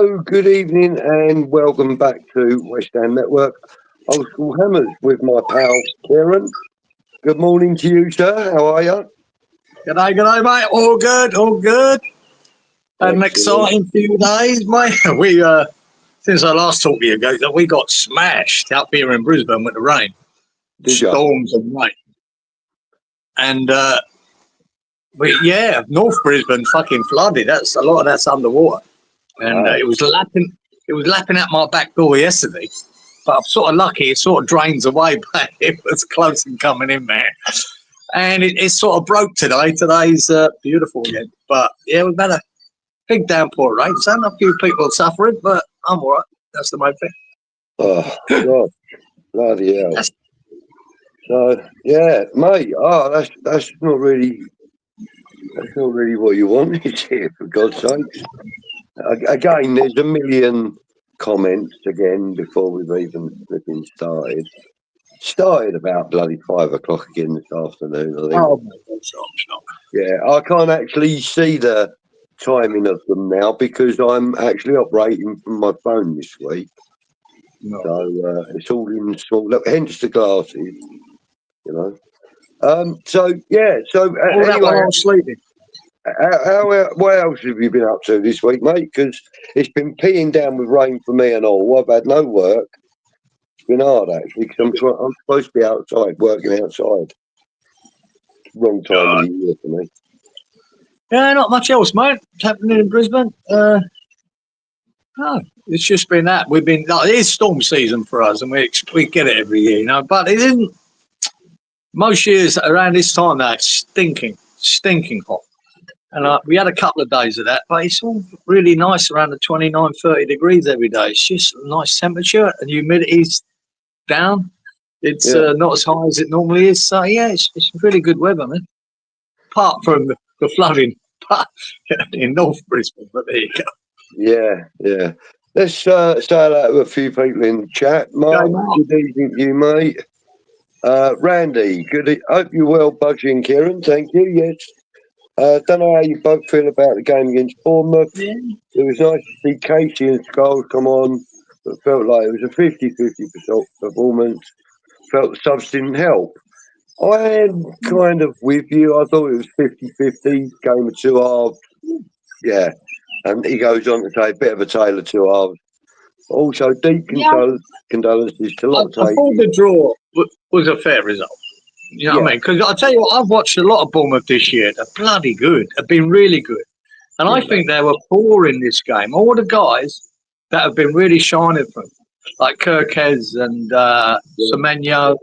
Hello, good evening, and welcome back to West Ham Network. Old School Hammers with my pal Cieran. Good morning to you, sir. How are you? G'day, mate. All good, all good. Had an exciting few days, mate. We since I last talked to you guys, we got smashed up here in Brisbane with the rain, storms and rain, and North Brisbane fucking flooded. That's a lot of that's underwater, and it was lapping. It was lapping out my back door yesterday, but I'm sort of lucky. It sort of drains away, but it was close and coming in, man. And it sort of broke today. Today's beautiful again, but yeah, we've had a big downpour of rain. So a few people suffering, but I'm all right. That's the main thing. Oh God, bloody hell! So yeah, mate. Oh, that's not really what you wanted here, for God's sakes. Again, there's a million comments again before we've even flipping started. Started about bloody 5 o'clock again this afternoon, I think. Oh my God, stop. Yeah, I can't actually see the timing of them now because I'm actually operating from my phone this week. No. So it's all in small. Look, hence the glasses, you know. Anyway, I was sleeping. What else have you been up to this week, mate? Because it's been peeing down with rain for me and all. I've had no work. It's been hard actually because I'm supposed to be outside, working outside. Wrong time of the year for me. Yeah, not much else, mate. It's happening in Brisbane. No, it's just been that. We've been. It is storm season for us, and we get it every year, you know. But it isn't. Most years around this time, now it's stinking hot. And we had a couple of days of that, but it's all really nice around the 29, 30 degrees every day. It's just a nice temperature, and humidity's down. It's not as high as it normally is. So yeah, it's really good weather, man. Apart from the flooding in North Brisbane, but there you go. Yeah. Let's say hello to a few people in the chat. Mark, good evening to you, mate. Randy, hope you're well, Budgie and Cieran. Thank you. Yes. Don't know how you both feel about the game against Bournemouth. Yeah. It was nice to see Casey and Scholes come on, but felt like it was a 50-50 performance. Felt the subs didn't help. I am kind of with you. I thought it was 50-50, game of two halves. Yeah. And he goes on to say a bit of a tale of two halves. Also, deep condolences to Lopetegui. I thought the draw was a fair result. You know what I mean? Because I tell you what, I've watched a lot of Bournemouth this year. They're bloody good. They've been really good. And I think they were poor in this game. All the guys that have been really shining from, like Kirkez and Semenyo,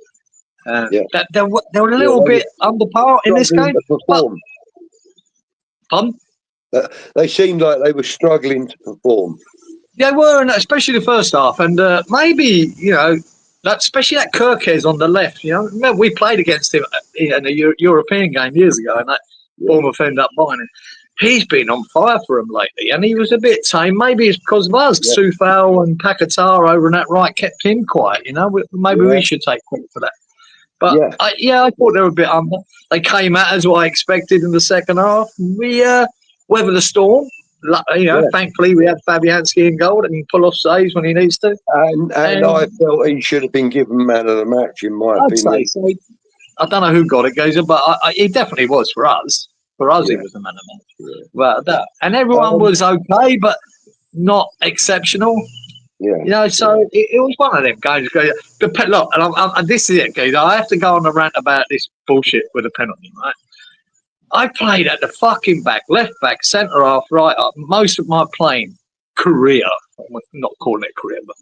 they were a little bit under par in this game. They seemed like they were struggling to perform. They were, and especially the first half. And maybe, you know, especially that Kirkez on the left. You know, remember we played against him in a European game years ago, and that Bournemouth ended up buying him. He's been on fire for him lately, and he was a bit tame. Maybe it's because of us. Soufal and Paquetá over on that right kept him quiet. You know, maybe we should take credit for that. But I thought they were a bit under. They came out as what I expected in the second half. We weathered the storm. You know, thankfully we had Fabianski in goal and he can pull off saves when he needs to. And I felt he should have been given man of the match, in my opinion. So. I don't know who got it, Gazer, but he definitely was for us. For us, he was the man of the match. But and everyone was okay, but not exceptional. Yeah. You know, so it was one of them games. Look, and this is it, Gazer. I have to go on a rant about this bullshit with a penalty, right? I played at the fucking back, left back, centre half, right up, most of my playing career. I'm not calling it career, but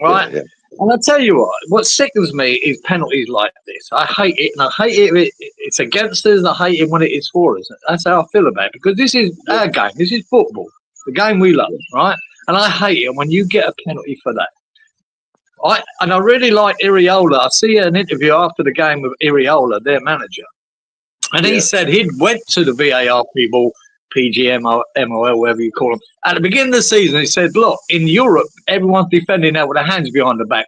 right. Yeah. And I tell you what sickens me is penalties like this. I hate it, and I hate it. It's against us, and I hate it when it is for us. That's how I feel about it because this is our game. This is football, the game we love, right? And I hate it when you get a penalty for that. I really like Iriola. I see an interview after the game with Iriola, their manager. And he said he'd went to the VAR people, PGM, MOL, whatever you call them. At the beginning of the season, he said, look, in Europe, everyone's defending that with their hands behind the back.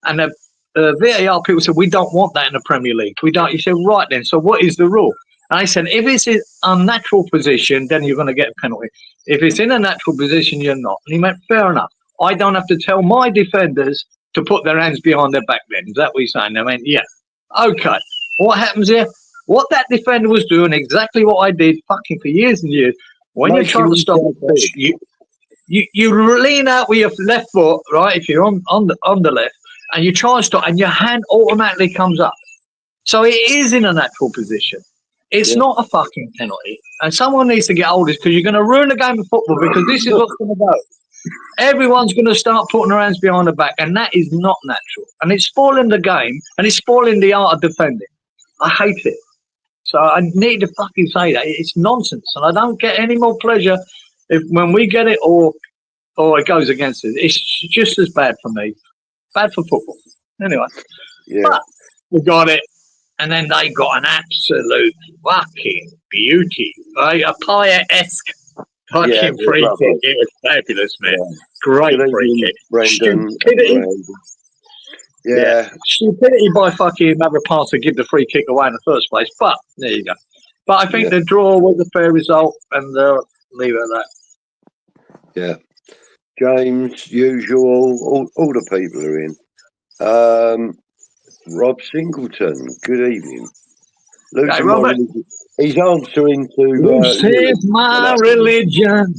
And the VAR people said, we don't want that in the Premier League. We don't. He said, right then, so what is the rule? And I said, if it's in a unnatural position, then you're going to get a penalty. If it's in a natural position, you're not. And he went, fair enough. I don't have to tell my defenders to put their hands behind their back then. Is that what you're saying? I went, yeah. Okay. What happens here? What that defender was doing, exactly what I did fucking for years and years. When you're trying to stop it, you lean out with your left foot, right, if you're on the left, and you try and stop, and your hand automatically comes up. So it is in a natural position. It's not a fucking penalty. And someone needs to get hold of this, because you're going to ruin the game of football, because this is what's going to go. Everyone's going to start putting their hands behind the back, and that is not natural. And it's spoiling the game, and it's spoiling the art of defending. I hate it. So I need to fucking say that. It's nonsense, and I don't get any more pleasure when we get it or it goes against it. It's just as bad for me. Bad for football. Anyway. Yeah. But we got it. And then they got an absolute fucking beauty. Right? A Paya-esque fucking free kick. It was fabulous, man. Yeah. Great free kick. Brendan. Yeah. Stupidity by fucking another pass to give the free kick away in the first place. But there you go. But I think the draw was a fair result, and leave it at that. Yeah. James, usual, all the people are in. Rob Singleton, good evening. Hey, Robert. He's answering to... This is my religion.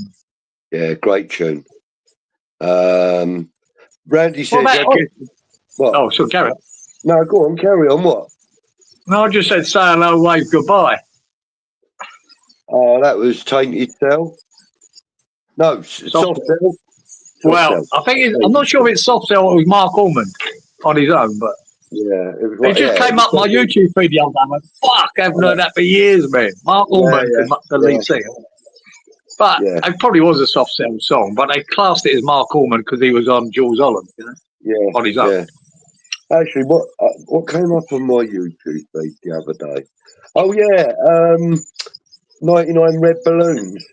Yeah, great tune. Randy says... What? Oh, so carry on. No, go on, carry on, what? No, I just said say hello, wave goodbye. Oh, that was Tainted Cell? No, Soft Cell. Well, I think I'm not sure if it's Soft Cell or it was Mark Allman on his own, but it just came up my YouTube feed the other day. I went, fuck, I haven't heard that for years, man. Mark Allman, the lead singer. But it probably was a Soft Cell song, but they classed it as Mark Allman because he was on Jules Holland, on his own. Yeah. Actually, what came up on my YouTube feed the other day? Oh, yeah, 99 Red Balloons.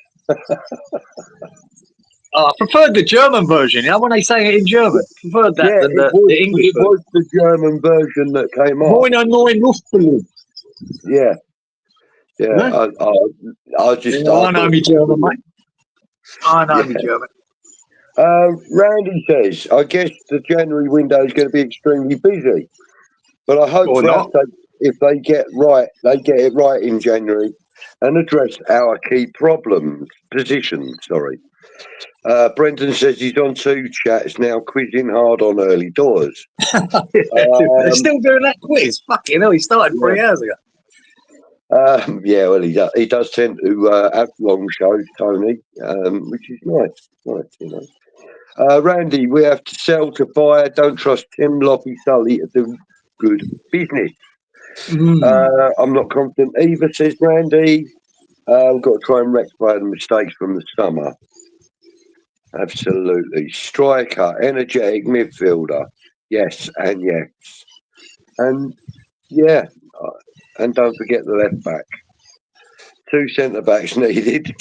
I preferred the German version, when they sang it in German. I preferred that than the English version. It was the German version that came up. 99 Luftballons. Yeah. Yeah, I just... I know me German, mate. I know me German. Randy says, I guess the January window is going to be extremely busy. But I hope if they get it right in January and address our key positions. Brendan says he's on 2 chats now, quizzing hard on early doors. They're still doing that quiz. Fucking hell, he started 3 hours ago. Well, he does tend to have long shows, Tony, which is nice, Randy, we have to sell to buy. Don't trust Tim Loppy Sully to do good business. I'm not confident either, says Randy. We've got to try and rectify the mistakes from the summer. Absolutely. Striker, energetic midfielder. Yes, and yes. And and don't forget the left back. 2 centre backs needed.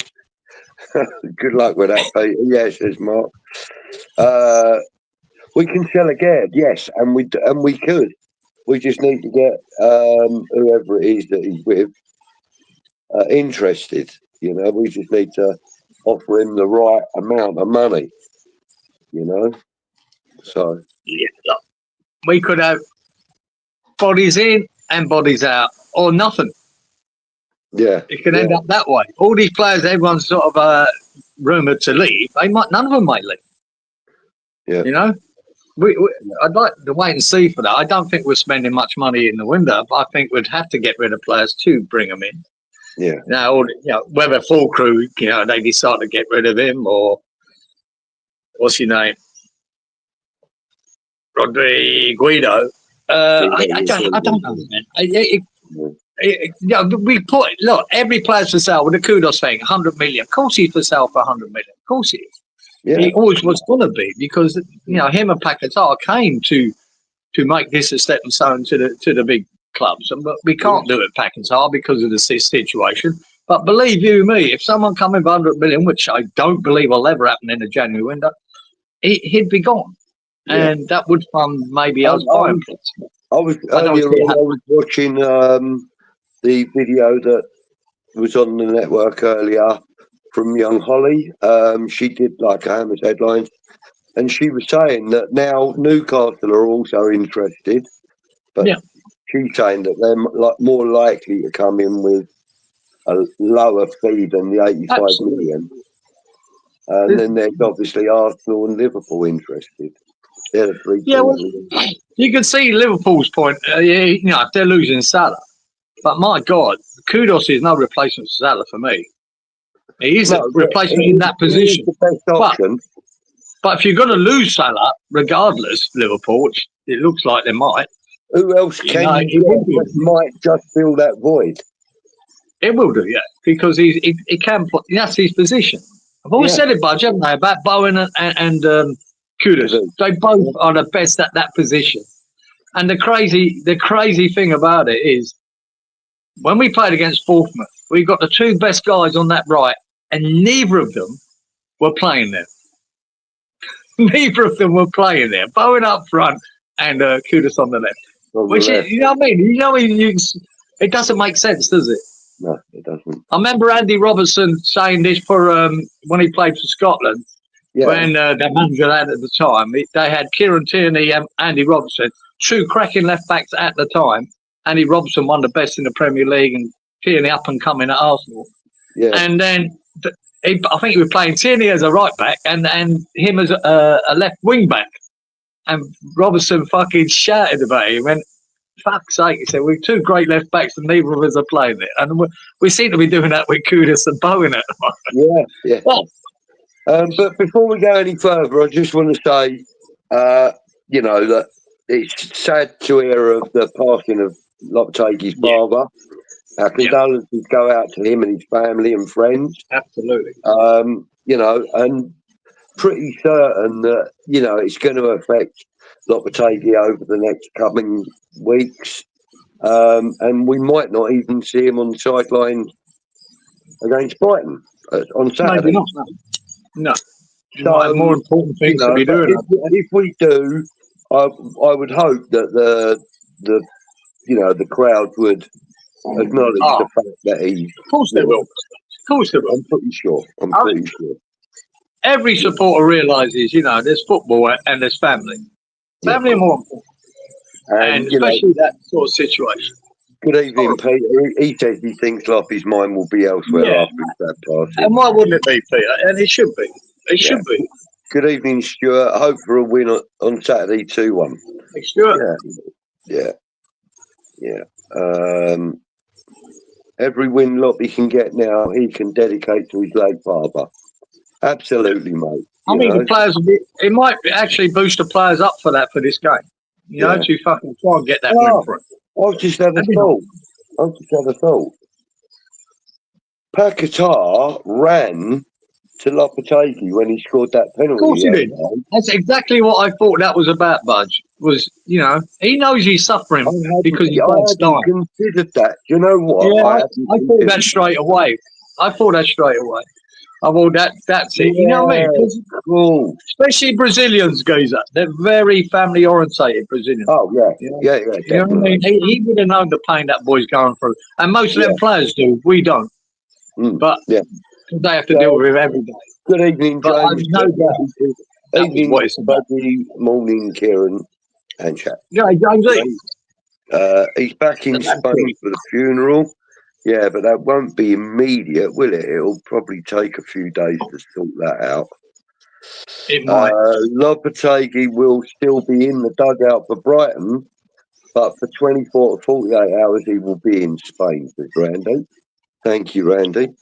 Good luck with that, Peter. Yes, says Mark. We can sell again, yes, and we could. We just need to get whoever it is that he's with interested. We just need to offer him the right amount of money. So look, we could have bodies in and bodies out, or nothing. Yeah, it can end up that way. All these players, everyone's sort of rumoured to leave. None of them might leave. Yeah, I'd like to wait and see for that. I don't think we're spending much money in the window, but I think we'd have to get rid of players to bring them in. Yeah. Now, whether full crew, they decide to get rid of him, or what's your name, Guido. I don't know, man. Look, every player's for sale with the kudos thing, 100 million. Of course he's for sale for 100 million. Of course he is. Yeah. He always was going to be, because him and Paquetá came to make this a stepping stone to the big clubs, but we can't do it Paquetá because of the situation. But believe you me, if someone come in for 100 million, which I don't believe will ever happen in the January window, he'd be gone, and that would fund maybe us buying players. I was watching the video that was on the network earlier from young Holly. She did like Hammers headlines, and she was saying that now Newcastle are also interested, but she's saying that they're more likely to come in with a lower fee than the 85 million. And then there's obviously Arsenal and Liverpool interested. They're the three. Yeah, well, you can see Liverpool's point. You know, if they're losing Salah, but my God, Kudos is no replacement for Salah for me. He is a replacement in that position. The best option. But if you're going to lose Salah, regardless, Liverpool, which it looks like they might. Who else might just fill that void? It will do, yeah, because he can play. That's his position. I've always said it, Budge, haven't I, about Bowen and Kudos. They both are the best at that position. And the crazy thing about it is, when we played against Bournemouth, we got the two best guys on that right, and neither of them were playing there. Neither of them were playing there. Bowen up front and Kudos on the left. Which is, you know what I mean? You know, it doesn't make sense, does it? No, it doesn't. I remember Andy Robertson saying this for when he played for Scotland. Yeah. When their manager had at the time, they had Kieran Tierney and Andy Robertson, two cracking left backs at the time. Andy Robertson, one of the best in the Premier League, and Tierney up and coming at Arsenal. Yeah. And then I think he was playing Tierney as a right back and him as a left wing back. And Robertson fucking shouted about him. And fuck's sake, he said, we're two great left backs and neither of us are playing it. And we seem to be doing that with Kudos and Bowen at the moment. Yeah. Well, but before we go any further, I just want to say, you know, that it's sad to hear of the passing of Lopetegui's father. Our condolences go out to him and his family and friends. Absolutely. You know, and pretty certain that, you know, it's going to affect Lopetegui over the next coming weeks. And we might not even see him on the sideline against Brighton on Saturday. Maybe not. No. So, more important things to be doing. If we do, I would hope that the crowd would acknowledge the fact that he. Of course they will. Of course they will. I'm pretty sure. Every supporter realises, you know, there's football and there's family. Family are more important. And especially that sort of situation. Good evening, Peter. He says he thinks his mind will be elsewhere after that party. And why wouldn't it be, Peter? And it should be. It should be. Good evening, Stuart. Hope for a win on Saturday, 2-1. Hey, Stuart. Yeah. Every win Loppy can get now, he can dedicate to his late father. Absolutely, mate. I mean, the players, it might actually boost the players up for this game. You know, to fucking try and get that win for it. I've just had a thought. Paquetá ran to Lopetegui when he scored that penalty. Of course he did. That's exactly what I thought that was about, Budge. Was, you know, he knows he's suffering because he's bad style. I considered that. You know what? Yeah, I thought that straight away. I thought that's it. You know what I mean? Cool. Especially Brazilians, Geezer. They're very family orientated, Brazilians. Oh, yeah. Yeah, you know what I mean? He would have known the pain that boy's going through. And most of them players do. We don't. But they have to deal with it every day. Good evening, James. Evening, Budgie, morning, Cieran, and chat. Yeah, James. He's back in Spain for the funeral. Yeah, but that won't be immediate, will it? It'll probably take a few days to sort that out. It might. Lopetegui will still be in the dugout for Brighton, but for 24 to 48 hours he will be in Spain, says Randy. Thank you, Randy.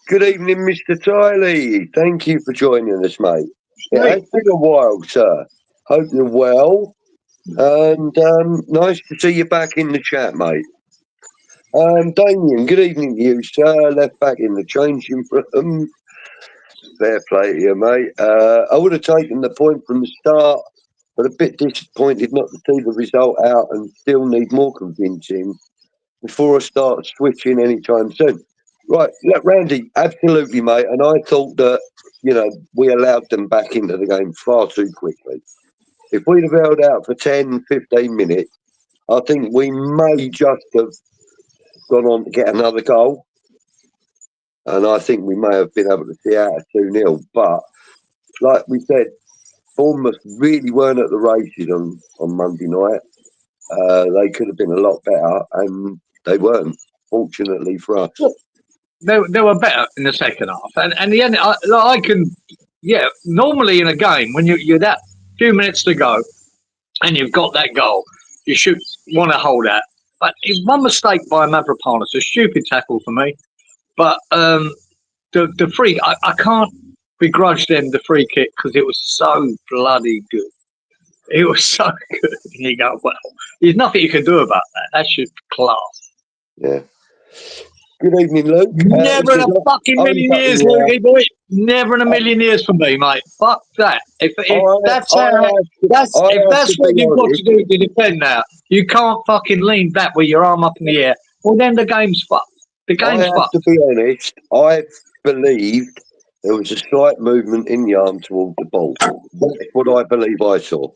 Good evening, Mr. Tiley. Thank you for joining us, mate. It has been a while, sir. Hope you're well. And nice to see you back in the chat, mate. Damien, good evening to you, sir. Left back in the changing room. Fair play to you, mate. I would have taken the point from the start, but a bit disappointed not to see the result out and still need more convincing before I start switching anytime soon. Right, look, Randy, absolutely, mate. And I thought that, you know, we allowed them back into the game far too quickly. If we'd have held out for 10, 15 minutes, I think we may just have gone on to get another goal. and I think we may have been able to see out a 2-0. But like we said, Bournemouth really weren't at the races on Monday night. They could have been a lot better, and they weren't, fortunately for us. They were better in the second half. And the end, I can, normally in a game, when you're that few minutes to go and you've got that goal, you should want to hold that. But it's one mistake by Mavropanos, a stupid tackle for me. But the free, I can't begrudge them the free kick because it was so bloody good. It was so good. And you go, well, there's nothing you can do about that. That's just class. Yeah. Good evening, Luke. Never in a fucking million years, Lukey boy. Never in a million years for me, mate. Fuck that. If that's what you've got to do to defend now, you can't fucking lean back with your arm up in the air. Well, then the game's fucked. The game's fucked. To be honest, I believed there was a slight movement in the arm towards the ball. That's what I believe I saw.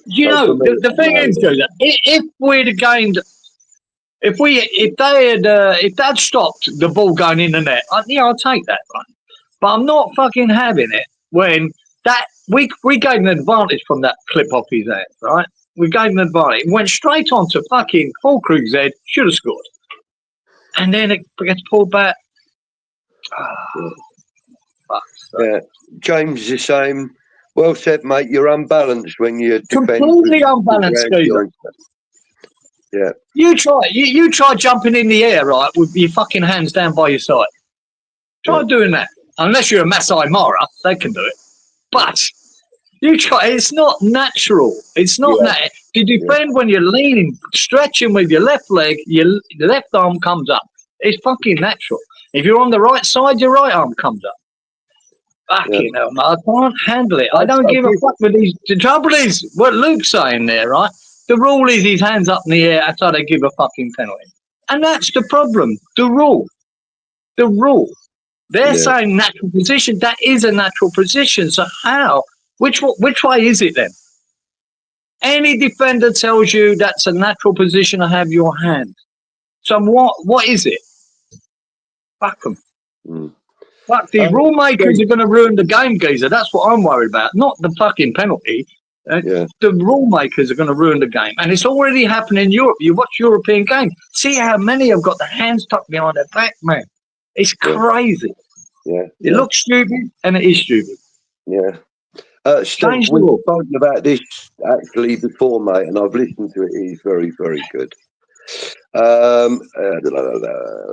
You know, the thing is, if we'd have gained, if they'd stopped the ball going in the net, I'll take that one. But I'm not fucking having it when that we gave an advantage from that clip off his head, right? We gave an advantage. It went straight on to fucking Fulkrug's head, should have scored. And then it gets pulled back. Yeah, James is the same. Well said, mate. You're unbalanced when you're completely unbalanced, Caesar. Yeah. You try jumping in the air, right, with your fucking hands down by your side. Try doing that. Unless you're a Masai Mara, they can do it. But you try. It's not natural. It's not natural. To defend when you're leaning, stretching with your left leg, your left arm comes up. It's fucking natural. If you're on the right side, your right arm comes up. Fucking hell, man, I can't handle it. I don't give a fuck with these. The trouble is, what Luke's saying there, right? The rule is his hands up in the air after they give a fucking penalty. And that's the problem. The rule. They're saying natural position. That is a natural position. So how? Which way is it then? Any defender tells you that's a natural position to have your hand. So what is it? Fuck them. Fuck, the rule makers are going to ruin the game, geezer. That's what I'm worried about. Not the fucking penalty. The rule makers are going to ruin the game. And it's already happening in Europe. You watch European games. See how many have got their hands tucked behind their back, man. It's crazy. It looks stupid, and it is stupid. Yeah. Steve, we've spoken about this actually before, mate, and I've listened to it. It's very, very good. A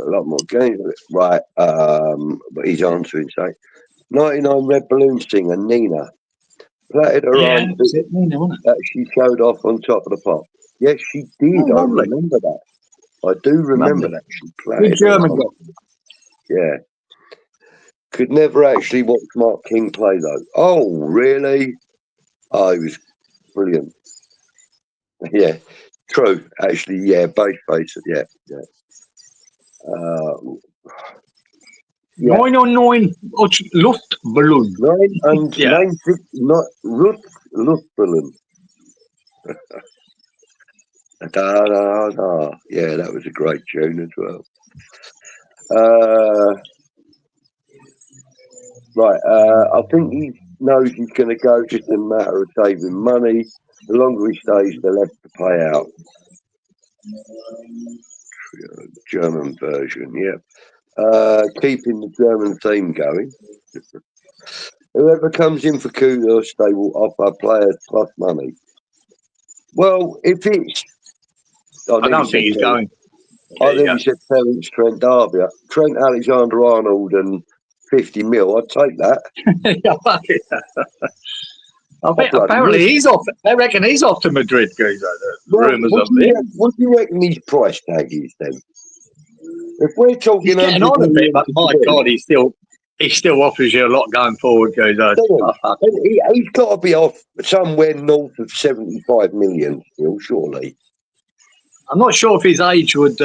lot more games. Right. But he's answering, say, 99 Red Balloon singer, Nina. Platted her on that she showed off on top of the pop. Yes, she did. I remember that. I do remember that. She played. German girl. Yeah. Could never actually watch Mark King play, though. Oh, really? Oh, he was brilliant. Yeah. True, actually, both faces, yeah. 909 Luftballon. 996 Luftballon. Da, da, da. Yeah, that was a great tune as well. I think he knows he's going to go, just a matter of saving money. The longer he stays, the less to pay out. German version, keeping the German theme going. Whoever comes in for kudos, they will offer players plus money. Well, if it's... I don't think he's going. I think he said Terence Trent D'Arby. Trent Alexander-Arnold and 50 mil, I'd take that. I think apparently he's off. I reckon he's off to Madrid, guys. Rumours of it. What do you reckon his price tag is then? If we're talking, he's getting on a bit, but my God, he still offers you a lot going forward, guys. He's got to be off somewhere north of 75 million, still, surely. I'm not sure if his age would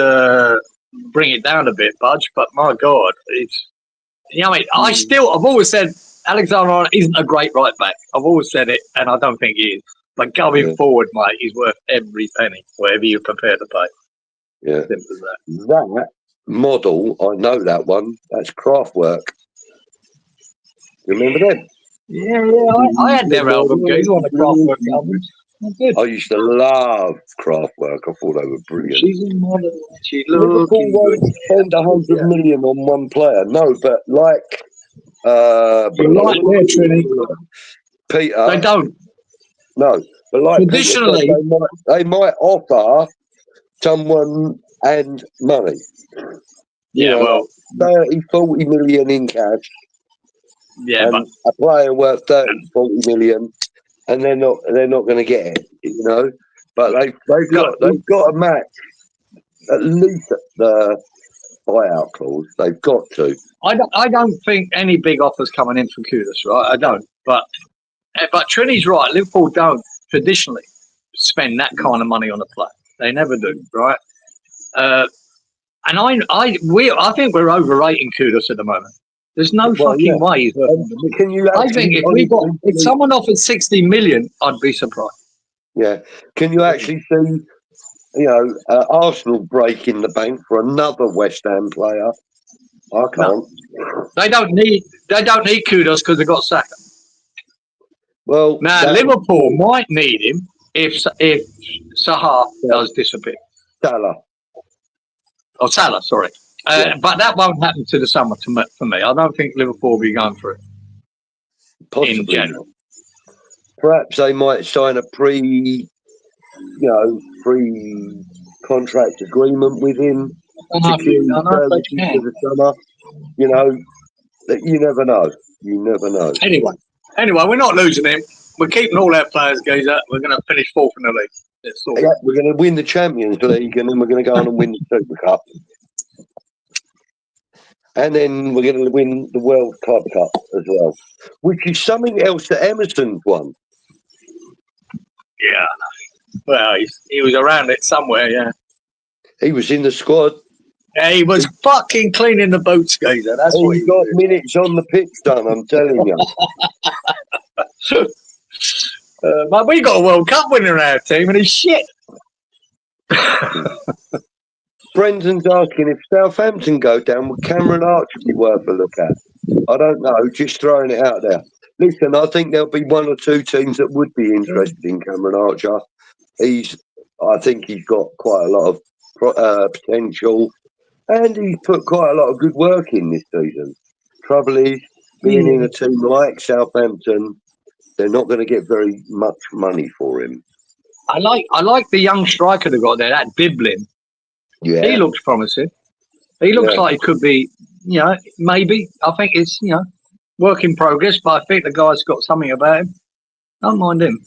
bring it down a bit, Budge, but my God, it's. I've always said Alexander isn't a great right back. I've always said it, and I don't think he is. But going forward, mate, he's worth every penny, whatever you're prepared to pay. Yeah. Simple as that. model. I know that one. That's Kraftwerk. Remember them? Yeah. I had their album, guys. One of the Kraftwerk albums. I used to love Kraftwerk. I thought they were brilliant. She's a model. She Liverpool looking good. won't spend 100 million on one player. No, but like You're right there, Trini. Peter. They don't. No, but like Traditionally, Peter said, they might offer someone and money. Yeah, well, 30, 40 million in cash. Yeah, and a player worth 30, 40 million, and they're not going to get it, you know. But they've got to match at least the buyout clause. They've got to. I don't think any big offers coming in from Kudus, right? I don't. But Trini's right. Liverpool don't traditionally spend that kind of money on a player. They never do, right? And I think we're overrating Kudus at the moment. There's no fucking way he's worth Can you? I think if someone offered 60 million, I'd be surprised. Yeah. Can you actually see, Arsenal breaking the bank for another West Ham player? I can't. No. They don't need Kudus because they've got Saka. Well, now Liverpool might need him if Salah does disappear. Salah, sorry. But that won't happen to the summer for me. I don't think Liverpool will be going for it. Possibly in general. Perhaps they might sign a pre-contract agreement with him. Securing services for the summer. You never know. You never know. Anyway, we're not losing him. We're keeping all our players, Geezer. We're going to finish fourth in the league. We're going to win the Champions League, and then we're going to go on and win the Super Cup. And then we're going to win the World Club Cup as well, which is something else that Emerson's won. Yeah. Well, he was around it somewhere, yeah. He was in the squad. Yeah, he was fucking cleaning the boots, Geezer. That's what he got minutes on the pitch, son, I'm telling you. But we got a World Cup winner in our team, and he's shit. Brendan's asking if Southampton go down, would Cameron Archer be worth a look at? I don't know, just throwing it out there. Listen, I think there'll be one or two teams that would be interested in Cameron Archer. I think he's got quite a lot of potential, and he's put quite a lot of good work in this season. Trouble is, being in a team like Southampton, they're not going to get very much money for him. I like the young striker they got there, that Biblin. Yeah. He looks promising. He looks like he could be, maybe. I think it's, work in progress, but I think the guy's got something about him. Don't mind him.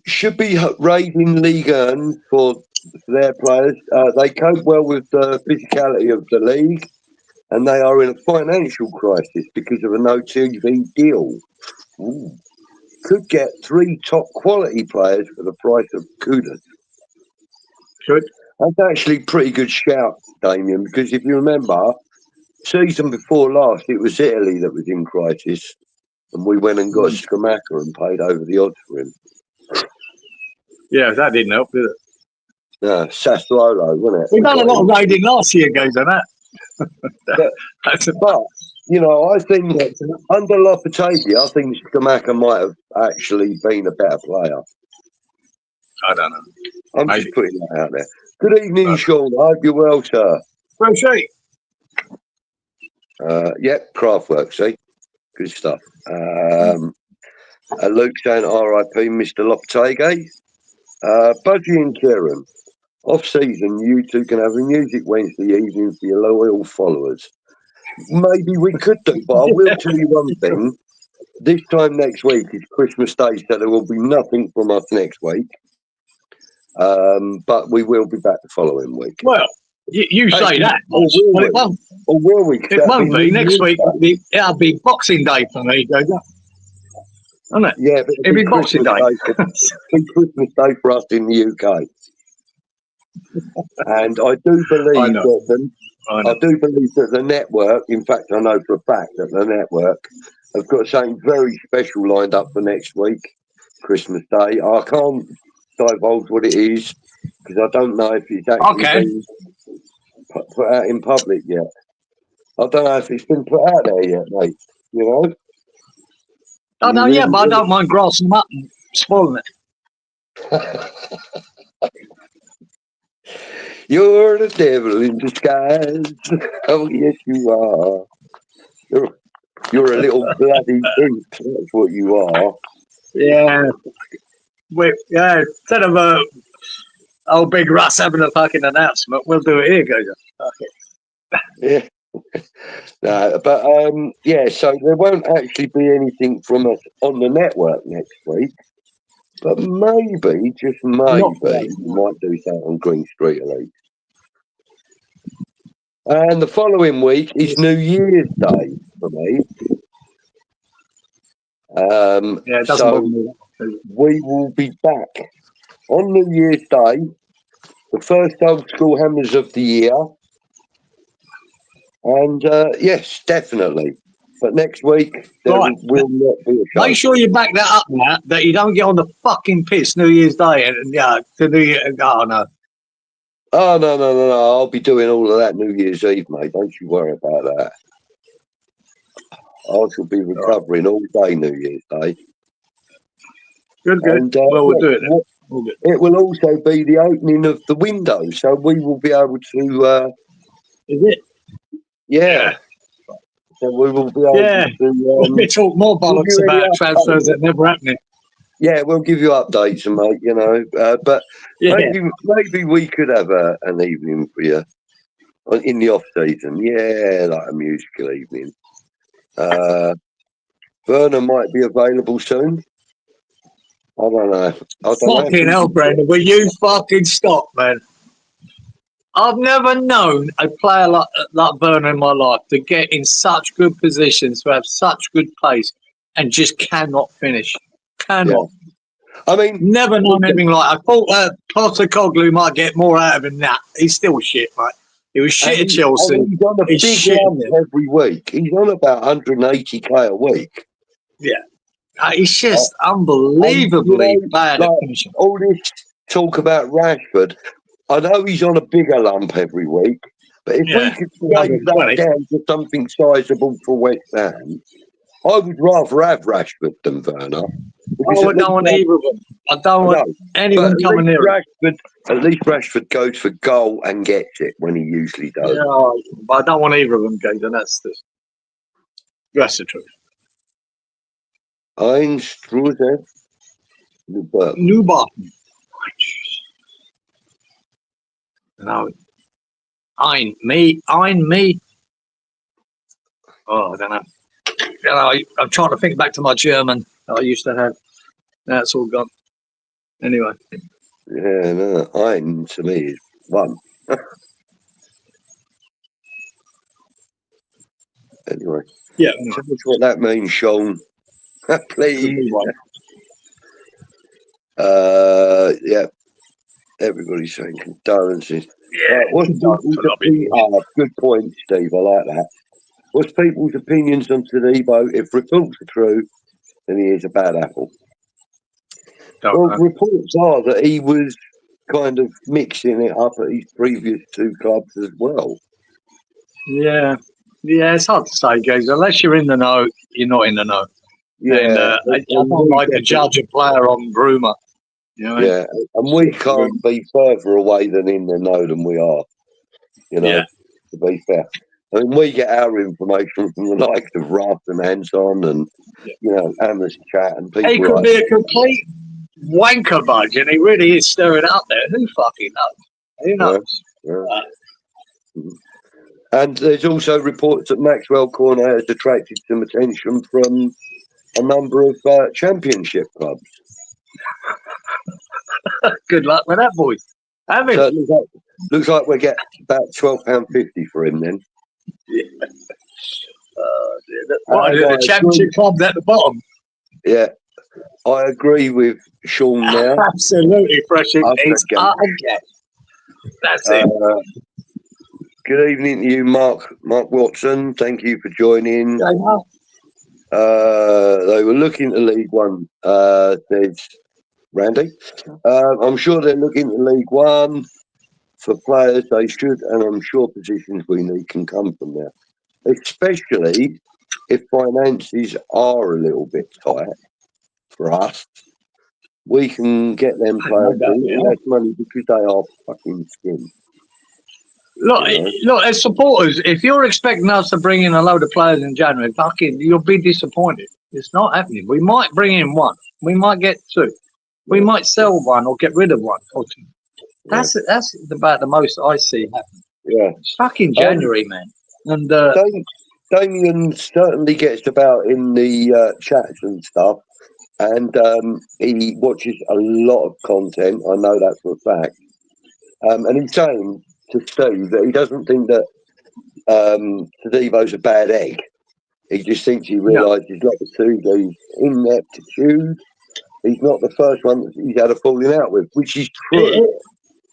Should be raiding Ligue 1 for their players. They cope well with the physicality of the league, and they are in a financial crisis because of a no TV deal. Ooh. Could get 3 top quality players for the price of Kudus. Good. That's actually a pretty good shout, Damien, because if you remember, season before last, it was Italy that was in crisis, and we went and got Scamacca and paid over the odds for him. Yeah, that didn't help, did it? No, Sassuolo, wasn't it? We've done a lot of raiding last year, goes on that. But I think under Lopetegui, I think Scamacca might have actually been a better player. I don't know. I'm just putting that out there. Good evening, Sean. I hope you're well, sir. Crochet. Yep, Kraftwerk, see? Good stuff. Luke saying RIP, Mr. Lopetegui. Budgie and Cieran. Off-season, you two can have a music Wednesday evening for your loyal followers. Maybe we could do, but I will tell you one thing. This time next week is Christmas Day, so there will be nothing from us next week. But we will be back the following week. Well, you say that, but it won't. Or will we? It won't be. Next week, it'll be Boxing Day for me, goes on. Isn't it? Yeah, but it'll be Boxing Day. It's Christmas Day for us in the UK. And I do believe that the network, in fact, I know for a fact that the network have got something very special lined up for next week, Christmas Day. I can't divulge what it is, because I don't know if it's actually been put out in public yet. I don't know if it's been put out there yet, mate. You know? Oh, no, yeah, but I don't mind grassing them up and spoiling it. You're the devil in disguise. Oh, yes, you are. You're a little bloody imp. That's what you are. Yeah. Instead of old Big Russ having a fucking announcement, we'll do it here, guys. Yeah. No, but yeah, so there won't actually be anything from us on the network next week. But maybe, just maybe, we might do something on Green Street Elite. And the following week is New Year's Day for me. Yeah, it doesn't bother me. We will be back on New Year's Day, the first Old School Hammers of the year. And yes, definitely. But next week, there will not be a show. Make sure you back that up, Matt, that you don't get on the fucking piss New Year's Day and to New Year. Oh, no. Oh, no. I'll be doing all of that New Year's Eve, mate. Don't you worry about that. I shall be recovering all day New Year's Day. Good. And, well, we'll do it then. It will also be the opening of the window, so we will be able to... Is it? Yeah. So we will be able to... we'll talk more bollocks about transfers that never happening. Yeah, we'll give you updates, mate, you know. But maybe we could have an evening for you in the off-season. Yeah, like a musical evening. Werner might be available soon. I don't know. Fucking hell, Brandon, will you fucking stop, man? I've never known a player like Werner in my life to get in such good positions, to have such good pace, and just cannot finish. Cannot. Yeah. I mean, never known anything like. I thought Postecoglou might get more out of him. Nah, he's still shit, mate. He was shit at Chelsea. He's on a big lump every week. He's on about 180k a week. Yeah. He's just unbelievably bad at finishing. All this talk about Rashford, I know he's on a bigger lump every week, but if we could save that down to something sizable for West Ham, I would rather have Rashford than Werner. I don't want either of them. I don't want anyone coming near Rashford. At least Rashford goes for goal and gets it when he usually does. Yeah, but I don't want either of them, guys, and that's the truth. Ein Struse. Newbar. No. Ein me. Oh, I don't know. I'm trying to think back to my German that I used to have. That's all gone. Anyway. Yeah, no. Ein to me is one. Anyway. Yeah. Tell us what that means, Sean. Please. Yeah. Everybody's saying condolences. Yeah. Good point, Steve. I like that. What's people's opinions on Tadebo? If reports are true, then he is a bad apple. Reports are that he was kind of mixing it up at his previous two clubs as well. Yeah. Yeah, it's hard to say, guys. Unless you're in the know, you're not in the know. Yeah. And, I don't like to judge a player on rumour. You know, yeah, and we can't be further away than in the know than we are. You know, to be fair. I mean, we get our information from the likes of Ruff and Anton and, you know, Hammers Chat and people. He could be a complete wanker budge, and he really is stirring up there. Who fucking knows? Who knows? Yeah. And there's also reports that Maxwell Cornet has attracted some attention from a number of championship clubs. Good luck with that, boys. So it looks like we get about £12.50 for him then. Yeah. The championship club's at the bottom. Yeah. I agree with Sean now. Absolutely, Freshie. It's up again. That's it. Good evening to you, Mark Watson. Thank you for joining. They were looking to League One. There's Randy. I'm sure they're looking to League One for players they should, and I'm sure positions we need can come from there, especially if finances are a little bit tight for us. We can get them players less money because they are fucking skin. Look, as supporters, if you're expecting us to bring in a load of players in January, fucking, you'll be disappointed. It's not happening. We might bring in one. We might get two. We might sell one or get rid of one or two. That's about the most I see happening. Yeah, it's fucking January, man. And Damien certainly gets about in the chats and stuff, and he watches a lot of content. I know that for a fact. And he's saying to Steve that he doesn't think that Tadebo's a bad egg. He just thinks he realises he's not the two he's ineptitude. He's not the first one that he's had a falling out with, which is true.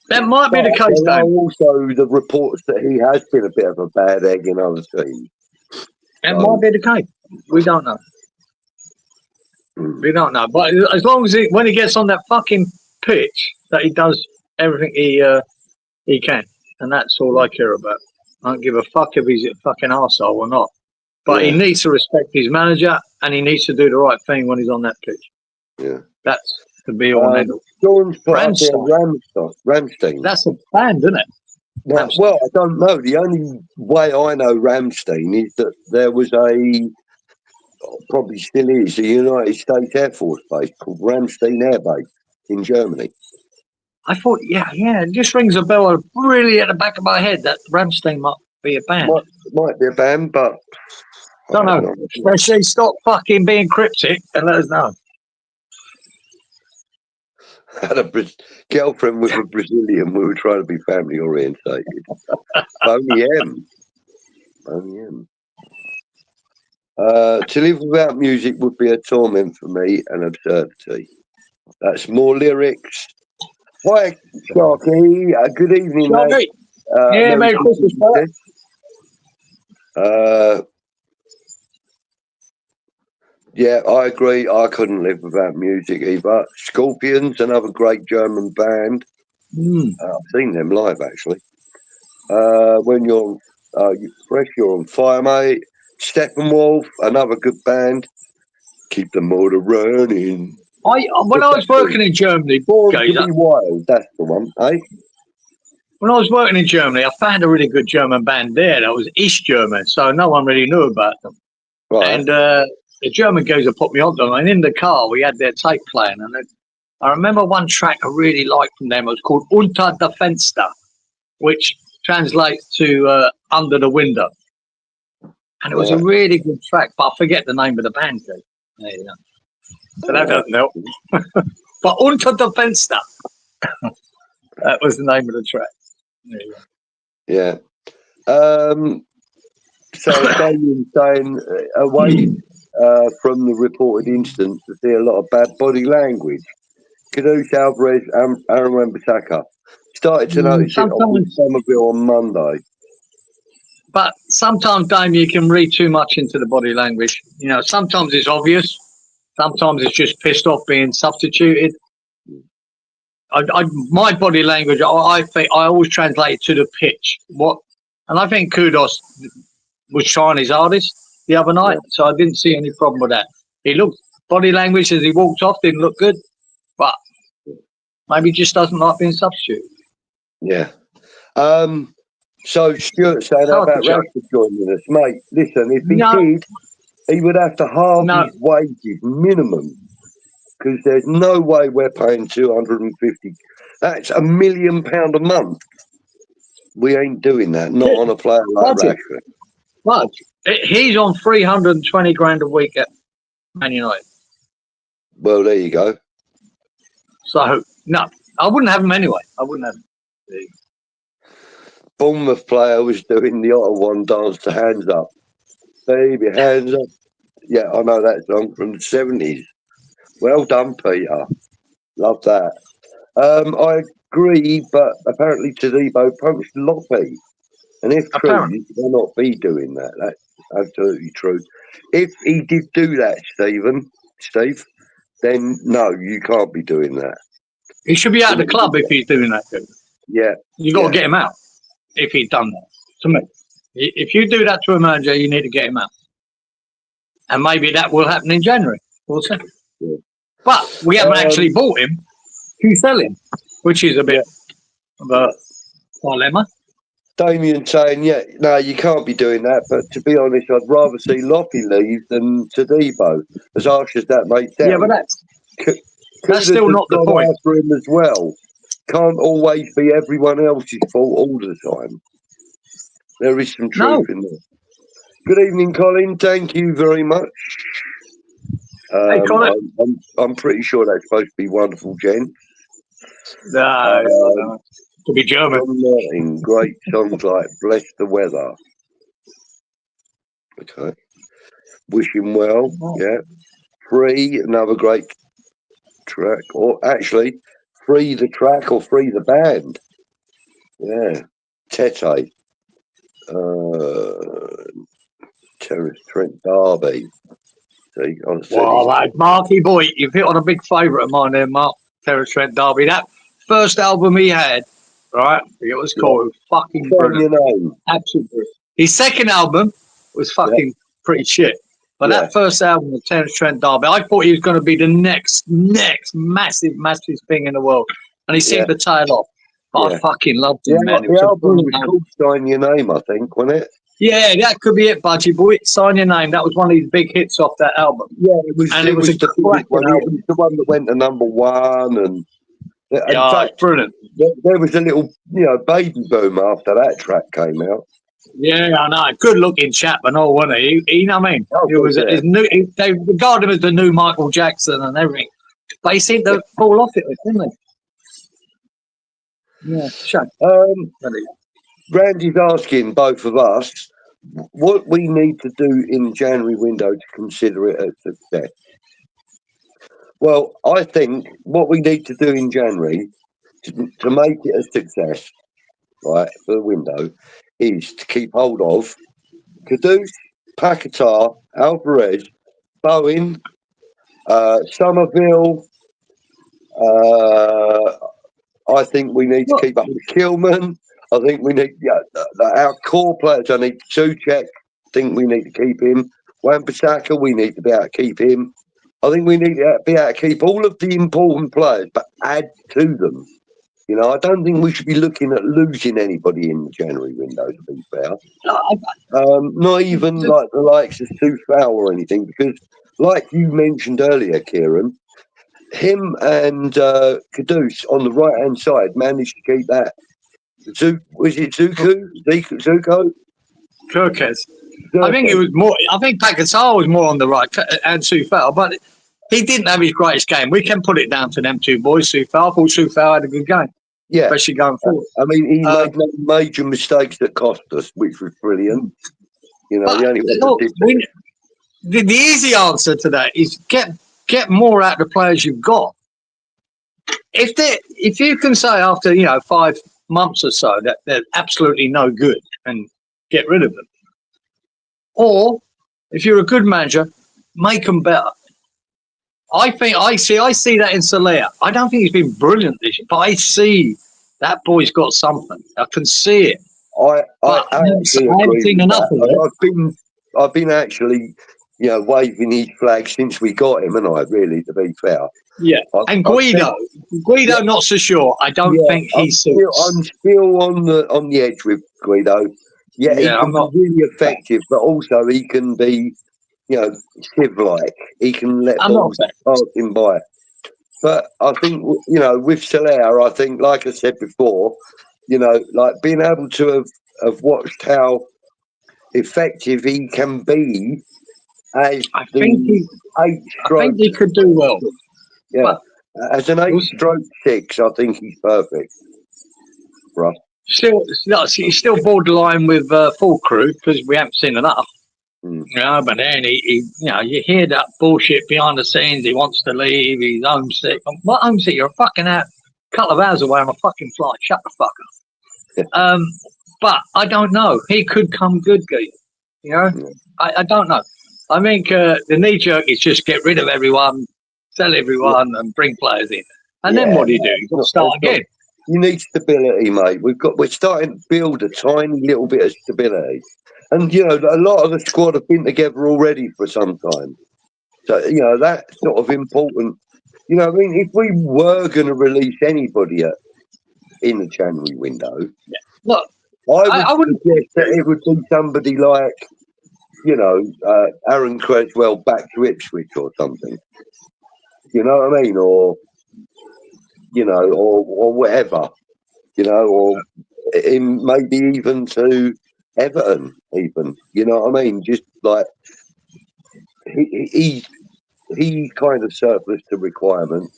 That might be the case, there though. are also the reports that he has been a bit of a bad egg in other teams. That might be the case. We don't know. We don't know. But as long as when he gets on that fucking pitch, that he does everything he can. And that's all I care about. I don't give a fuck if he's a fucking arsehole or not. But he needs to respect his manager, and he needs to do the right thing when he's on that pitch. Yeah. That's the be all and end all. Sean's put up there Ramstein. That's a band, isn't it? Well, I don't know. The only way I know Ramstein is that there was probably still is, a United States Air Force base called Ramstein Air Base in Germany. I thought, it just rings a bell really at the back of my head that Ramstein might be a band. Might be a band, but don't know. Especially stop fucking being cryptic and let us know. Had a girlfriend with a Brazilian. We were trying to be family orientated. Only M. To live without music would be a torment for me, an absurdity. That's more lyrics. Hi, Sharky. Good evening, mate. Merry Christmas, yeah, I agree. I couldn't live without music either. Scorpions, another great German band. I've seen them live, actually. When you're fresh, you're on fire, mate. Steppenwolf, another good band. Keep the motor running. When I was working in Germany, Born to be Wild, that's the one, eh? When I was working in Germany, I found a really good German band there that was East German, so no one really knew about them. Right. And the German geezer put me on them, and in the car we had their tape playing, and I remember one track I really liked from them. It was called Unter der Fenster, which translates to Under the Window. And it was a really good track, but I forget the name of the band. There you go. So that doesn't help. But Unter der Fenster. That was the name of the track. There you go. Yeah. So Damien's saying away from the reported instance to see a lot of bad body language. Caduce, Alvarez, Aaron Wan-Bissaka started to notice it on Somerville on Monday. But sometimes, Dame, you can read too much into the body language. You know, sometimes it's obvious. Sometimes it's just pissed off being substituted. My body language, I think I always translate it to the pitch. And I think Kudos was trying his hardest the other night, so I didn't see any problem with that. He looked, body language as he walked off didn't look good, but maybe he just doesn't like being substituted. Yeah. So Stuart saying about Rashford joining us, mate. Listen, if he did, he would have to halve his wages minimum, because there's no way we're paying 250. That's £1 million a month. We ain't doing that. Not on a player like Rashford. But he's on 320 grand a week at Man United. Well, there you go. So no, I wouldn't have him anyway. I wouldn't have him. Bournemouth player was doing the Ottawa dance to Hands Up. Baby, hands up. Yeah, I know that song from the 70s. Well done, Peter. Love that. I agree, but apparently Tadebo punched Loppy. And if true, you cannot be doing that. That's absolutely true. If he did do that, Steve, then no, you can't be doing that. He should be out of the club if he's doing that. Dude. Yeah. You got to get him out if he's done that. To me, if you do that to a manager, you need to get him out. And maybe that will happen in January. We'll see. Yeah. But we haven't actually bought him to sell him, which is a bit of a dilemma. Damien saying, no, you can't be doing that. But to be honest, I'd rather see Lockie leave than Tadibo, as harsh as that may sound. Yeah, but that's still not the point. For him as well. Can't always be everyone else's fault all the time. There is some truth in there. Good evening, Colin. Thank you very much. Hey, Colin. I'm pretty sure that's supposed to be wonderful, Jen. No. To be German. In great songs like Bless the Weather. Okay. Wish him well. Yeah. Free, another great track. Or actually, Free the Track or Free the Band. Yeah. Tete. Terrace Trent D'Arby. See, wow, Marky boy, you've hit on a big favourite of mine there, Mark. Terrace Trent D'Arby. That first album he had, right? It was called. It was fucking brilliant. Absolutely. His second album was fucking pretty shit. But that first album of Terrace Trent D'Arby, I thought he was going to be the next massive thing in the world. And he seemed to tail off. But I fucking loved him, man. The album was called Sign Your Name, I think, wasn't it? Yeah, that could be it, Budgie Boy. Sign Your Name. That was one of his big hits off that album. Yeah, it was the one that went to #1. And in fact, brilliant. There was a little, baby boom after that track came out. Yeah, I know. Good looking chap and all, wasn't he? You know what I mean? They regard him as the new Michael Jackson and everything. But he seemed to fall off it, didn't they? Yeah, shame. Randy's asking both of us what we need to do in January window to consider it a success. Well, I think what we need to do in January to make it a success, right, for the window, is to keep hold of Kudus, Paquetá, Alvarez, Bowen, Somerville. I think we need to keep up with Kilman. I think we need our core players. I need Souček. I think we need to keep him. Wan-Bissaka, we need to be able to keep him. I think we need to be able to keep all of the important players, but add to them. I don't think we should be looking at losing anybody in the January window, to be fair. Not even like the likes of Soufal or anything, because like you mentioned earlier, Cieran, him and Kudus on the right-hand side managed to keep that. Was it Zuko? Kirkes. I think it was more. I think Paquetá was more on the right, and Soufal, but he didn't have his greatest game. We can put it down to them two boys. Soufal. I thought Soufal had a good game. Yeah, especially going forward. I mean, he made no major mistakes that cost us, which was brilliant. The only one the easy answer to that is get more out of the players you've got. If you can say after 5 months or so that they're absolutely no good and get rid of them, or if you're a good manager, make them better. I see that in Soler. I don't think he's been brilliant this year, but I see that boy's got something. I can see it. I haven't seen enough of it. I've been actually, waving his flag since we got him, and really, to be fair. Yeah, and Guido, not so sure. I don't think he's. I'm still on the edge with Guido. Yeah, he can be really effective, but also he can be, Civ-like. He can let balls pass him by. But I think, with Soler, I think, like I said before, like being able to have watched how effective he can be as I think he could do well. Yeah, but as an 8/6, I think he's perfect for us. He's still borderline with full crew because we haven't seen enough. But then you hear that bullshit behind the scenes. He wants to leave. He's homesick. What homesick? You're a fucking couple of hours away on a fucking flight. Shut the fuck up. But I don't know. He could come good, Guy. I don't know. I think the knee jerk is just get rid of everyone. sell everyone and bring players in. And then what do? You've got to start again. You need stability, mate. We're starting to build a tiny little bit of stability. And, you know, a lot of the squad have been together already for some time. So, you know, that's sort of important. You know, I mean, if we were going to release anybody in the January window, look, I would suggest that it would be somebody like, you know, Aaron Creswell back to Ipswich or something. You know what I mean? Or, you know, or whatever. You know, or maybe even to Everton, even. You know what I mean? Just like he kind of surplus to requirement,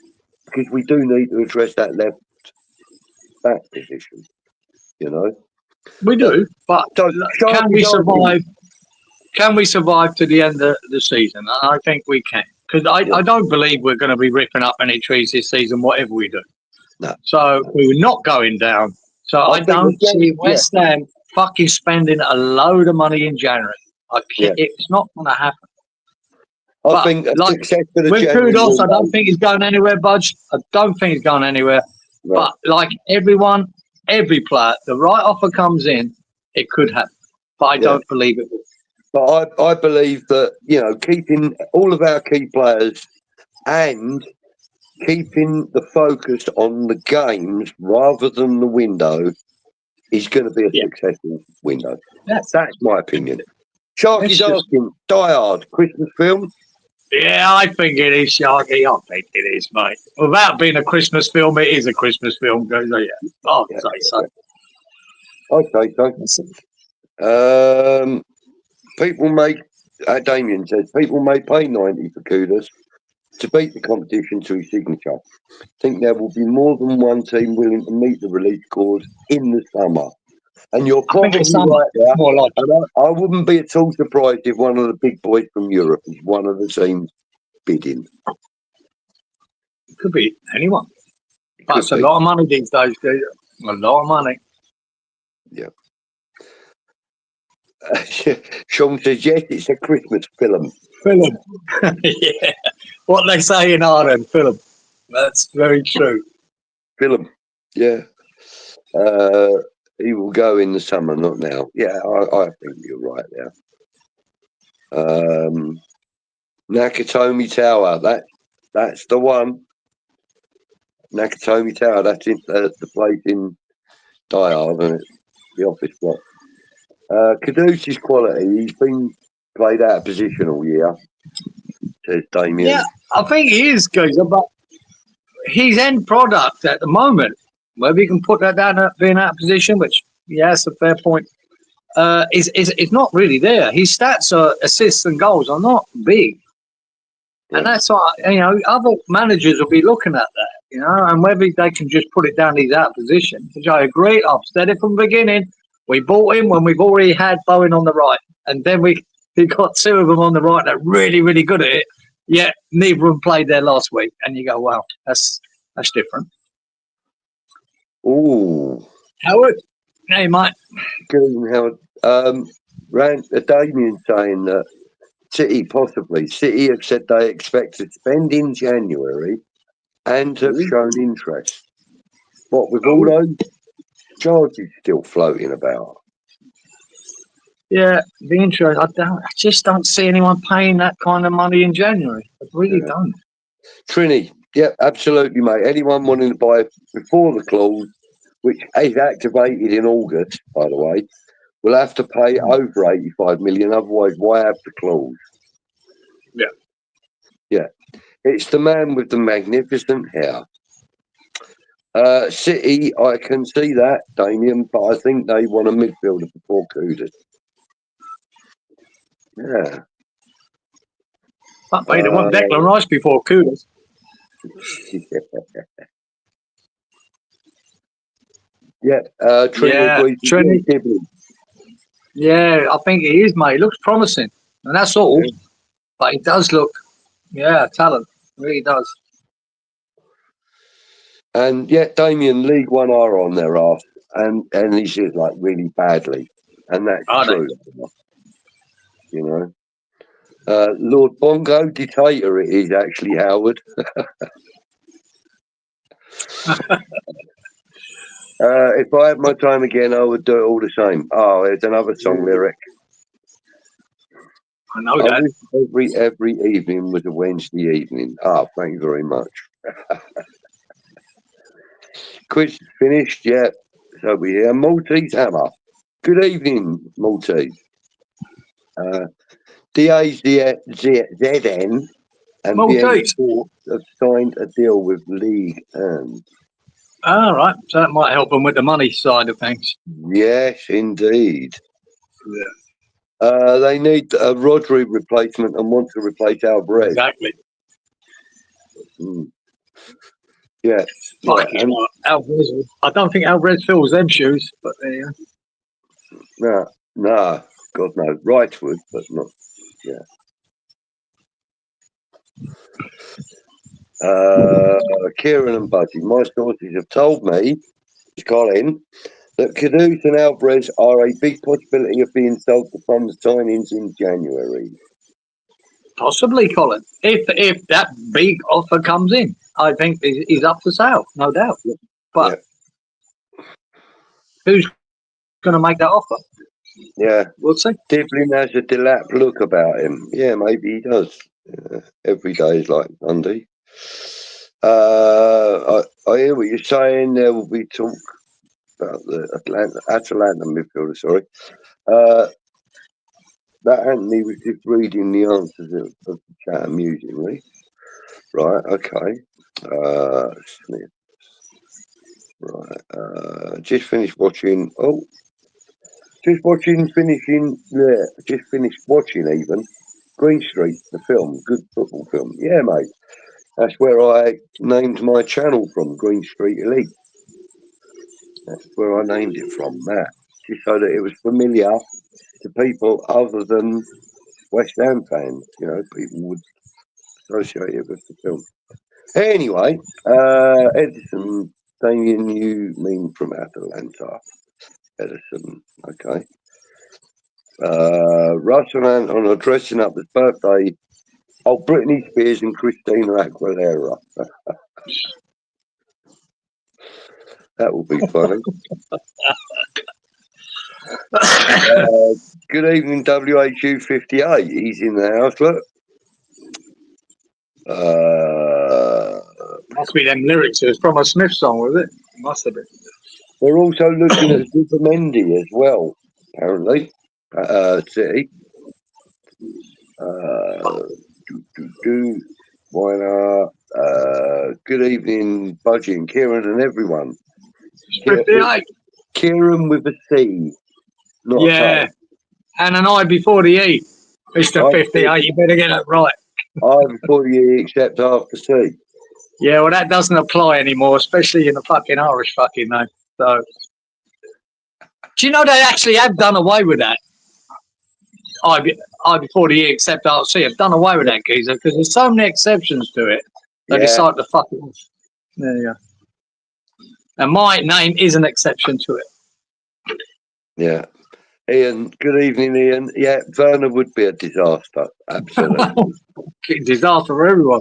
because we do need to address that left back position. You know, we do. But can we survive? Can we survive to the end of the season? I think we can, because I don't believe we're going to be ripping up any trees this season, whatever we do. No. So we're not going down. So I don't see West Ham fucking spending a load of money in January. It's not going to happen. I think success for the with January kudos, I don't think he's going anywhere, Budge. I don't think he's going anywhere. No. But like everyone, every player, the right offer comes in, it could happen. But I don't believe it will. But I believe that, you know, keeping all of our key players and keeping the focus on the games rather than the window is going to be a successful window. That's my opinion. Sharky's asking, Die Hard, Christmas film? Yeah, I think it is, Sharky. I think it is, mate. Without being a Christmas film, it is a Christmas film. I'll say so. I'd say so. People may, Damien says, people may pay 90 for Kudus to beat the competition to his signature. I think there will be more than one team willing to meet the release clause in the summer. And you're probably right there. I wouldn't be at all surprised if one of the big boys from Europe is one of the teams bidding. It could be anyone. That's a lot of money these days, dude. A lot of money. Yeah. Sean says, yes, it's a Christmas film. Film. Yeah. What they say in Ireland, film. That's very true. Film. Yeah. He will go in the summer, not now. Yeah, I think you're right there. Nakatomi Tower, that's the one. Nakatomi Tower, that's the place in Die Hard, isn't it? The office block. Kudus's quality, he's been played out of position all year, says Damien. Yeah, I think he is, Geezer, but his end product at the moment, whether you can put that down at being out of position, which, that's a fair point, is not really there. His stats are assists and goals are not big. Yeah. And that's why, you know, other managers will be looking at that, you know, and whether they can just put it down he's out of position, which I agree. I've said it from the beginning. We bought him when we've already had Bowen on the right, and then we got two of them on the right that are really, really good at it. Yet neither of them played there last week, and you go, "Wow, that's different." Ooh, Howard, hey mate. Good, Howard. Damien saying that City have said they expect to spend in January and have shown interest. What with all those charges still floating about? Yeah, the interest. I just don't see anyone paying that kind of money in January. I really don't. Trini, yeah, absolutely, mate. Anyone wanting to buy before the clause, which is activated in August, by the way, will have to pay over 85 million. Otherwise, why have the clause? Yeah. Yeah. It's the man with the magnificent hair. City, I can see that, Damien, but I think they want a midfielder before Kudus. Yeah. But they want Declan Rice before Kudus. Trini. Yeah, I think he is, mate. He looks promising, and that's all. Yeah. But he does look, talent. He really does. And Damien, League One are on their arse, and he's just like really badly, and that's true. You know. Lord Bongo Dictator it is actually, Howard. If I had my time again, I would do it all the same. Oh, there's another song lyric. I know that. Wish every evening was a Wednesday evening. Ah, thank you very much. Quiz finished, yeah. So we hear Maltese Hammer. Good evening, Maltese. DAZN and VA Sports have signed a deal with League and. All right, so that might help them with the money side of things. Yes, indeed. Yeah. They need a Rodri replacement and want to replace Alvarez. Exactly. Yeah. Alvarez. I don't think Alvarez fills them shoes, but there you go. No, God no. Wright would, but not. Yeah. Cieran and Budgie, my sources have told me, Colin, that Kudus and Alvarez are a big possibility of being sold to fund signings in January. Possibly, Colin. If that big offer comes in, I think he's up for sale, no doubt. But who's going to make that offer? Yeah, we'll see. Devlin has a dilap look about him. Yeah, maybe he does. Every day is like Monday. I hear what you're saying. There will be talk about the Atalanta midfielder. Sorry, that Anthony was just reading the answers of the chat amusingly. Right. Okay. Smith. Right. Just finished watching. Just finished watching even Green Street, the film, good football film. Yeah, mate. That's where I named my channel from, Green Street Elite. That's where I named it from, Matt. Just so that it was familiar to people other than West Ham fans. You know, people would associate it with the film. Anyway, Edison, Damien, you mean from Atalanta. Edison, okay. Russell and Anton are dressing up as birthday. Oh, Britney Spears and Christina Aguilera. That will be funny. Good evening, WHU 58. He's in the house, look. Must be them lyrics. It was from a Smith song, was it? Must have been. They're also looking at Zubimendi as well, apparently. City. Why not? Good evening, Budgie and Cieran and everyone. 58. Cieran with a C. Not yeah. And an I before the E. Mr. 58, you better get it right. I before the E except after C. Yeah, well, that doesn't apply anymore, especially in the fucking Irish fucking name. So, do you know they actually have done away with that? I before the E except after C have done away with that, geezer, because there's so many exceptions to it. They decide to fuck it off. There you go. And my name is an exception to it. Yeah. Ian, good evening, Ian. Yeah, Werner would be a disaster. Absolutely. Disaster for everyone.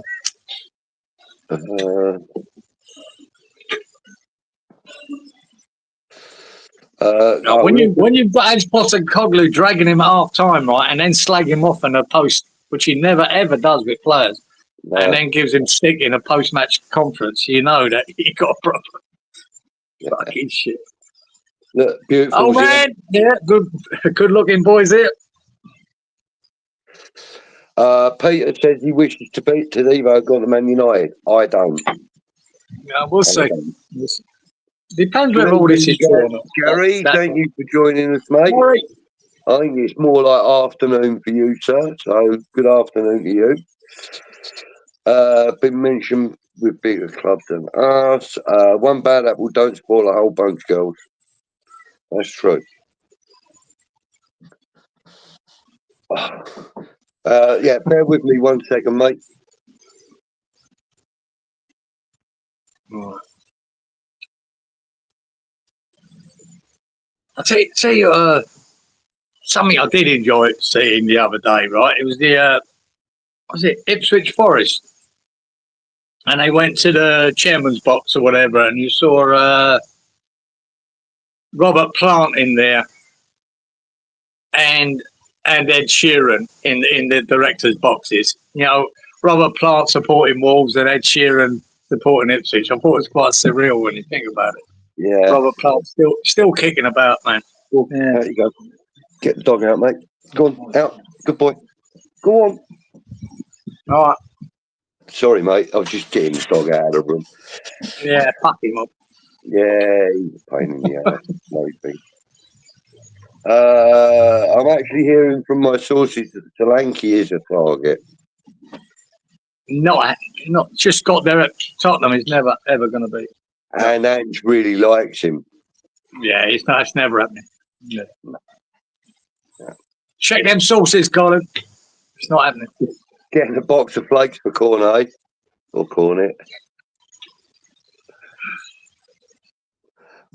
When you've got Ange Postecoglou dragging him at half time, right, and then slag him off in a post, which he never ever does with players, and then gives him stick in a post match conference, you know that he got a problem. Fucking shit. Look, beautiful. Oh man, yeah, good looking boys here. Peter says he wishes to beat Tadivo got the Man United. I don't. Yeah, we'll see. Depends whether all this is true or not. Gary, thank you for joining us, mate. Gary. I think it's more like afternoon for you, sir. So good afternoon to you. Been mentioned with bigger clubs than us. One bad apple don't spoil a whole bunch, girls. That's true. Yeah, bear with me 1 second, mate. I'll tell you something I did enjoy seeing the other day, right? It was the was it Ipswich Forest? And they went to the chairman's box or whatever, and you saw Robert Plant in there, and Ed Sheeran in the directors' boxes. You know, Robert Plant supporting Wolves and Ed Sheeran supporting Ipswich. I thought it was quite surreal when you think about it. Yeah. Robert Plant still kicking about, man. Yeah. Out you go. Get the dog out, mate. Go on, out. Good boy. Go on. All right. Sorry, mate. I was just getting the dog out of the room. Yeah, fuck him up. Yeah, he's a pain in the ass. Maybe. I'm actually hearing from my sources that Solanke is a target. Not just got there at Tottenham. He's never ever going to be. And Ange really likes him. Yeah, it's never happening. Yeah. Check them sources, Colin. It's not happening. Getting a box of flakes for Cornet or Cornet.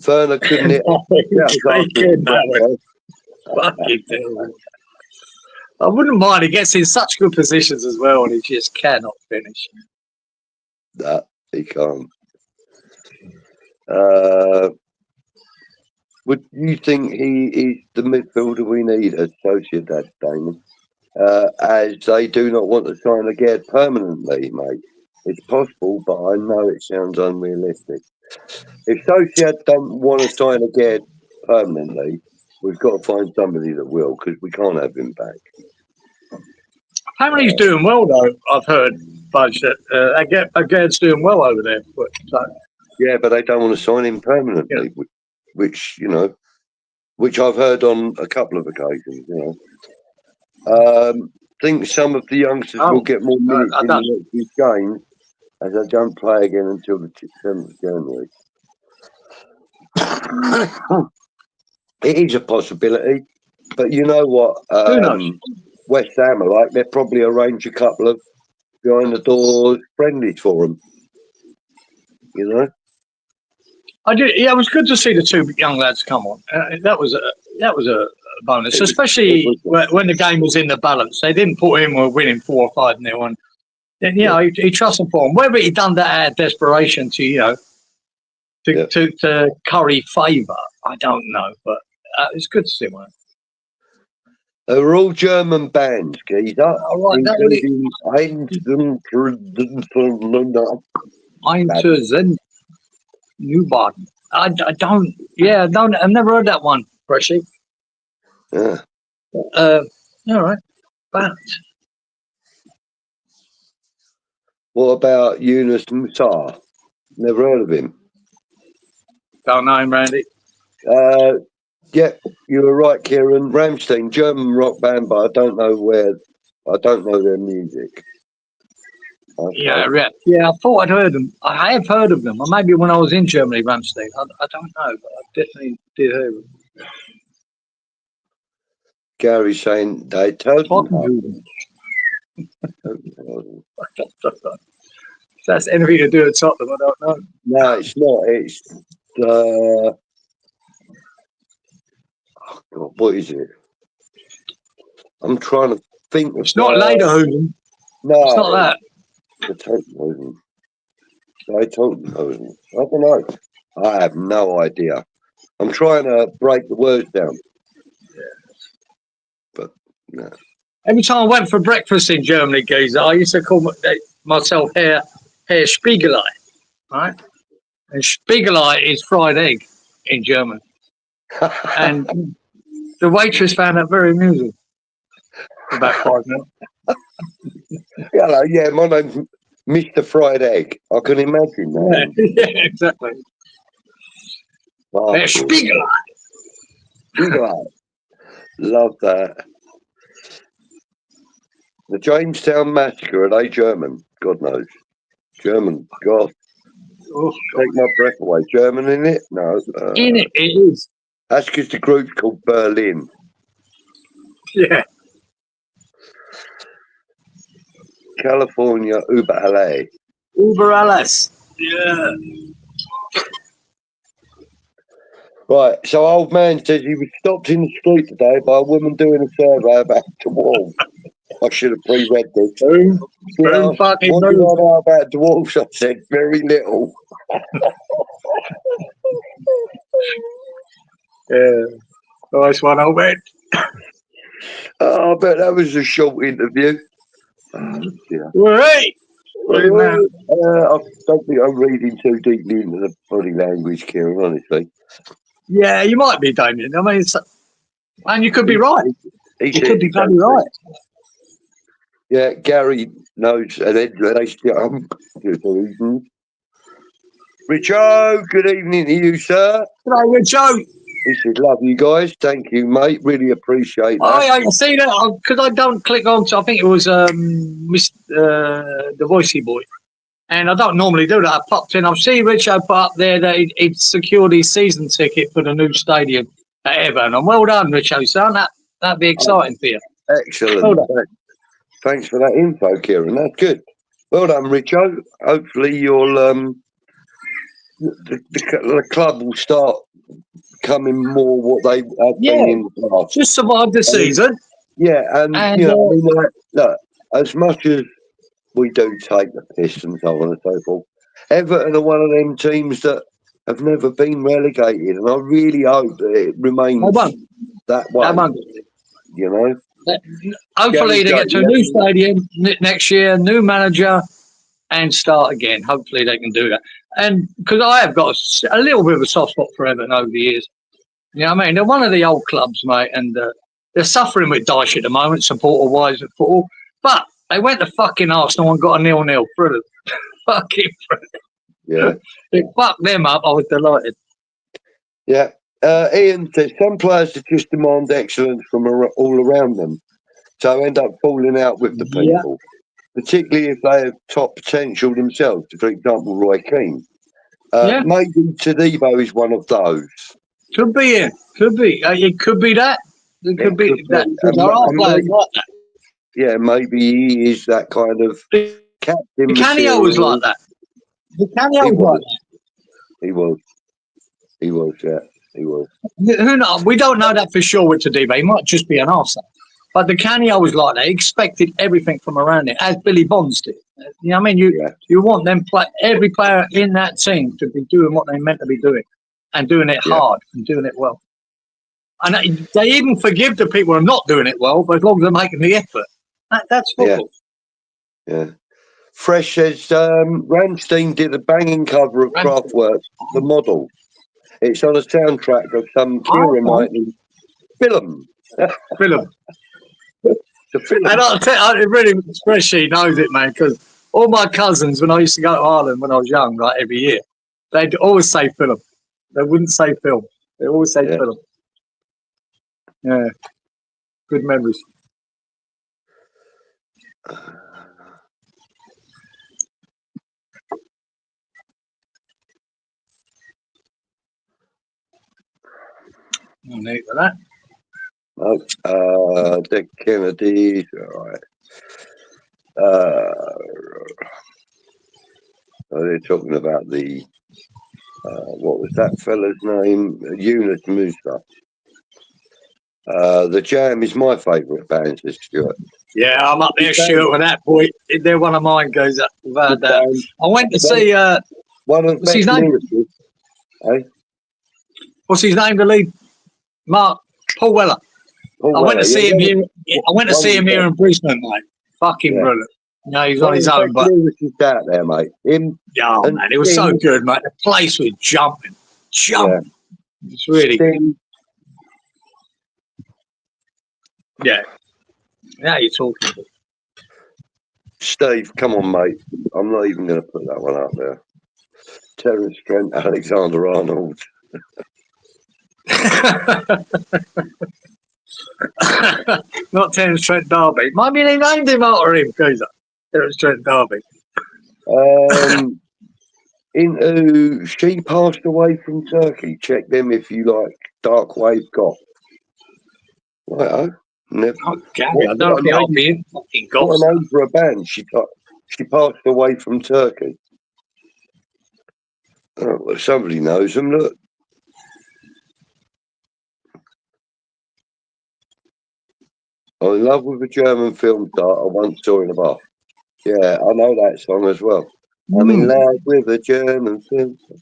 Werner couldn't hit. Fucking hell. I wouldn't mind. He gets in such good positions as well, and he just cannot finish. That he can't. Would you think he is the midfielder we need at Sociedad, Damon? As they do not want to sign again permanently, mate. It's possible, but I know it sounds unrealistic. If Sociedad don't want to sign again permanently, we've got to find somebody that will, because we can't have him back. Apparently he's doing well, though. I've heard, Budge, that Again's doing well over there. Yeah, but they don't want to sign him permanently, which I've heard on a couple of occasions. Think some of the youngsters will get more minutes in the next few games, as they don't play again until the 7th of January. It is a possibility, but you know what? Who knows? West Ham are like, they'll probably arrange a couple of behind the doors friendlies for them. You know? I did. Yeah, it was good to see the two young lads come on. That was a bonus, especially when the game was in the balance. They didn't put him or winning 4 or 5-0, and then he trusted for him. Whether he done that out of desperation to curry favour, I don't know, but it's good to see him. They were all German bands, geezer. Including Einzelnen Newbarton. I don't. Yeah, I don't. I've never heard that one, Freshy. Yeah. All right, but what about Yunus Musa? Never heard of him. Don't know him, Randy. Yeah, you were right, Kieran. Rammstein, German rock band, but I don't know their music. Yeah. I thought I'd heard them. I have heard of them, or maybe when I was in Germany, Rammstein. I don't know, but I definitely did hear them. Gary saying they told him. If that's anything to do with Tottenham, I don't know. No, it's not. It's oh God, what is it? I'm trying to think. It's not Lederhosen. No, it's not that. I don't know. I have no idea. I'm trying to break the words down. But no. Every time I went for breakfast in Germany, geezer, I used to call myself Herr Spiegelei, right? And Spiegelei is fried egg in German. And the waitress found that very amusing. About 5 minutes. Hello, yeah, my name's Mr. Fried Egg. I can imagine that. Yeah, exactly. Oh, Spiegelei. Love that. The Jamestown Massacre, are they German? God knows. German, God. Oh, take my breath away. German in it? No. In it is. That's because the group's called Berlin. Yeah. California, Uber alles. Uber alles. Yeah. Right, so old man says he was stopped in the street today by a woman doing a survey about the wall. I should have pre-read this. Boom, Yeah, fucking what do boom. I know about dwarfs? I said very little. Yeah, nice one, old man. I bet that was a short interview. Yeah. Right. I don't think I'm reading too deeply into the body language, Kieran, honestly. Yeah, you might be, Damien. I mean, and you could be right. You could be bloody right. Yeah, Gary knows an explanation. Richo, good evening to you, sir. Hello, Richo. He said, love you guys. Thank you, mate. Really appreciate that. I see that because I don't click on to, I think it was the Voicey boy. And I don't normally do that. I popped in. I've seen Richo put up there that he'd secured his season ticket for the new stadium at Everton. And well done, Richo, son. That'd be exciting for you. Excellent. Well thanks for that info, Kieran. That's good. Well done, Richo. Hopefully you'll the club will start becoming more what they have been in the past. Just survived the season. Yeah, and you know, I mean, look, as much as we do take the piss and so on and so forth, Everton are one of them teams that have never been relegated, and I really hope that it remains that way. You know, hopefully they get to a new stadium next year, new manager, and start again. Hopefully they can do that. And because I have got a little bit of a soft spot for Everton over the years. You know what I mean? They're one of the old clubs, mate, and they're suffering with Dyche at the moment, supporter-wise at football. But they went to fucking Arsenal and got a 0-0. Brilliant. Fucking brilliant. Yeah. It fucked them up. I was delighted. Yeah. Ian says some players that just demand excellence from all around them, so end up falling out with the people, particularly if they have top potential themselves. For example, Roy Keane. Maybe Tadibo is one of those. Could be it. Could be. It could be that. It could be that. There are players like that. Yeah, maybe he is that kind of captain. Canio was like that. Canio was like that. He was. Yeah, he was. Who knows? We don't know that for sure with Tadibo. He might just be an arsehole. But the Canio was like that. He expected everything from around it, as Billy Bonds did. You know what I mean? You want them every player in that team to be doing what they're meant to be doing and doing it hard and doing it well. And they even forgive the people who are not doing it well, but as long as they're making the effort. That's football. Yeah. Fresh says Rammstein did a banging cover of Kraftwerk, The Model. It's on a soundtrack of some Kieran film. Film. And I'll tell you, really, Fresh, he knows it, man, because all my cousins, when I used to go to Ireland when I was young, like every year, they'd always say film. They wouldn't say film. They always say film. Yeah. Good memories. No need for that. Dick Kennedy. All right. They're talking about the what was that fella's name? Yunus Musa. The Jam is my favourite band, says Stuart. Yeah, I'm up there, Stuart, with that boy. They're one of mine. Goes up without that. I went to see. What's his name? What's his name? The lead, Paul Weller. I went to see him here. I went to see him here in Brisbane, mate. Fucking brilliant. No, he's on his own, but out there, mate. Man, it was so good, mate. The place was jumping. Yeah. It's really good. Yeah. Now you're talking. Steve, come on, mate. I'm not even going to put that one up there. Terence Trent, Alexander Arnold. Not Terence Trent D'Arby. Maybe they named him after him, Geezer. Terence Trent D'Arby. She passed away from Turkey. Check them if you like. Dark Wave Goth. Right, never. Oh, Gary, I don't think I'll be in fucking Goth. What a name for a band. She passed away from Turkey. Oh, well, somebody knows them. Look. I'm in love with a German film star I once saw in a bar. Yeah, I know that song as well. I'm in love with a German film star.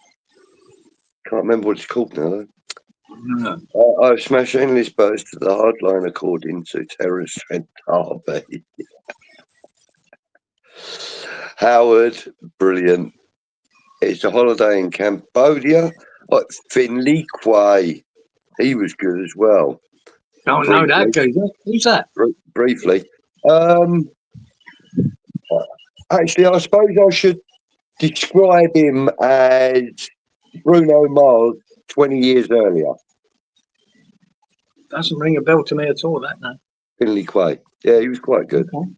Can't remember what it's called now, though. No. I've smashed endless boats to the hardline according to terrorist threat Harvey. Howard, brilliant. It's a holiday in Cambodia. Finley Quay. He was good as well. Don't know that guy. Who's that? Briefly. Actually, I suppose I should describe him as Bruno Mars 20 years earlier. Doesn't ring a bell to me at all, that no. Finley Quay. Yeah, he was quite good. Okay.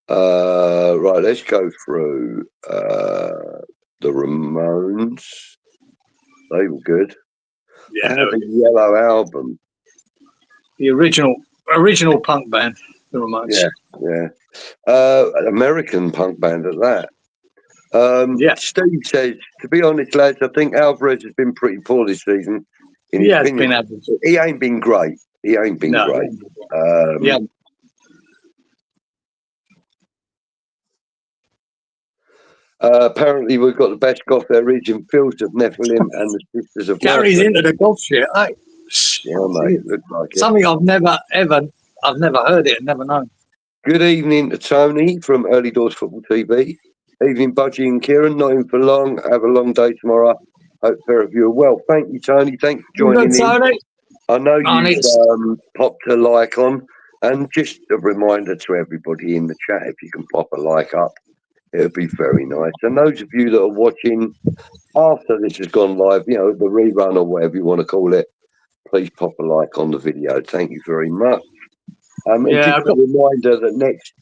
Right, let's go through the Ramones. They were good. Yeah, I had a Yellow album. the original punk band, the Ramones. Yeah. American punk band at that. Steve says, to be honest, lads, I think Alvarez has been pretty poor this season. In his opinion, he ain't been great. He ain't been great. Apparently, we've got the best golf there is in Fields of Nephilim and the Sisters of Gary's into the golf shit. Yeah, mate. Looks like it. Something I've never heard it and never known. Good evening to Tony from Early Doors Football TV. Evening, Budgie and Cieran. Not in for long. Have a long day tomorrow. Hope fair of you are well. Thank you, Tony. Thanks for joining in. Tony. I know you've popped a like on, and just a reminder to everybody in the chat, if you can pop a like up, it would be very nice. And those of you that are watching after this has gone live, you know, the rerun or whatever you want to call it, please pop a like on the video. Thank you very much. And just a reminder that next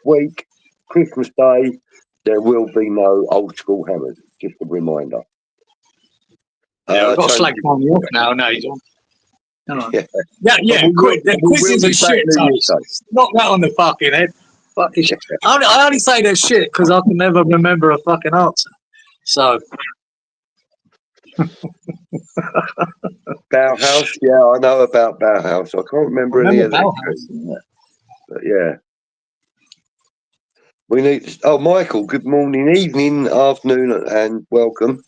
week, Christmas Day, there will be no old school hammers. Just a reminder. I've got to slag Tony off now. No, he's on. Yeah. Quit. The quiz is a shit. Knock that on the fucking head. Fucking shit. I only say that shit because I can never remember a fucking answer. So. Bauhaus, yeah, I know about Bauhaus. I can't remember any of that. But yeah. We need. Oh, Michael, good morning, evening, afternoon, and welcome.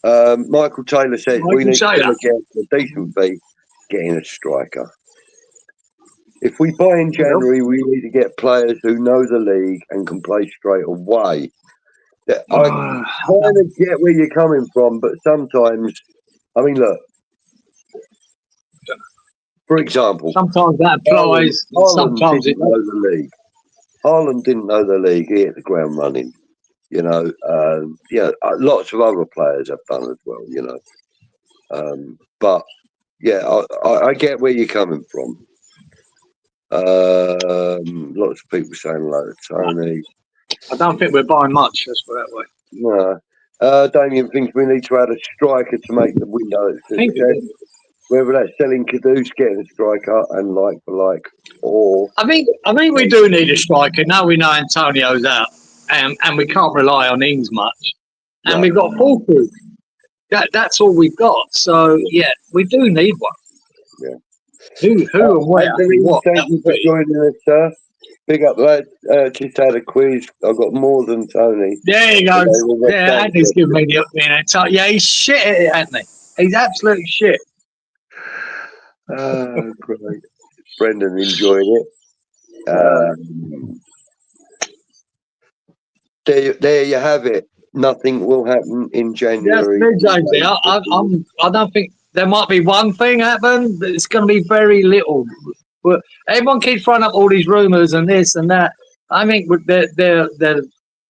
Michael Taylor says we need to get a decent fee getting a striker. If we buy in January, we need to get players who know the league and can play straight away. I kind of get where you're coming from, but sometimes, I mean, look. For example, sometimes that applies. Sometimes it know the league. Haaland didn't know the league. He hit the ground running. You know, lots of other players have done as well. You know, but yeah, I get where you're coming from. Lots of people saying hello to Tony. I don't think we're buying much. Let's put it that way. No. Damien thinks we need to add a striker to make the window success. Whether that's selling Kudus, getting a striker, and like for like, or I think we do need a striker. Now we know Antonio's out, and we can't rely on Ings much, and we've got Fulkrug. That's all we've got. So yeah, we do need one. Yeah. Who and where? What? Thank you for joining us, sir. Big up, lad. Just had a quiz. I've got more than Tony. There you go. Yeah, Anthony's giving me the up. Yeah, he's shit at it, Anthony. He's absolutely shit. Oh, great. Brendan enjoyed it. There you have it. Nothing will happen in January. Yes, I don't think there might be one thing happen, but it's going to be very little. But everyone keeps throwing up all these rumours and this and that. I think they're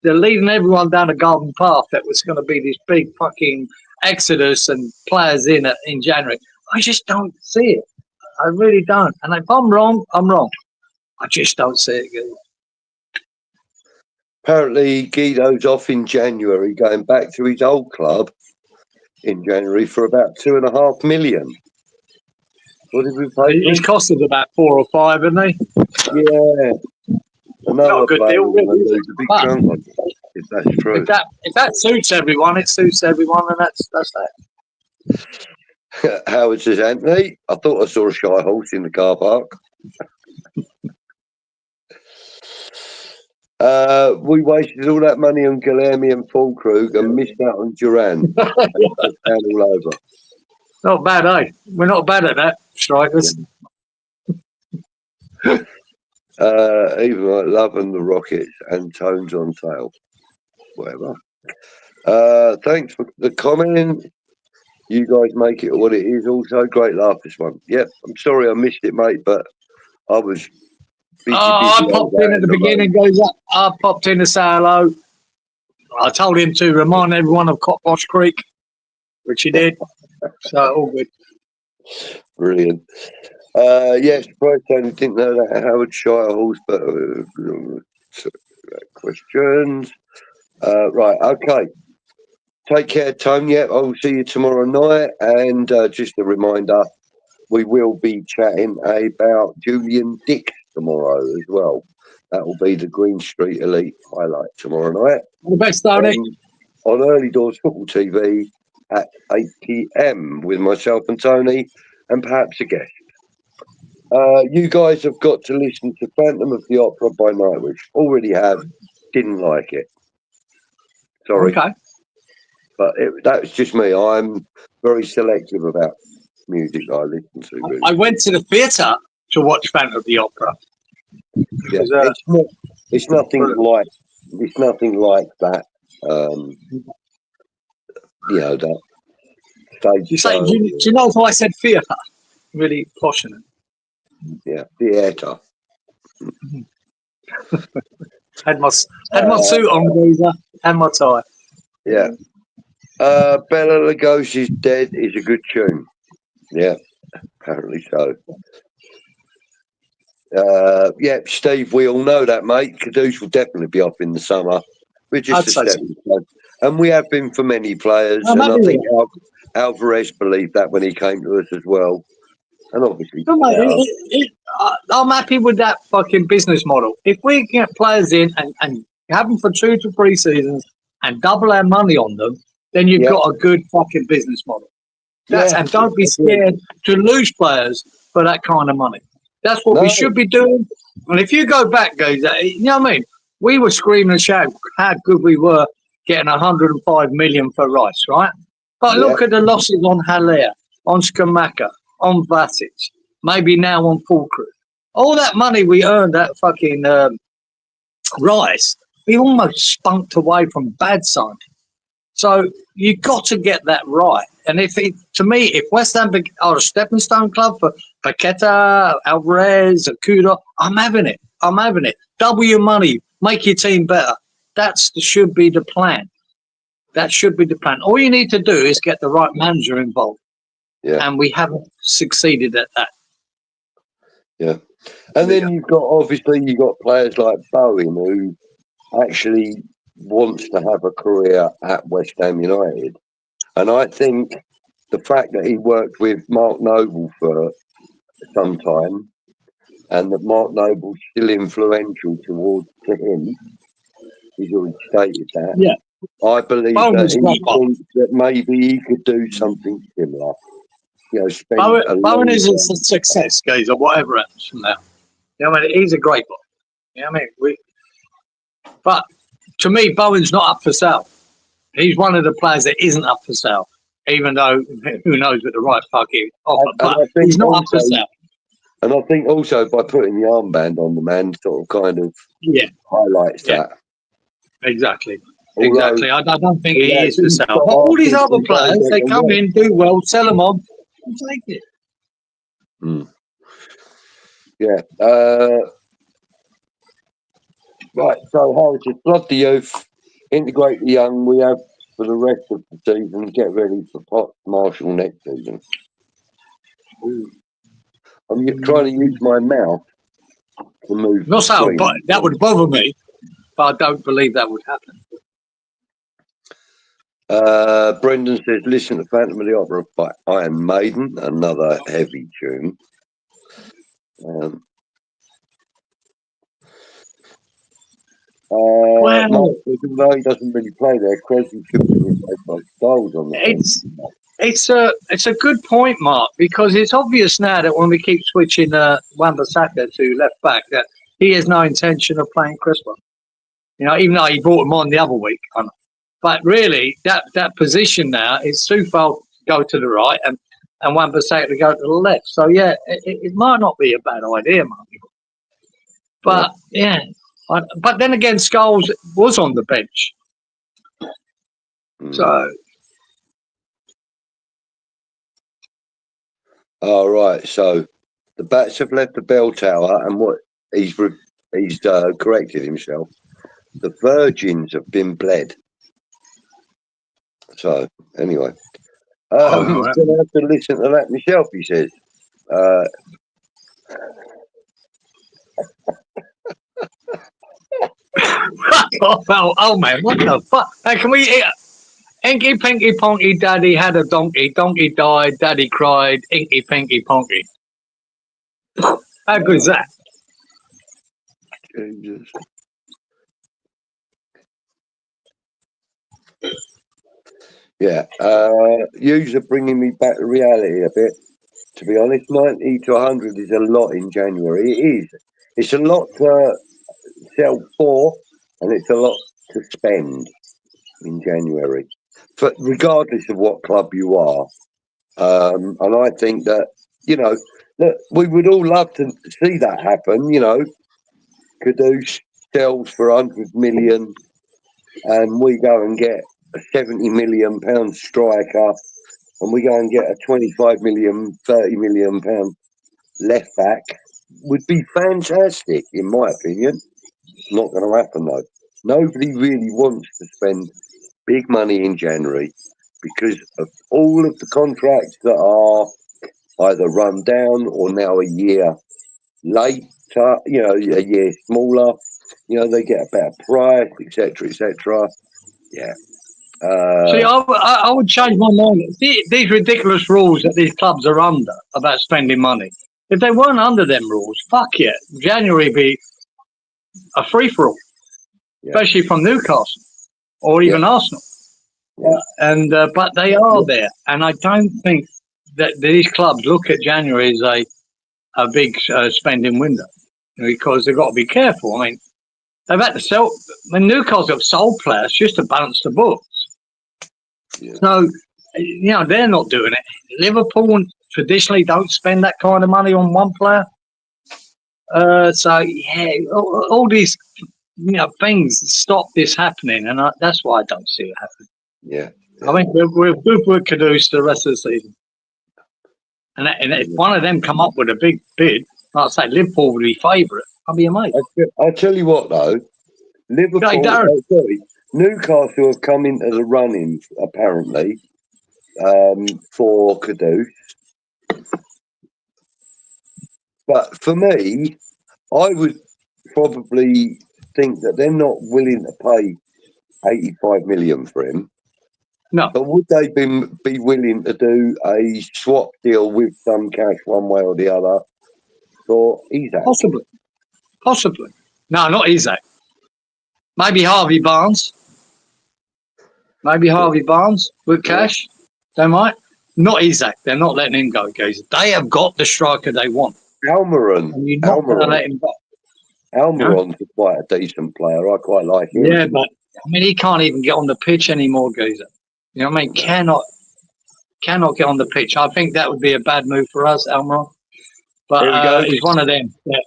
leading everyone down a garden path that was going to be this big fucking exodus and players in January. I just don't see it. I really don't. And if I'm wrong, I'm wrong. I just don't see it good. Apparently, Guido's off in January, going back to his old club in January for about $2.5 million. What did we pay? He's costed about 4 or 5, hasn't he? Yeah. Not a good deal, really. A big chunk on it, if that's true. If that suits everyone, it suits everyone, and that's that. Howard says, Anthony, I thought I saw a shy horse in the car park. We wasted all that money on Guilherme and Fulkrug and missed out on Duran. All over. Not bad, eh? We're not bad at that, strikers. Even like Love and the Rockets and Tones on Sale. Whatever. Thanks for the comment. You guys make it what it is. Also, great laugh this one. Yep. I'm sorry I missed it, mate, but I was busy. I popped in at the beginning, goes up. I popped in to say hello. I told him to remind everyone of Cockbosh Creek, which he did. So all good. Brilliant. Yes, surprised Tony didn't know that Howard Shire horse, but questions. Right, okay. Take care, Tony. Yeah, I'll see you tomorrow night. And just a reminder, we will be chatting about Julian Dick tomorrow as well. That will be the Green Street Elite highlight tomorrow night. All the best, Tony. On Early Doors Football TV at 8 p.m. with myself and Tony and perhaps a guest. You guys have got to listen to Phantom of the Opera by Nightwish. Already have. Didn't like it. Sorry. Okay. But that's just me. I'm very selective about music I listen to. Really. I went to the theatre to watch Phantom of the Opera. Yeah, it's nothing like that. That stage. Do you know why I said theatre? Really passionate. Yeah, theatre. had my suit on, geezer, and my tie. Yeah. Bela Lugosi's Dead is a good tune. Yeah, apparently so. Steve, we all know that, mate. Caduce will definitely be off in the summer. We're just a stepping stone. And we have been for many players. And I think Alvarez believed that when he came to us as well. And obviously, I'm happy with that fucking business model. If we can get players in and have them for 2 to 3 seasons and double our money on them, then you've got a good fucking business model. And don't be scared to lose players for that kind of money. That's what we should be doing. And if you go back, guys, you know what I mean? We were screaming and shouting how good we were getting 105 million for Rice, right? But look at the losses on Haller, on Skamaka, on Vatic, maybe now on Fulkrug. All that money we earned at fucking Rice, we almost spunked away from bad signing. So you got to get that right. And to me, if West Ham are a stepping stone club for Paqueta, Alvarez, Akuda, I'm having it. Double your money, make your team better. That should be the plan. All you need to do is get the right manager involved. Yeah. And we haven't succeeded at that. Yeah. And then you've got players like Bowen who actually wants to have a career at West Ham United. And I think the fact that he worked with Mark Noble for some time and that Mark Noble's still influential to him, he's already stated that. Yeah. I believe that maybe he could do something similar. Bowen is a success, guys, or whatever happens from now. You know what I mean? He's a great boy. You know what I mean? But to me, Bowen's not up for sale. He's one of the players that isn't up for sale, even though who knows with the right fucking offer. But he's not up for sale. And I think also by putting the armband on the man sort of kind of highlights that. Exactly. Exactly. I don't think he is for sale. But all these other players, they come in, do well, sell them on, and take it. Yeah. Right. So, Howard said, flood the youth, integrate the young. We have for the rest of the season. Get ready for Marshall next season. I'm trying to use my mouth to move. Not so, but that would bother me. But I don't believe that would happen. Brendan says, listen to Phantom of the Opera by Iron Maiden, another heavy tune. Mark, even though he doesn't really play there, Cresby should be replaced by Styles on the it's a good point, Mark, because it's obvious now that when we keep switching Wan-Bissaka to left back, that he has no intention of playing Crispo. You know, even though he brought him on the other week. But really, that position now is Soufal to go to the right and Wan-Bissaka to go to the left. So yeah, it might not be a bad idea, Mark. But yeah, but then again, Scholes was on the bench, so. All right, so the bats have left the bell tower, and what he's corrected himself. The virgins have been bled. So anyway, I'm going to have to listen to that myself. He says. Oh man, what the fuck? Hey, can we? Inky Pinky Ponky, Daddy had a donkey. Donkey died. Daddy cried. Inky Pinky Ponky. How good is that? Jesus. Yeah, yous are bringing me back to reality a bit. To be honest, 90 to 100 is a lot in January. It is. It's a lot to sell for, and it's a lot to spend in January, regardless of what club you are. And I think that, you know, that we would all love to see that happen. You know, Kudus sells for 100 million, and we go and get a 70 million pound striker, and we go and get a 25 million, 30 million pound left back, would be fantastic, in my opinion. Not going to happen though. Nobody really wants to spend big money in January because of all of the contracts that are either run down or now a year later, you know, a year smaller. You know, they get a better price, etc., etc. Yeah. See, I would change my mind. These ridiculous rules that these clubs are under about spending money. If they weren't under them rules, fuck it. January be a free for all, especially from Newcastle or even Arsenal. Yeah. But they are there, and I don't think that these clubs look at January as a big spending window because they've got to be careful. I mean, they've had to sell. When Newcastle have sold players just to balance the books. Yeah. So, you know, they're not doing it. Liverpool traditionally don't spend that kind of money on one player. So, yeah, all these, you know, things stop this happening, and that's why I don't see it happening. Yeah. I think we're good with Kudus the rest of the season. And if one of them come up with a big bid, like I say, Liverpool would be favourite. I'll be amazed. I tell you what, though, Newcastle have come into the running, apparently, for Kudus. But for me, I would probably think that they're not willing to pay 85 million for him. No. But would they be willing to do a swap deal with some cash one way or the other for Isak? Possibly. No, not Isak. Maybe Harvey Barnes. With cash. They might. Not Isak. They're not letting him go, guys. They have got the striker they want. Almiron. And you're not going to let him go. Almiron's quite a decent player. I quite like him. Yeah, but I mean, he can't even get on the pitch anymore, Geezer. You know what I mean? Cannot get on the pitch. I think that would be a bad move for us, Almiron. But he's one of them that,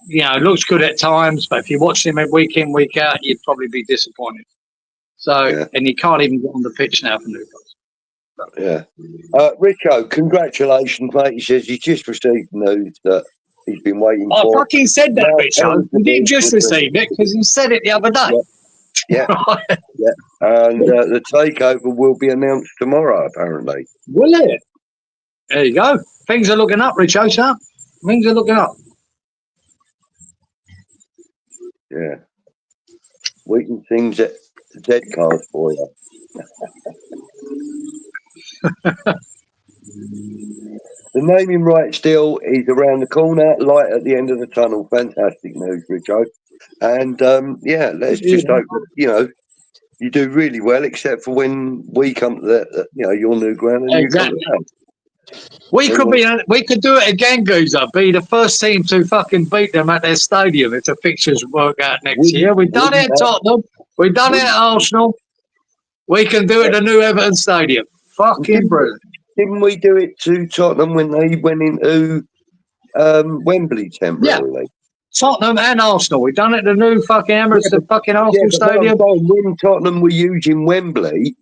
you know, looks good at times, but if you watch him week in, week out, you'd probably be disappointed. So, and he can't even get on the pitch now for Newcastle. Yeah. Richo, congratulations, mate. He says he just received news that he's been waiting for. I fucking said that, Richo. He didn't just receive it because he said it the other day. Yeah. Yeah. And the takeover will be announced tomorrow, apparently. Will it? There you go. Things are looking up, Richo, sir. Things are looking up. Yeah. We can sing Z cards for you. The naming rights deal is around the corner, light at the end of the tunnel. Fantastic news, Richo. And yeah, let's just hope that, you know, you do really well, except for when we come to your new ground and Exactly. you come to We could do it again, Goozer. Be the first team to fucking beat them at their stadium if the fixtures work out next year. We've done it at Tottenham. We've done it at Arsenal. We can do it at the new Everton Stadium. Fucking brilliant. Didn't we do it to Tottenham when they went into Wembley temporarily? Yeah. Tottenham and Arsenal. We've done it at the new fucking Emirates, the fucking Arsenal Stadium. When Tottenham were using Wembley,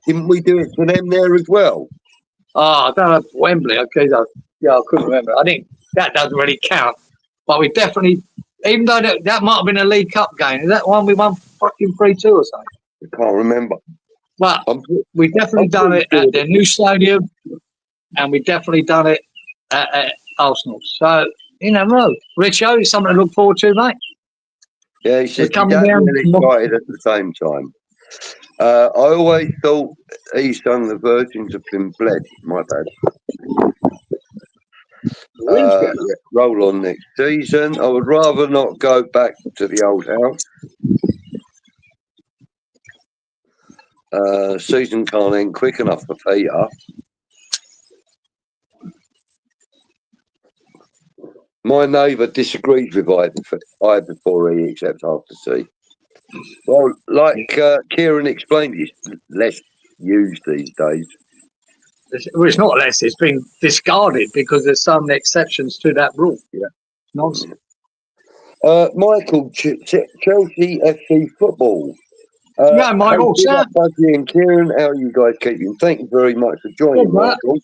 didn't we do it to them there as well? I don't know, Wembley. Okay, yeah, I couldn't remember. I think that doesn't really count. But we definitely, even though that might have been a League Cup game, is that one we won fucking 3-2 or something? I can't remember. But we've definitely done it at their new stadium, and we've definitely done it at Arsenal. So, you never know. Richo, it's something to look forward to, mate. Yeah, he said you don't really excited at the same time. I always thought he sung the Virgins have been bled. My bad. Roll on next season. I would rather not go back to the old house. Season can't end quick enough for Peter. My neighbour disagrees with I before E, except after C. Well, like Cieran explained, it's less used these days. Well, it's not less. It's been discarded because there's some exceptions to that rule. Yeah, nonsense. Michael, Chelsea FC football. Yeah, Michael. Budgie and Cieran, how are you guys keeping? Thank you very much for joining, Michael.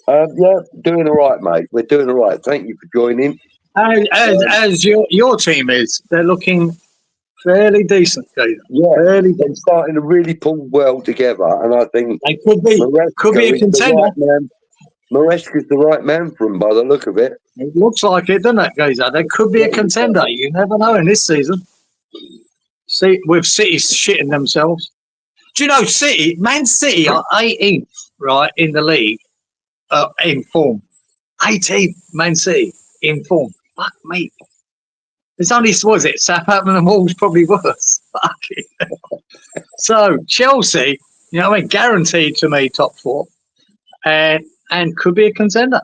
Yeah, doing all right, mate. We're doing all right. Thank you for joining. As your team is, they're looking fairly decent, Peter. Yeah, they're starting to really pull well together, and I think they could be a contender. Maresca's the right man for them by the look of it. It looks like it, doesn't it, Gazer? They could be a contender. You never know in this season. See, with City shitting themselves. Do you know Man City are 18th, right, in the league, in form. 18th, Man City, in form. Fuck me. It's only, was it, Southampton and Wolves probably worse. Fuck it. So, Chelsea, you know what I mean, guaranteed to me top 4. And could be a contender.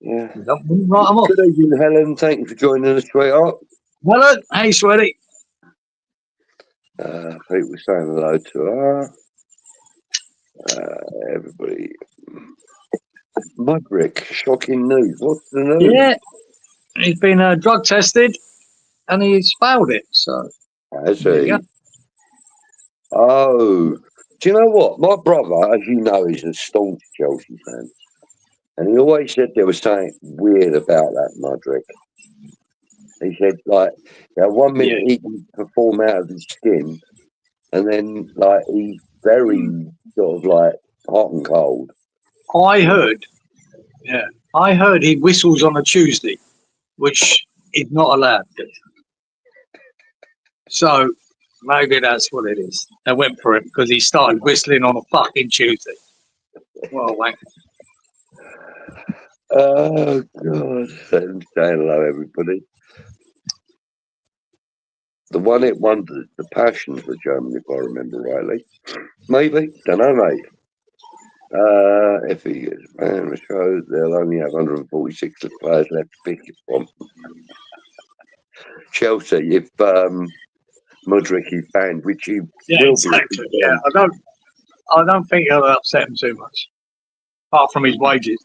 Yeah. Right, I'm off. Good evening, Helen. Thank you for joining us, sweetheart. Hello. Hey, sweetie. People saying hello to her. Everybody. Mudrick, shocking news. What's the news? Yeah. He's been drug tested and he's failed it. So. Has he? Oh. Do you know what? My brother, as you know, is a staunch Chelsea fan. And he always said there was something weird about that Mudrick. He said, like, 1 minute he can perform out of his skin, and then, like, he's very sort of, like, hot and cold. I heard he whistles on a Tuesday, which is not allowed. So maybe that's what it is. They went for it because he started whistling on a fucking Tuesday. Well, wank. Oh, God. Saying hello, everybody. The one-hit wonders, the passion for Germany, if I remember rightly. Maybe. Don't know, mate. If he gets banned, shows they'll only have 146 players left to pick it from. Chelsea, if Mudrick is banned, which he will exactly. be. Yeah, I don't think it'll upset him too much, apart from his wages.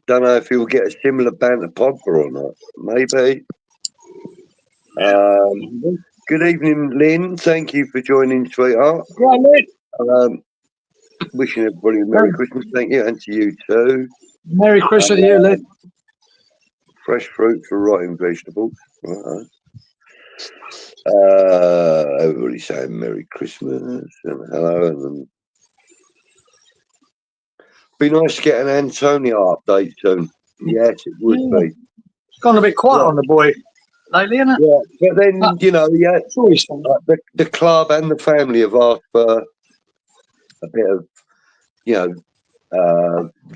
Don't know if he'll get a similar ban to Pogba or not. Maybe. Good evening, Lynn. Thank you for joining, sweetheart. Yeah, Lynn. Wishing everybody a Merry Christmas. Thank you, and to you too. Merry Christmas to you, Lynn. Fresh fruit for rotting vegetables. Right. Everybody saying Merry Christmas and hello. And be nice to get an Antonio update soon. Yes, it would be. It's gone a bit quiet on the boy lately, isn't it? Yeah, but then, the club and the family have asked for a bit of,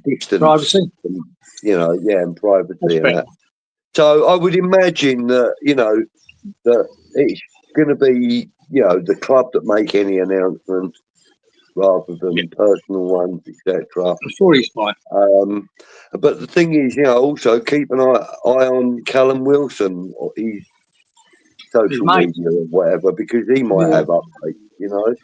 distance. Privacy. And, and privacy and that. So I would imagine that, that it's going to be, the club that make any announcements rather than personal ones, etc. I'm sure he's fine. But the thing is, also keep an eye on Callum Wilson or his social media or whatever, because he might have updates,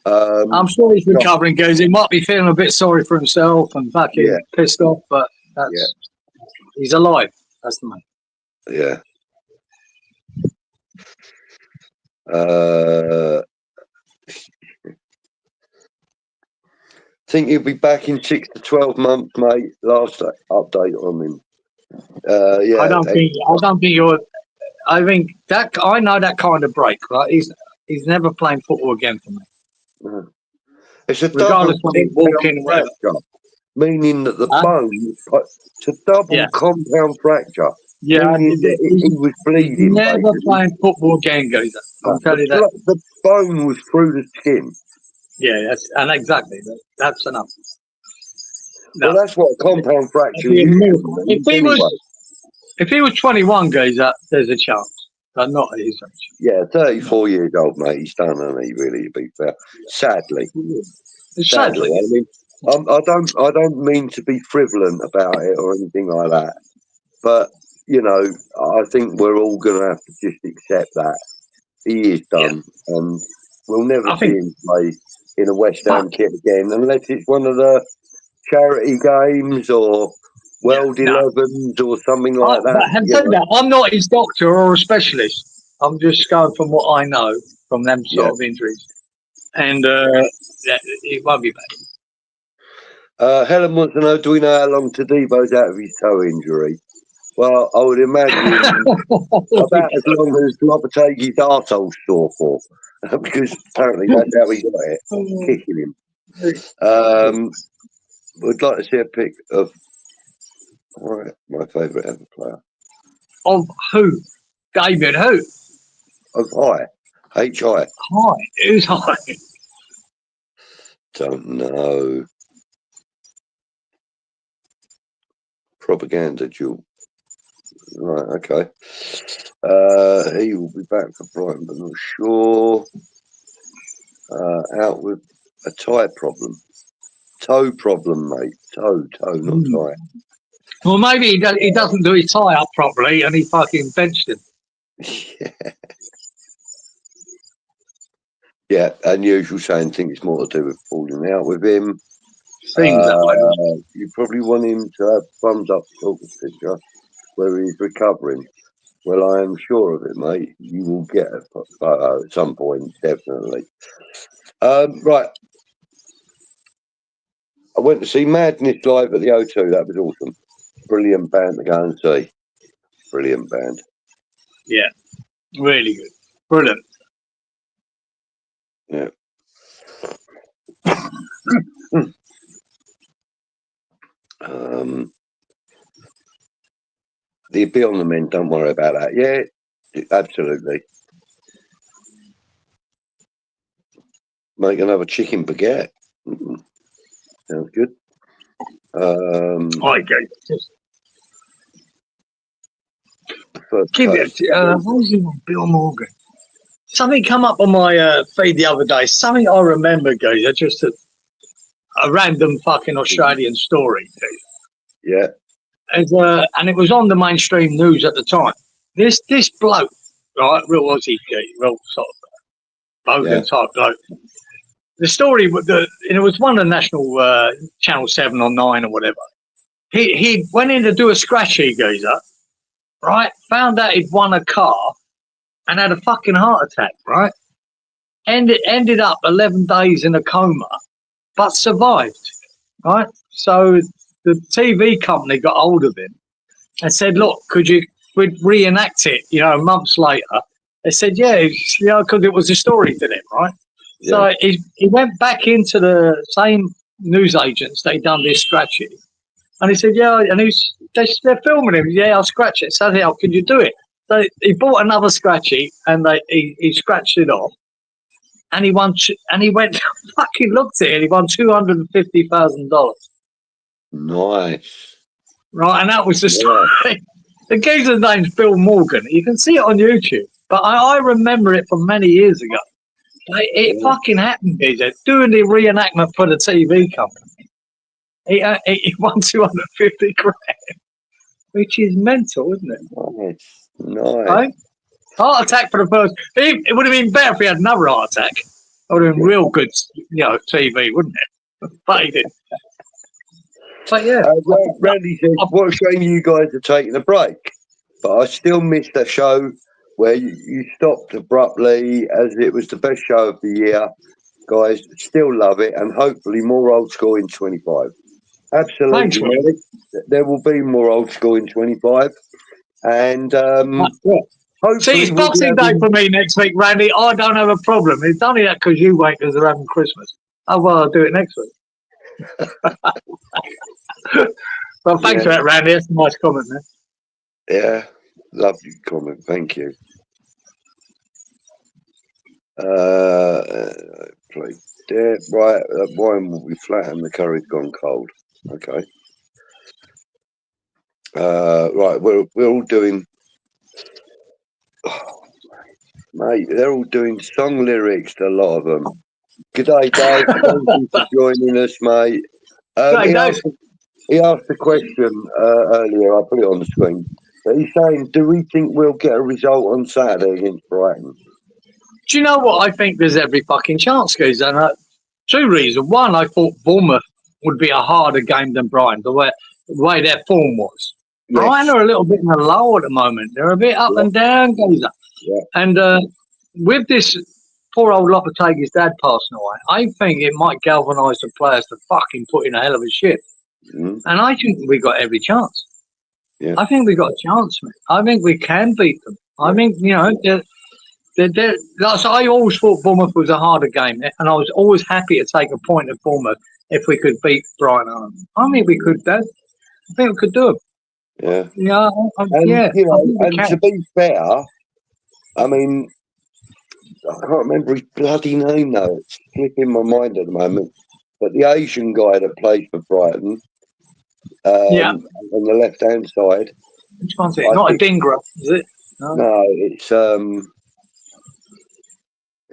I'm sure he's recovering, guys. He might be feeling a bit sorry for himself and fucking pissed off, but he's alive. That's the man. Yeah. Think he'll be back in 6 to 12 months, mate. Last update on him. I don't think you're. I think that I know that kind of break, right? He's never playing football again for me. No. It's a regardless when he walk in, fracture, meaning that the bone. It's a double compound fracture. Yeah, he was bleeding. He's never playing football again, guys. I'll tell you that. The bone was through the skin. Yeah, exactly. That's enough. No. Well, that's what a compound fracture is. If he was 21, guys, there's a chance, but not at his age. Yeah, 34 years old, mate. He's done, hasn't he? Really, to be fair. Sadly. Sadly. I mean, I don't mean to be frivolent about it or anything like that, but I think we're all going to have to just accept that he is done, and we'll never see him play in a West Ham kit again unless it's one of the charity games or World 11s or something like that. I'm not his doctor or a specialist. I'm just going from what I know from them sort of injuries, and it won't be bad. Helen wants to know: do we know how long Tadebo's out of his toe injury? Well, I would imagine about as long as Lopetegui's arsehole's sore for, because apparently that's how he got it, kicking him. We'd like to see a pic of my favourite ever player. Of who? David who? Of High. H-I. High? Who's High? Don't know. Propaganda duel. Right, okay. He will be back for Brighton, but not sure. Out with a toe problem, mate. Toe, not tie. Well, maybe he doesn't do his tie up properly, and he fucking benched him. Yeah, unusual saying. Think it's more to do with falling out with him. Seems that way. You probably want him to have thumbs up picture where he's recovering. Well, I am sure of it, mate. You will get a photo at some point, definitely. Right. I went to see Madness live at the O2. That was awesome. Brilliant band to go and see. Brilliant band. Yeah, really good. Brilliant. Yeah. The appeal on the men, don't worry about that. Yeah, absolutely. Make another chicken baguette. Sounds good. Give it. What was it on Bill Morgan? Something come up on my feed the other day. Something I remember, guys. Just a random fucking Australian story, dude. Yeah. And it was on the mainstream news at the time. This bloke, right, real Aussie, real sort of bogan type bloke. The story, and it was one of the national Channel 7 or 9 or whatever. He went in to do a scratchy, geezer, right? Found out he'd won a car and had a fucking heart attack, right? Ended up 11 days in a coma, but survived, right? So the TV company got hold of him and said, look, we'd reenact it, months later. They said, because it was a story to them, right? Yeah. So he went back into the same news agents they'd done this scratchy. And he said, and they're filming him. Yeah, I'll scratch it. So how can you do it? So he bought another scratchy and he scratched it off. And he won, and he went, fucking looked at it, and he won $250,000. Nice. Right, and that was the story. The geezer's name's Bill Morgan. You can see it on YouTube. but I remember it from many years ago. It fucking happened, geezer. Doing the reenactment for the TV company. He won 250 grand, which is mental, isn't it? Nice. Right? Heart attack for the first. It would have been better if he had another heart attack. It would have been real good, TV, wouldn't it? But he didn't. But yeah. Randy says, what a shame you guys are taking a break. But I still miss that show where you stopped abruptly as it was the best show of the year. Guys, still love it, and hopefully more old school in 25. Absolutely. Thanks, Randy. There will be more old school in 25. And see, it's Boxing Day for me next week, Randy. I don't have a problem. It's only that because you wait because they're having Christmas. Oh, well, I'll do it next week. Well, thanks for that, Randy. That's a nice comment, man. Yeah, lovely comment. Thank you. Play there. Right, that wine will be flat and the curry's gone cold. Okay. Right, we're all doing. Oh, mate, they're all doing song lyrics. A lot of them. Good day, Dave. Thank you for joining us, mate. He asked a question earlier. I'll put it on the screen. But he's saying, do we think we'll get a result on Saturday against Brighton? Do you know what? I think there's every fucking chance, guys. And two reasons. One, I thought Bournemouth would be a harder game than Brighton, the way their form was. Yes. Brighton are a little bit in the low at the moment. They're a bit up and down, guys. Yeah. And with this poor old Lopetegui's dad passing away, I think it might galvanise the players to fucking put in a hell of a shift. Mm. And I think we got every chance. Yeah. I think we got a chance, man. I think we can beat them. Yeah. I think, so I always thought Bournemouth was a harder game, and I was always happy to take a point at Bournemouth if we could beat Brighton. I think we could do. I think we could do it. Yeah. Yeah. And to be fair, I mean, I can't remember his bloody name though. It's slipping my mind at the moment. But the Asian guy that plays for Brighton, on the left-hand side. Which one's it? Not a Dingra, is it? No, it's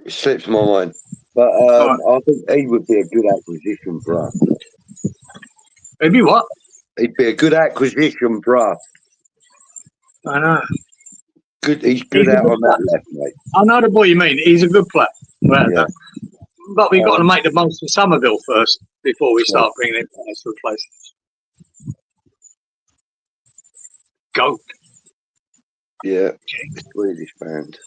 it slips my mind. But I think he would be a good acquisition for us. He'd be what? He'd be a good acquisition for us. I know. He's good out on that left, mate. I know the boy you mean. He's a good player. But we've got to make the most of Somerville first before we start bringing in players to replace him. Goat. Yeah, Swedish band.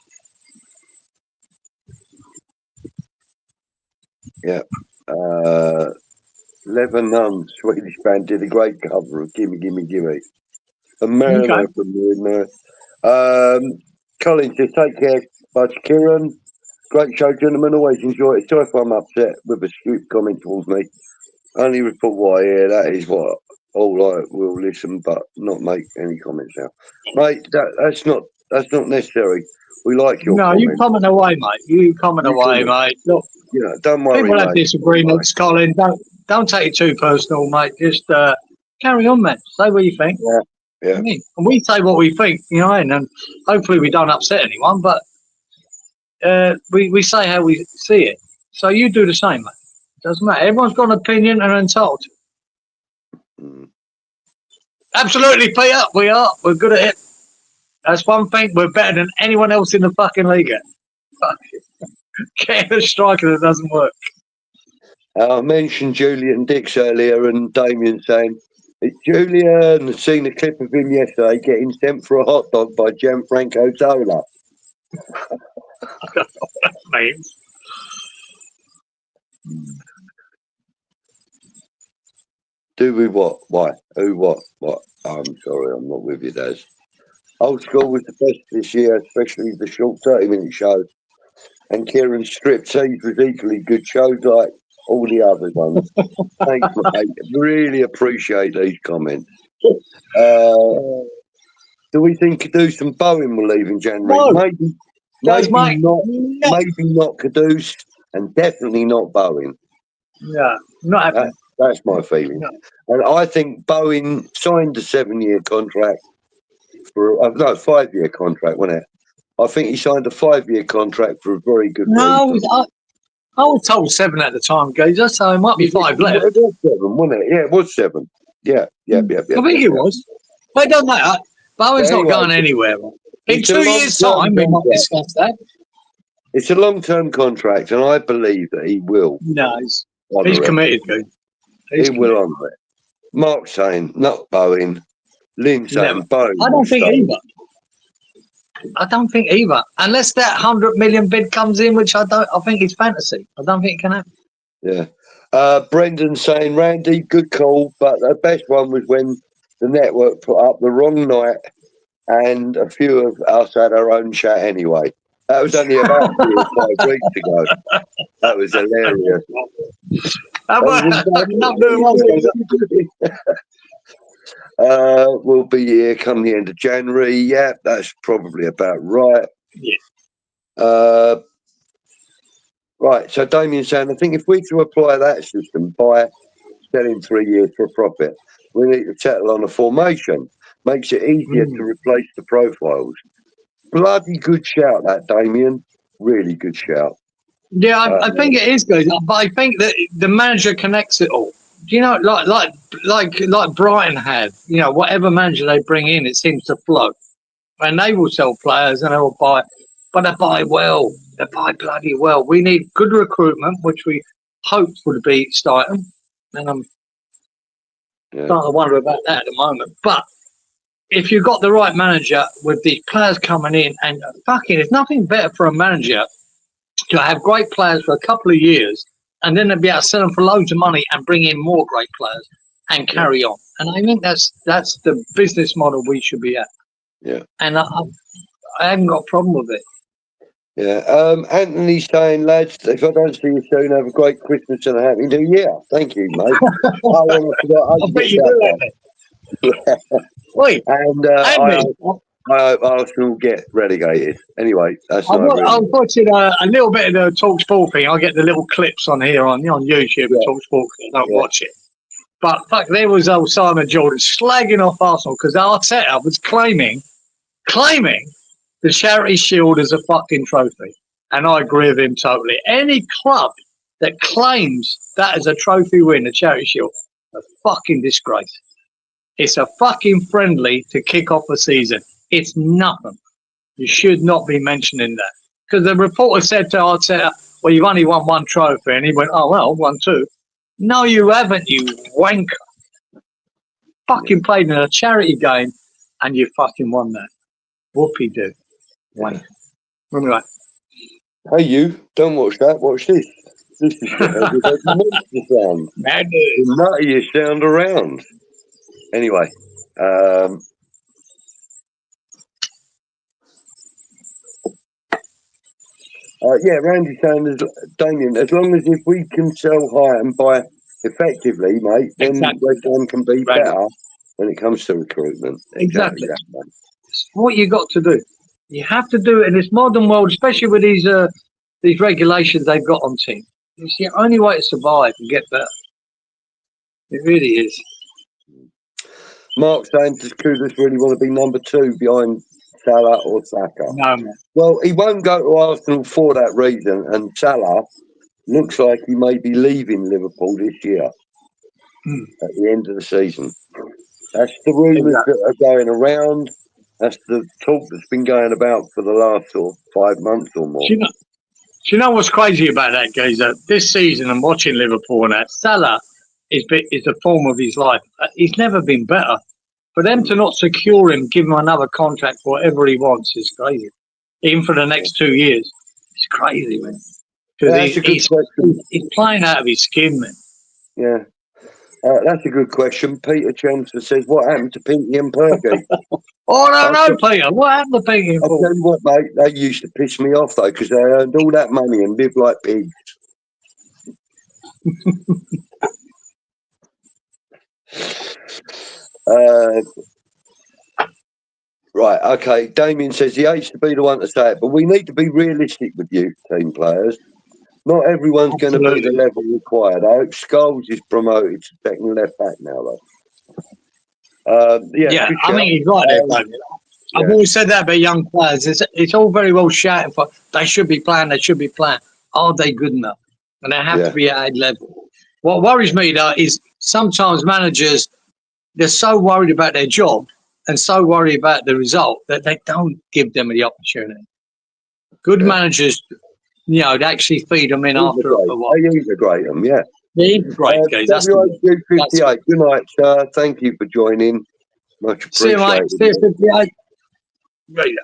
Yeah. Lebanon Swedish band did a great cover of Gimme Gimme Gimme. A man from there. Colin says, take care, Budgie Cieran. Great show, gentlemen. Always enjoy it. Sorry if I'm upset with a stupid comment towards me. Only report what I hear. That is what all I will listen, but not make any comments now. Mate, that's not necessary. We like your comments. You comment away, mate. You comment away, mate. Look, don't worry. People have disagreements, Colin. Don't take it too personal, mate. Just carry on, man. Say what you think. Yeah. I mean, and we say what we think, and hopefully we don't upset anyone, but we say how we see it. So you do the same, mate. Doesn't matter. Everyone's got an opinion and entitled to. Mm. Absolutely, Peter. We are. We're good at it. That's one thing. We're better than anyone else in the fucking league. Getting a striker that doesn't work. I mentioned Julian Dix earlier, and Damien saying, it's Julian. Seen a clip of him yesterday getting sent for a hot dog by Gianfranco Zola. I don't know what that means. Do we what? Why? Who what? What? I'm sorry, I'm not with you, Daz. Old school was the best this year, especially the short 30-minute show. And Kieran's striptease was equally good shows like all the other ones. Thanks, mate. Really appreciate these comments. Do we think Caduce Bowen will leave in January? No. Maybe not Caduce, and definitely not Bowen. Yeah, not happening. That's my feeling. No. And I think Bowen signed a 7-year contract for 5-year contract, wasn't it? I think he signed a 5-year contract for a very good No, reason. I was told 7 at the time, Geezer, so it might be 5 left. It was 7, wasn't it? Yeah, it was 7. Yeah. I think it was. But it doesn't matter. Bowen's not going anywhere. In 2 years' time, we might discuss that. It's a long-term contract, and I believe that he will. No, he's committed, dude. He will honour it. Mark saying, not Bowen. Lynn saying, Bowen. I don't think either. Unless that 100 million bid comes in, which I think it's fantasy. I don't think it can happen. Yeah. Brendan saying, Randy, good call, but the best one was when the network put up the wrong night, and a few of us had our own chat anyway. That was only about 4 or 5 weeks ago. That was hilarious. We'll be here come the end of January. Yeah, that's probably about right. Yeah. Right. So Damien's saying, I think if we to apply that system by selling 3 years for a profit, we need to settle on a formation. Makes it easier to replace the profiles. Bloody good shout, that, Damien. Really good shout. Yeah, I think it is good, but I think that the manager connects it all. You know, like Brighton had. You know, whatever manager they bring in, it seems to flow. And they will sell players and they will buy, but they buy well. They buy bloody well. We need good recruitment, which we hoped would be starting. And I'm starting to wonder about that at the moment. But if you've got the right manager with these players coming in, and fucking, there's nothing better for a manager to have great players for a couple of years, and then they'll be able to sell them for loads of money and bring in more great players and carry on. And I think that's the business model we should be at. Yeah. And I haven't got a problem with it. Yeah. Anthony's saying, lads, if I don't see you soon, have a great Christmas and a happy New Year. Thank you, mate. I bet you do that. Wait, and I hope Arsenal get relegated. Anyway, that's not I'm watching a little bit of the TalkSport thing. I get the little clips on here on YouTube. TalkSport. I don't watch it. But fuck, there was old Simon Jordan slagging off Arsenal because Arteta was claiming the Charity Shield as a fucking trophy. And I agree with him totally. Any club that claims that as a trophy win, the Charity Shield, a fucking disgrace. It's a fucking friendly to kick off the season. It's nothing. You should not be mentioning that. Because the reporter said to Arteta, well, you've only won 1 trophy. And he went, oh, well, 1, 2. No, you haven't, you wanker. Fucking played in a charity game and you fucking won that. Whoopie-doo. Wanker. Right. Hey, you, don't watch that. Watch this. This is the monster sound. The nuttiest sound around. Anyway, Randy saying, Damien, as long as if we can sell high and buy effectively, mate, then West Ham can be better when it comes to recruitment. Exactly. It's what you got to do. You have to do it in this modern world, especially with these regulations they've got on team. It's the only way to survive and get better. It really is. Mark saying, does Kudus really want to be number 2 behind Salah or Saka? No, man. Well, he won't go to Arsenal for that reason, and Salah looks like he may be leaving Liverpool this year at the end of the season. That's the rumours that are going around. That's the talk that's been going about for the last sort of 5 months or more. Do you know what's crazy about that, guys? This season, I'm watching Liverpool and that Salah is the form of his life. He's never been better. For them to not secure him, give him another contract for whatever he wants is crazy. Even for the next 2 years. It's crazy, man. Because he's playing out of his skin, man. Yeah. That's a good question. Peter Chelmsford says, what happened to Pinky and Perky? Oh, no, Peter. What happened to Pinky and Perky? I'll tell you what, mate, they used to piss me off, though, because they earned all that money and lived like pigs. Right, okay. Damien says he hates to be the one to say it, but we need to be realistic with you, team players. Not everyone's going to be the level required. I hope Scholes is promoted to second left back now, though. I mean, he's right there, buddy. I've always said that about young players. It's all very well shouting for they should be playing, they should be playing. Are they good enough? And they have to be at a level. What worries me though is sometimes managers, they're so worried about their job and so worried about the result that they don't give them the opportunity. Good managers, they actually feed them in after a while. They integrate them, They integrate, guys. That's the 58. Good night, sir. Thank you for joining. Much appreciated. See you, mate. See you,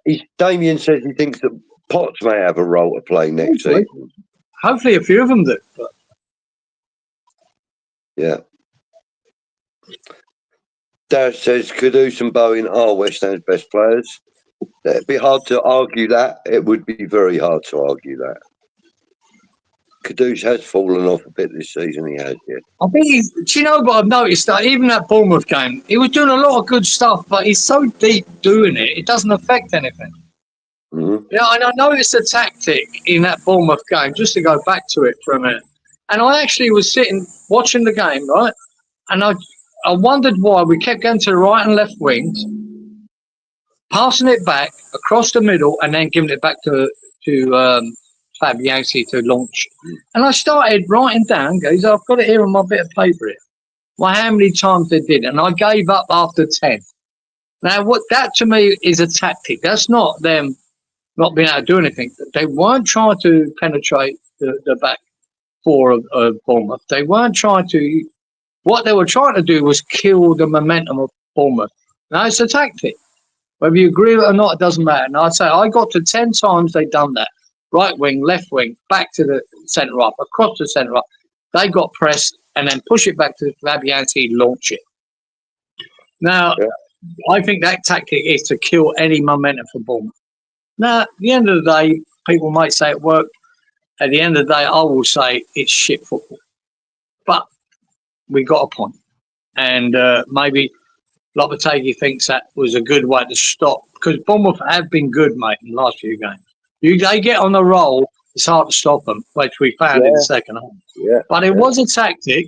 58. Damien says he thinks that Potts may have a role to play next season. Hopefully a few of them do. But. Yeah. Dash says Kudus and Bowen are West Ham's best players. It'd be hard to argue that. It would be very hard to argue that. Kudus has fallen off a bit this season. He has, yeah. I think do you know what I've noticed? That even that Bournemouth game, he was doing a lot of good stuff, but he's so deep doing it, it doesn't affect anything. Mm-hmm. Yeah, and I noticed a tactic in that Bournemouth game, just to go back to it for a minute. And I actually was sitting watching the game, right? And I wondered why we kept going to the right and left wings, passing it back across the middle, and then giving it back to Fabianski to launch. And I started writing down, guys, I've got it here on my bit of paper here, how many times they did. And I gave up after 10. Now, what that to me is a tactic. That's not them not being able to do anything. They weren't trying to penetrate the back four of Bournemouth. They weren't trying to. What they were trying to do was kill the momentum of Bournemouth. Now, it's a tactic. Whether you agree with it or not, it doesn't matter. And I'd say I got to 10 times they'd done that. Right wing, left wing, back to the centre up, across the centre up. They got pressed and then push it back to Fabianski, launch it. Now, I think that tactic is to kill any momentum for Bournemouth. Now, at the end of the day, people might say it worked. At the end of the day, I will say it's shit football. But we got a point. And maybe Lopetegui thinks that was a good way to stop. Because Bournemouth have been good, mate, in the last few games. They get on the roll, it's hard to stop them, which we found in the second half. Yeah, but it was a tactic.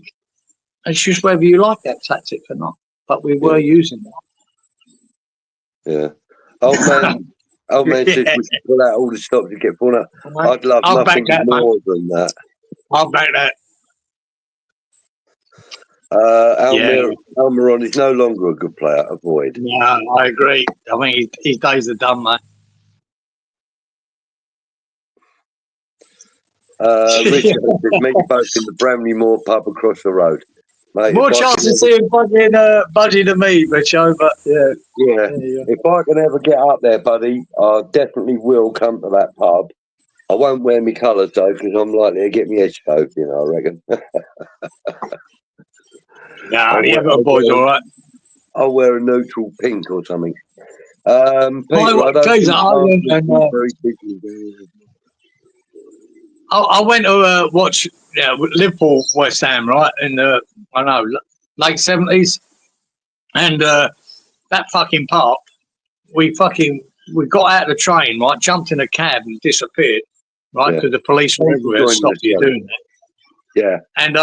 It's just whether you like that tactic or not. But we were using that. Yeah. Old man says we should pull out all the stops to get pulled out. I'd love nothing more than that. I'll back that. Almiron is no longer a good player. Avoid. Yeah, I agree. I think his days are done, mate. Richard meet both in the Bramley Moor pub across the road. Mate, more chance of seeing Budgie than me, Richo, but yeah. If I can ever get up there, buddy, I definitely will come to that pub. I won't wear my colours though, because I'm likely to get my head shaved, I reckon. Nah, the Everton boys all right. I'll wear a neutral pink or something. I went to watch Liverpool West Ham, right, in the late 70s, and that fucking park, we got out of the train, right, jumped in a cab and disappeared, right, because the police were everywhere, stopped you doing that. Yeah. And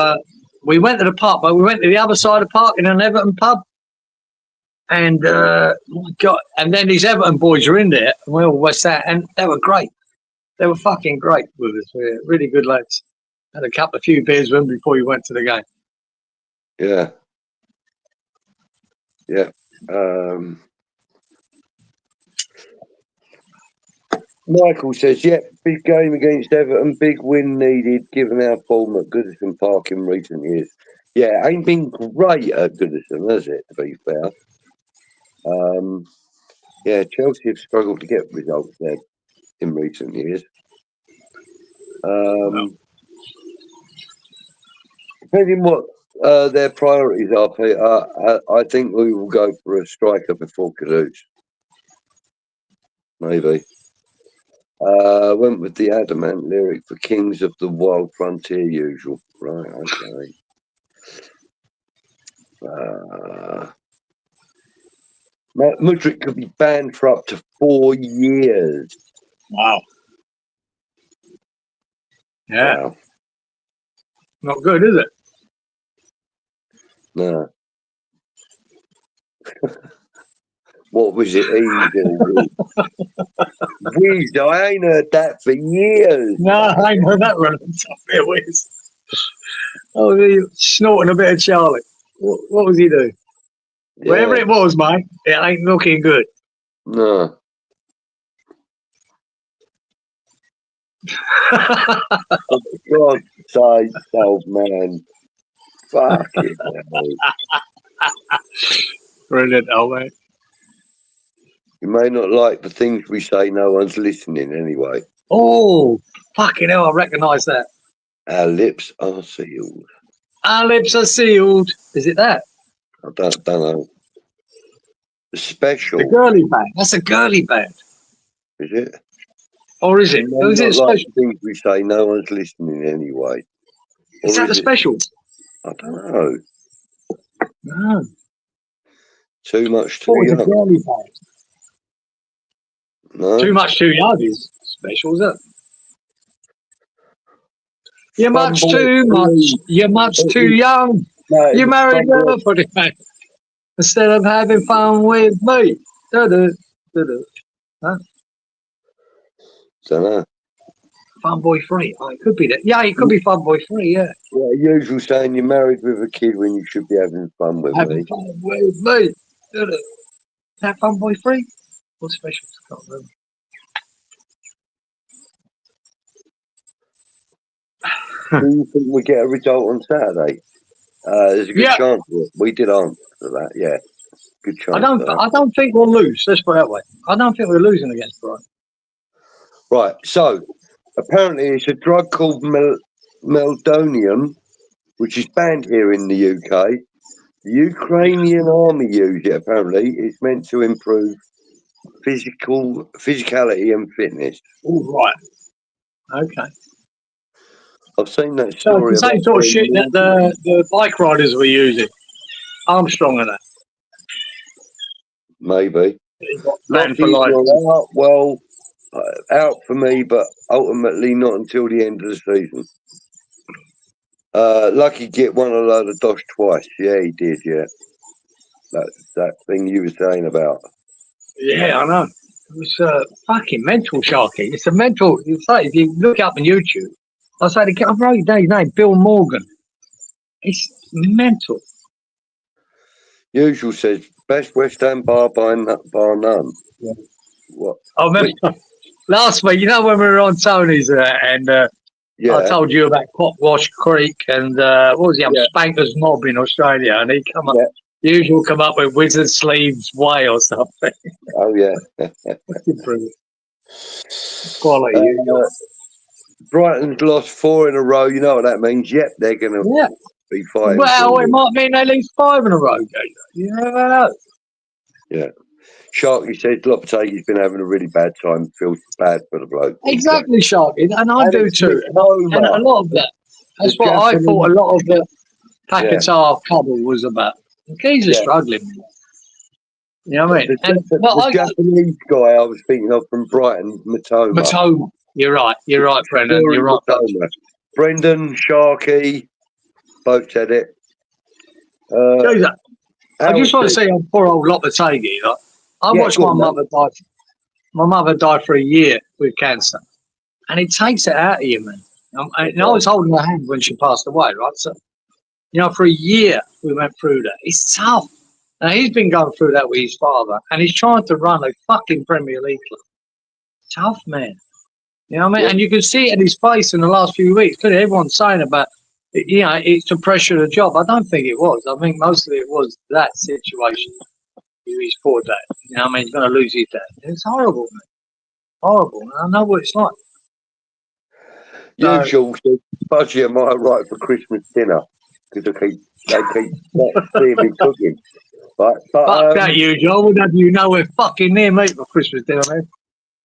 we went to the pub, but we went to the other side of the park in an Everton pub, and and then these Everton boys were in there, and we all West Ham, and they were great. They were fucking great with us. Really good lads. Had a few beers with them before you went to the game. Yeah. Yeah. Michael says, big game against Everton, big win needed, given our form at Goodison Park in recent years. Yeah, ain't been great at Goodison, has it, to be fair? Chelsea have struggled to get results there in recent years. Depending what their priorities are, Peter, I think we will go for a striker before Kudus. Maybe. Went with the Adamant lyric for Kings of the Wild Frontier usual. Right, okay. Mudryk could be banned for up to 4 years. Wow. Yeah. Wow. Not good, is it? No. What was it? Easy. Whiz, I ain't heard that for years. No, I know that one. It was. Oh, he was snorting a bit of Charlie. What was he doing? Yeah. Wherever it was, mate, it ain't looking good. No. For God's sake, old man. Fucking hell. Brilliant, old mate. You may not like the things we say, no one's listening anyway. Oh, fucking hell, I recognise that. Our lips are sealed. Our lips are sealed. Is it that? I don't know. The special. The girly band. That's a girly band. Is it? Or is it? You Or is may it not like special? the things we say, no one's listening anyway. Is Or that the special? I don't know. No. Too much, too What was a young. girly band? No. Too much, too young is special, is it? You're much too much. You're much too young. No, You married her for the fact instead of having fun with me. Da-da, da-da. Huh? Don't know. Fun boy free. Oh, it could be that. Yeah, it could be fun boy free. Yeah, Yeah, usual saying you're married with a kid when you should be having fun with having me. fun with me. Da-da. Is that fun boy free? What's special? I can't remember. Do you think we get a result on Saturday? There's a good chance of it. We did answer that. Yeah, good chance. I don't think we'll lose. Let's put it that way. I don't think we're losing against Brighton. Right. So apparently it's a drug called meldonium, which is banned here in the UK. The Ukrainian army use it. Apparently, it's meant to improve physicality and fitness. All right. Okay. I've seen that So story. it's the same sort of shit that the bike riders were using. Armstrong and that. Maybe. Banned for life. Out, well, out for me, but ultimately not until the end of the season. Lucky Git won a load of dosh twice. Yeah, he did. Yeah, that thing you were saying about. Yeah, I know. It was fucking mental, Sharky. It's a mental. It's like if you look up on YouTube, I say I wrote down his name, Bill Morgan. It's mental. Usual says best West Ham bar none. Yeah. What? I remember last week. You know when we were on Tony's and Yeah. I told you about Potwash Creek and what was the Spankers Mob in Australia, and he come up. Usual come up with Wizard Sleeves Way or something. Oh yeah. Brilliant. Quality. Brighton's lost 4 in a row. You know what that means? Yep, they're going to be fighting. Well, it might mean they lose 5 in a row. You never know. Yeah. Sharky says Lopetegui's been having a really bad time. Feels bad for the bloke. Exactly, Sharky, and I do too. And a lot of that. That's what I thought a lot of the Paquetá couple was about. The keys are struggling. You know what I mean? The Japanese guy I was thinking of from Brighton, Matoma. You're right, Brendan. You're right. Brendan, Sharky, both said it. I just want to say on poor old Lopetegui. Like, I watched my mother die. My mother died for a year with cancer, and it takes it out of you, man. And I was holding her hand when she passed away, right? So, you know, for a year we went through that. It's tough. Now he's been going through that with his father, and he's trying to run a fucking Premier League club. Tough, man. You know what I mean? Yeah. And you can see it in his face in the last few weeks. Clearly, everyone's saying about, you know, it's the pressure of the job. I don't think it was. I think mostly it was that situation. His poor dad. You know what I mean? He's going to lose his dad. It's horrible, man. Horrible. And I know what it's like. Usual said Budgie am I right for Christmas dinner because they keep seeing me cooking. Right, fuck that, usual. I would have you nowhere fucking near me for Christmas dinner, man.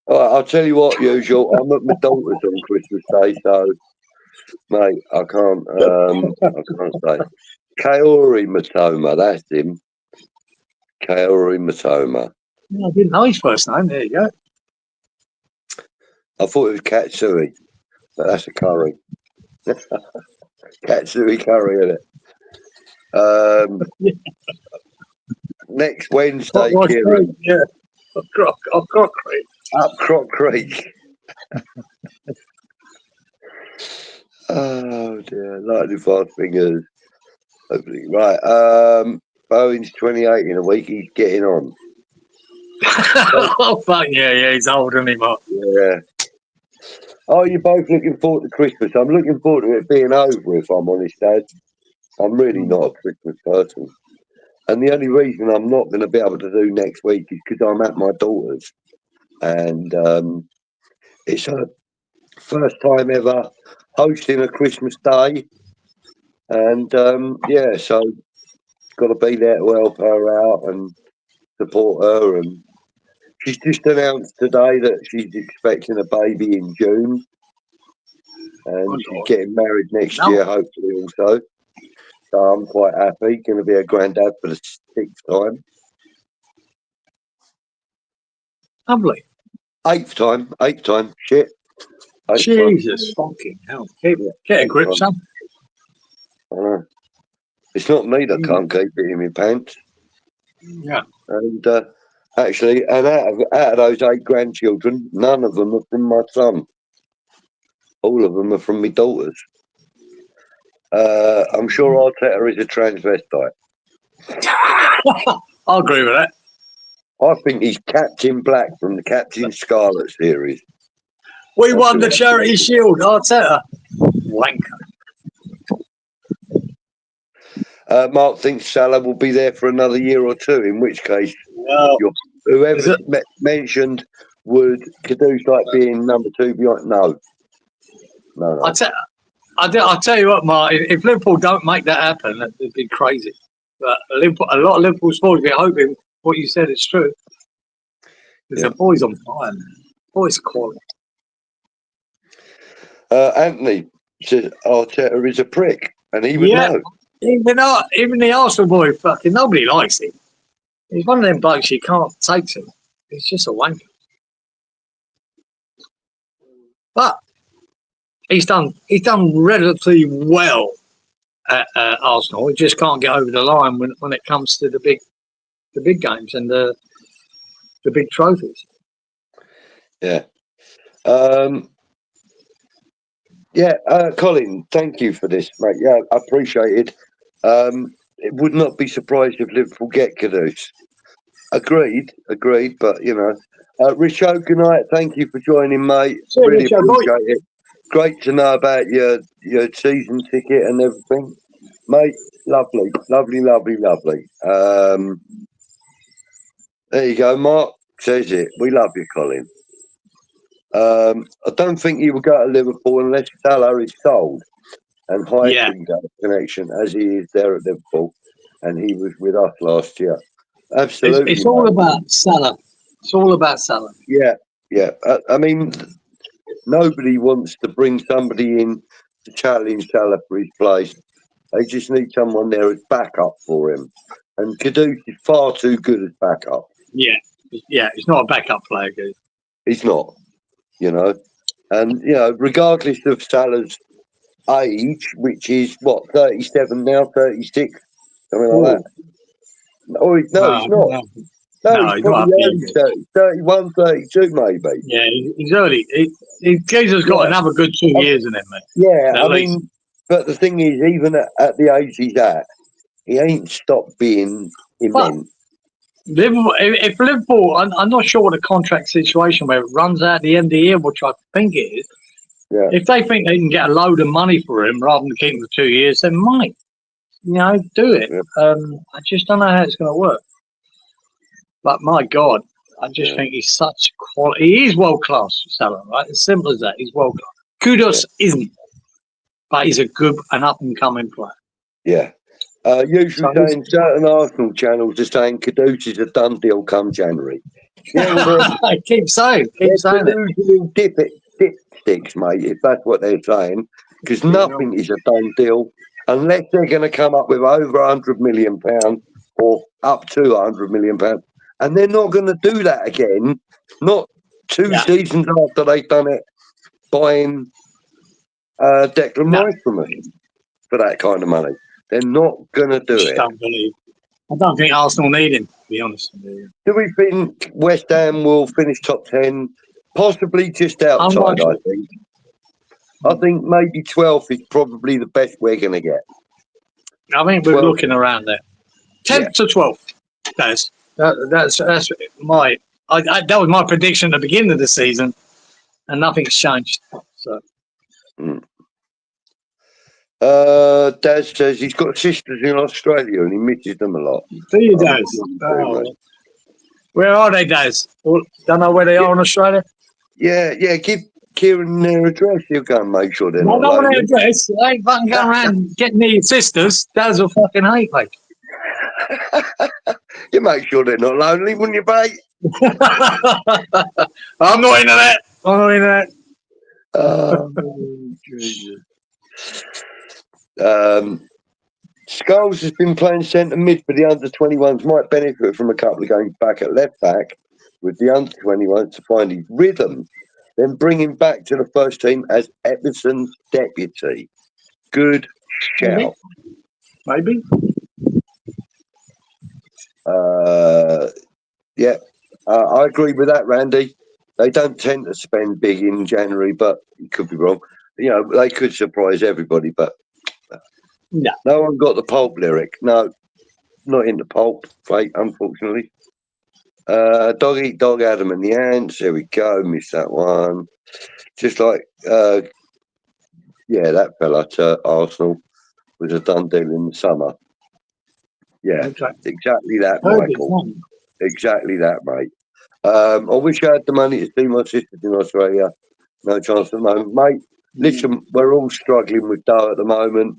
All right, I'll tell you what, usual. I'm at my daughter's on Christmas Day, so mate, I can't say. Kaori Matoma, that's him. Kaori Matoma. I didn't know his first name. There you go. I thought it was Katsui, but that's a curry. Katsui curry, isn't it? next Wednesday, Croc Kieran. Creek, yeah. Croc Creek. Up Croc Creek. Oh dear, lightning fast fingers. Hopefully. Right, Bowen's 28 in a week. He's getting on. Oh, fuck yeah, he's old, isn't he, Mark? Yeah. Oh, you're both looking forward to Christmas. I'm looking forward to it being over, if I'm honest, Dad. I'm really not a Christmas person. And the only reason I'm not going to be able to do next week is because I'm at my daughter's. And it's her first time ever hosting a Christmas day. And, yeah, so got to be there to help her out and support her. And she's just announced today that she's expecting a baby in June. And she's getting married next year, hopefully, also. So I'm quite happy. Going to be a granddad for the 6th time. Lovely. 8th time. Shit. 8th Jesus fucking hell. Get a grip, son. I know. It's not me that can't keep it in my pants. Yeah. And actually, and out of those 8 grandchildren, none of them are from my son. All of them are from my daughters. I'm sure Arteta is a transvestite. I'll agree with that. I think he's Captain Black from the Captain Scarlet series. We won the Charity Shield, Arteta. Wanker. Mark thinks Salah will be there for another year or 2, in which case whoever mentioned would Kudus like being number 2 behind. No. I'll tell you what, Mark, if Liverpool don't make that happen, it'd be crazy. But a lot of Liverpool supporters are hoping what you said is true. Because the boy's on fire, man. Boy's quality. Anthony says Arteta is a prick, and he would know. Even the Arsenal boy, fucking nobody likes him. He's one of them blokes you can't take to. He's just a wanker. But he's done relatively well at Arsenal. He just can't get over the line when it comes to the big games and the big trophies. Yeah. Colin, thank you for this, mate. Yeah, I appreciate it. It would not be surprised if Liverpool get Kudus. Agreed, but, you know. Richo, good night. Thank you for joining, mate. Really appreciate it. Great to know about your season ticket and everything. Mate, lovely. There you go, Mark says it. We love you, Colin. I don't think he will go to Liverpool unless Salah is sold and Highfield got a connection, as he is there at Liverpool, and he was with us last year. Absolutely. It's all about Salah. It's all about Salah. Yeah. I mean, nobody wants to bring somebody in to challenge Salah for his place. They just need someone there as backup for him. And Kudus is far too good as backup. Yeah, he's not a backup player, dude. He's not, you know. And, you know, regardless of Salah's age, which is, 37 now, 36, something like that. No, he's not. No, he's probably early 31, 32 maybe. Yeah, he's early. Jesus got another good 2 years in him, mate. Yeah, I mean, but the thing is, even at the age he's at, he ain't stopped being immense. If Liverpool, I'm not sure what the contract situation where it runs out at the end of the year, which I think it is. Yeah. If they think they can get a load of money for him rather than keep him for 2 years, they might, do it. Yeah. I just don't know how it's going to work. But my God, I just think he's such quality. He is world class, Salah, right? As simple as that. He's world class. Kudus isn't, but he's a good and up and coming player. Yeah. Usually saying certain Arsenal channels are saying Kudus is a done deal come January. Yeah, keep saying it. Dipsticks, mate, if that's what they're saying, because nothing is a done deal unless they're going to come up with over £100 million or up to £100 million, and they're not going to do that again. Not 2 seasons after they've done it, buying Declan Rice from us for that kind of money. They're not going to do it. Don't believe. I don't think Arsenal need him, to be honest with you. Do we think West Ham will finish top 10? Possibly just outside, I think. I think maybe 12th is probably the best we're going to get. I think we're looking around there. 10th to 12th. That's my... that was my prediction at the beginning of the season, and nothing's changed. So... Dad says he's got sisters in Australia and he misses them a lot. Do you, Daz? Oh. Where are they, Daz? Don't know where they are in Australia? Yeah, give Cieran their address. He'll go and make sure they're not lonely. I don't want their address. I ain't fucking going around getting near your sisters. Daz will fucking hate me. You make sure they're not lonely, wouldn't you, mate? I'm not into that. Jesus. Scholes has been playing centre mid for the under-21s. Might benefit from a couple of games back at left back with the under-21s to find his rhythm. Then bring him back to the first team as Everton's deputy. Good shout. Maybe. I agree with that, Randy. They don't tend to spend big in January, but you could be wrong. You know, they could surprise everybody, but no one got the pulp lyric. No, not in the pulp, fate, unfortunately. Dog eat dog, Adam and the ants. There we go. Missed that one. Just like, that fella to Arsenal was a done deal in the summer. Yeah, exactly that, Michael. Exactly that, mate. I wish I had the money to see my sisters in Australia. No chance at the moment, mate. Listen, we're all struggling with dough at the moment.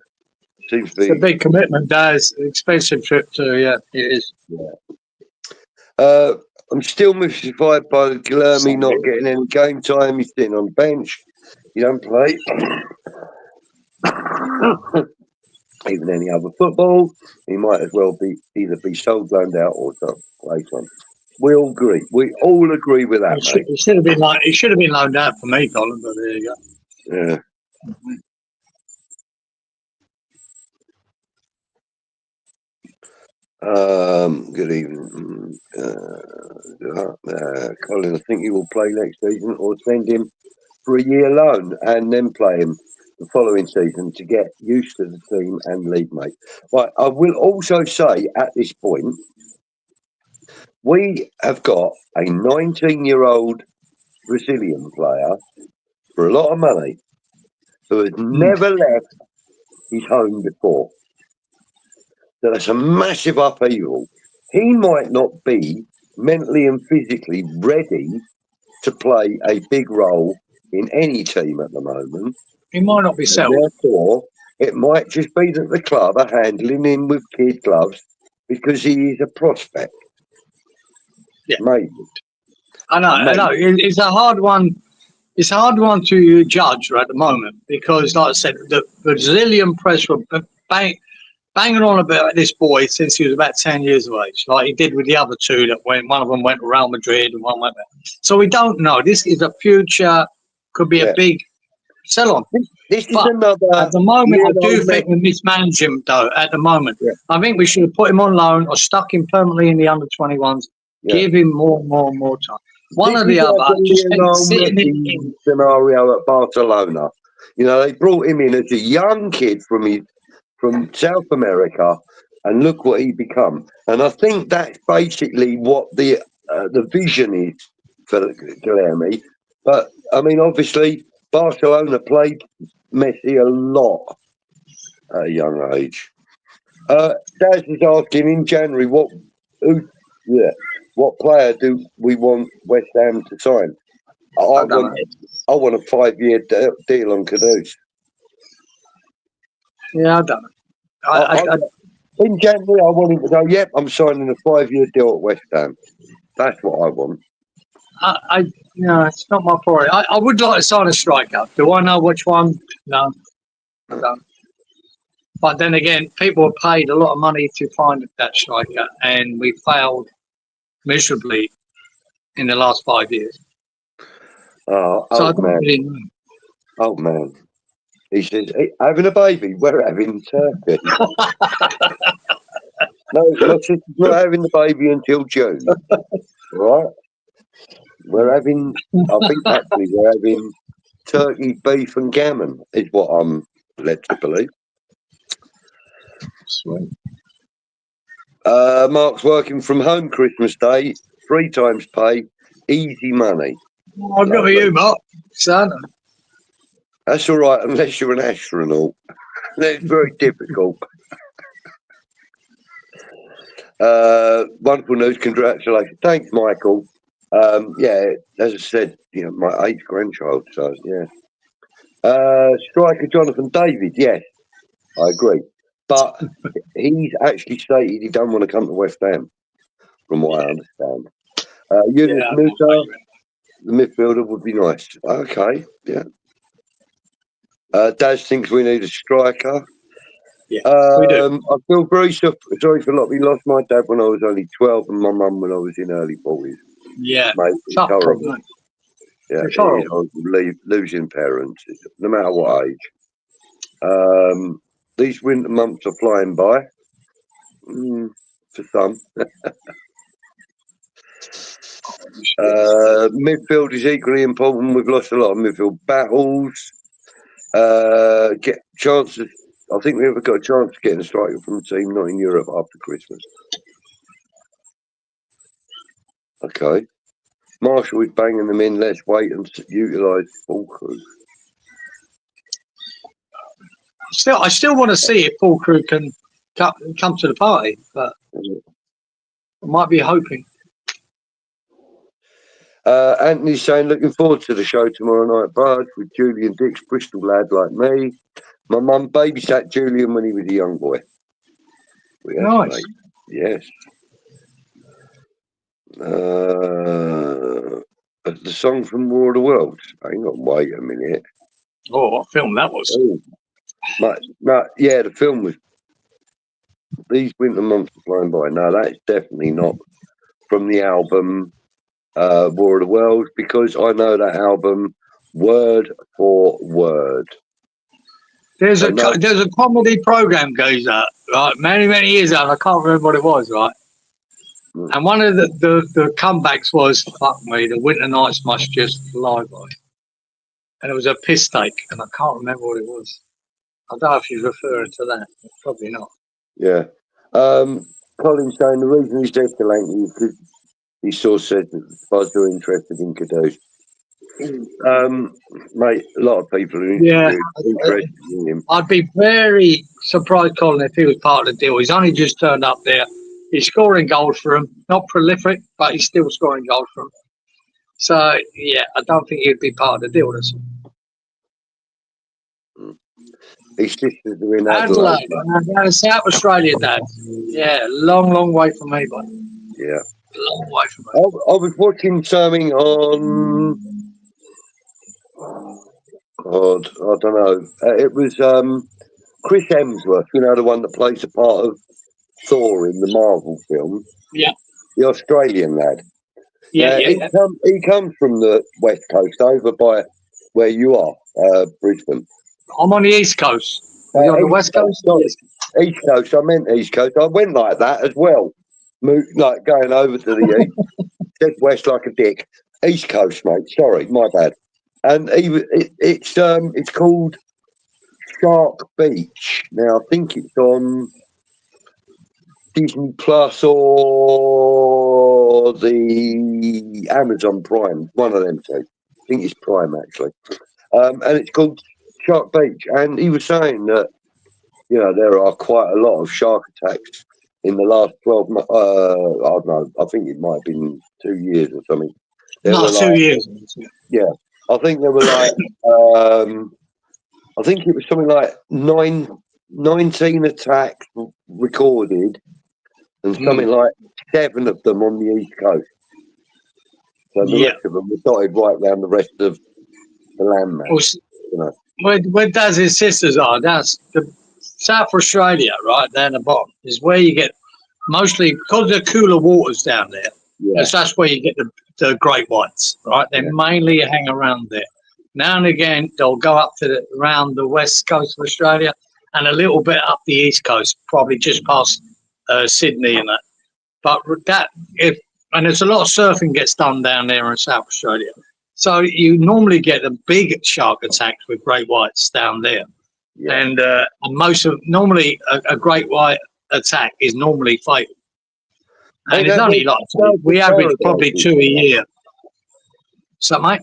Seems to be a big commitment, Daz. Expensive trip too. Yeah, it is. Yeah. I'm still mystified by Guilherme not getting any game time. He's sitting on the bench. He don't play even any other football. He might as well be either be sold, loaned out, or not play some. We all agree. We all agree with that, mate. It should have been loaned out for me, Colin. But there you go. Yeah. Good evening. Colin, I think he will play next season or send him for a year loan and then play him the following season to get used to the team and league mate. Right, I will also say at this point, we have got a 19-year-old Brazilian player for a lot of money who has never left his home before. So that's a massive upheaval. He might not be mentally and physically ready to play a big role in any team at the moment. He might not be settled. Therefore, it might just be that the club are handling him with kid gloves because he is a prospect. Yeah. Maybe. I know. It's a hard one. It's a hard one to judge at the moment because, like I said, the Brazilian press were banging on about this boy since he was about 10 years of age, like he did with the other two that went. One of them went to Real Madrid and one went there. So we don't know. This is a future, could be a big sell-on. This is another. At the moment, I do think we mismanage him, though. At the moment, I think we should have put him on loan or stuck him permanently in the under-21s. Give him more time. One or the other. Just sitting in scenario at Barcelona. You know, they brought him in as a young kid from South America, and look what he become. And I think that's basically what the vision is for Guilherme. But I mean, obviously, Barcelona played Messi a lot at a young age. Daz is asking in January what player do we want West Ham to sign? I want a 5-year deal on Kudus. Yeah, I don't know. In January, I want him to go, yep, I'm signing a 5-year deal at West Ham. That's what I want. It's not my priority. I would like to sign a striker. Do I know which one? No, I don't. But then again, people have paid a lot of money to find that striker, and we failed miserably in the last 5 years. Oh, so I don't really know. Oh, man. He says, hey, having a baby? We're having turkey. No, my sister's not having the baby until June. Right? We're having, I think actually we're having turkey, beef and gammon is what I'm led to believe. Sweet. Mark's working from home Christmas Day, 3 times pay, easy money. I've got you, Mark. Son. That's all right, unless you're an astronaut. That's very difficult. Wonderful news, congratulations. Thanks, Michael. Yeah, as I said, my 8th grandchild, so yeah. Striker Jonathan David, yes, I agree. But he's actually stated he don't want to come to West Ham, from what I understand. Yunus Musa, the midfielder, would be nice. Okay, yeah. Daz thinks we need a striker. Yeah, we do. I feel very sorry for Lot. We lost my dad when I was only 12 and my mum when I was in early 40s. Yeah, mate, it's horrible. Yeah, it's horrible. Losing parents, no matter what age. These winter months are flying by. For some. Midfield is equally important. We've lost a lot of midfield battles. Get chances. I think we ever got a chance of getting a striker from the team, not in Europe after Christmas. Okay. Marshall is banging them in. Let's wait and utilise full crew. I still want to see if full crew can come to the party, but I might be hoping. Anthony's saying, looking forward to the show tomorrow night, Bud, with Julian Dix, Bristol lad like me. My mum babysat Julian when he was a young boy. Nice. Yes. The song from War of the Worlds. Hang on, wait a minute. Oh, what film that was? Yeah, the film was These Winter Months Are Flying By. No, that's definitely not from the album War of the Worlds, because I know that album word for word. There's a comedy program goes up, right, many years ago, and I can't remember what it was, right? And one of the comebacks was, fuck me, the winter nights must just fly by. And it was a piss take, and I can't remember what it was. I don't know if you're referring to that. Probably not. Yeah. Colin's saying the reason he's escalating is because he saw said that Buzz are interested in Caduce. Mate, a lot of people are interested in him. I'd be very surprised, Colin, if he was part of the deal. He's only just turned up there. He's scoring goals for him. Not prolific, but he's still scoring goals for him. So, yeah, I don't think he'd be part of the deal. His sisters are in Adelaide. Down in South Australia, Dad. Yeah, long way from me, bud. Yeah. Long way from me. I was watching something on... God, I don't know. It was Chris Hemsworth, the one that plays the part of Thor in the Marvel film. Yeah. The Australian lad. Yeah. He comes from the West Coast, over by where you are, Brisbane. I'm on the East Coast. Are you on the West Coast? East Coast. I meant East Coast. I went like that as well. Like going over to the east. Said west like a dick. East Coast, mate. Sorry, my bad. And it's called Shark Beach. Now, I think it's on Disney Plus or the Amazon Prime. One of them two. I think it's Prime, actually. And it's called Shark Beach. And he was saying that, there are quite a lot of shark attacks in the last 12 months. I don't know. I think it might have been 2 years or something. 2 years. Yeah. I think there were I think it was something like 19 attacks recorded and something like 7 of them on the East Coast. So the rest of them were dotted right around the rest of the landmass. Where Daz's sisters are, that's the South Australia, right down the bottom, is where you get mostly, because of the cooler waters down there. Yeah. That's where you get the great whites, right? They mainly hang around there. Now and again, they'll go up to around the west coast of Australia and a little bit up the east coast, probably just past Sydney and that. But and there's a lot of surfing gets done down there in South Australia. So you normally get the big shark attacks with great whites down there. Yeah. And normally a great white attack is normally fatal. And it's only like, we average probably 2 a year. So, mate?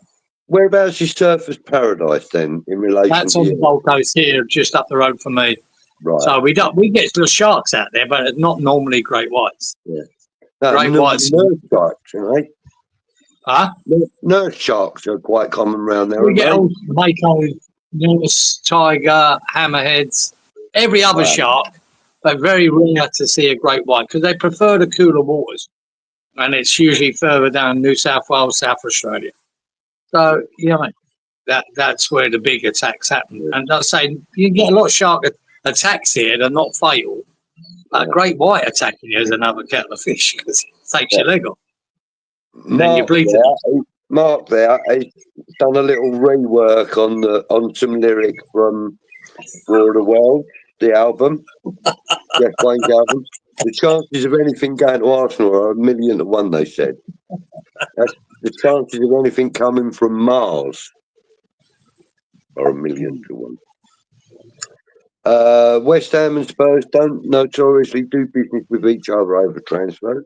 Whereabouts is Surfers Paradise then in relation That's on the Gold Coast here, just up the road from me. Right. So we get the sharks out there, but it's not normally great whites. Yeah. No, great whites. Nurse sharks, right? Huh? Nurse sharks are quite common around there. We get all mako, nurse, tiger, hammerheads, every other shark, but very rare to see a great white because they prefer the cooler waters, and it's usually further down New South Wales, South Australia. So that's where the big attacks happen. And I say you get a lot of shark attacks here; they're not fatal. But a great white attacking you is another kettle of fish because it takes your leg off. And you bleed it. Mark there, he's done a little rework on some lyrics from For the World, the album, Jeff Wayne's album. The chances of anything going to Arsenal are 1,000,000 to 1, they said. That's the chances of anything coming from Mars are 1,000,000 to 1. West Ham and Spurs don't notoriously do business with each other over transfers.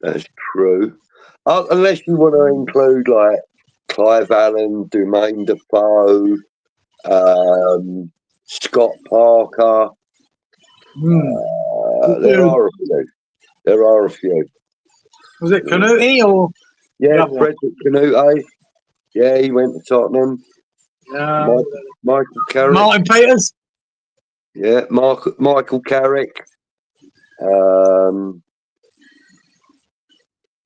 That's true. Unless you want to include like Clive Allen, Dumaine Defoe, Scott Parker. There are a few. There are a few. Was it Canute or? Yeah, Frederick Canute. Yeah, he went to Tottenham. Michael Carrick. Martin Peters. Yeah, Michael Carrick.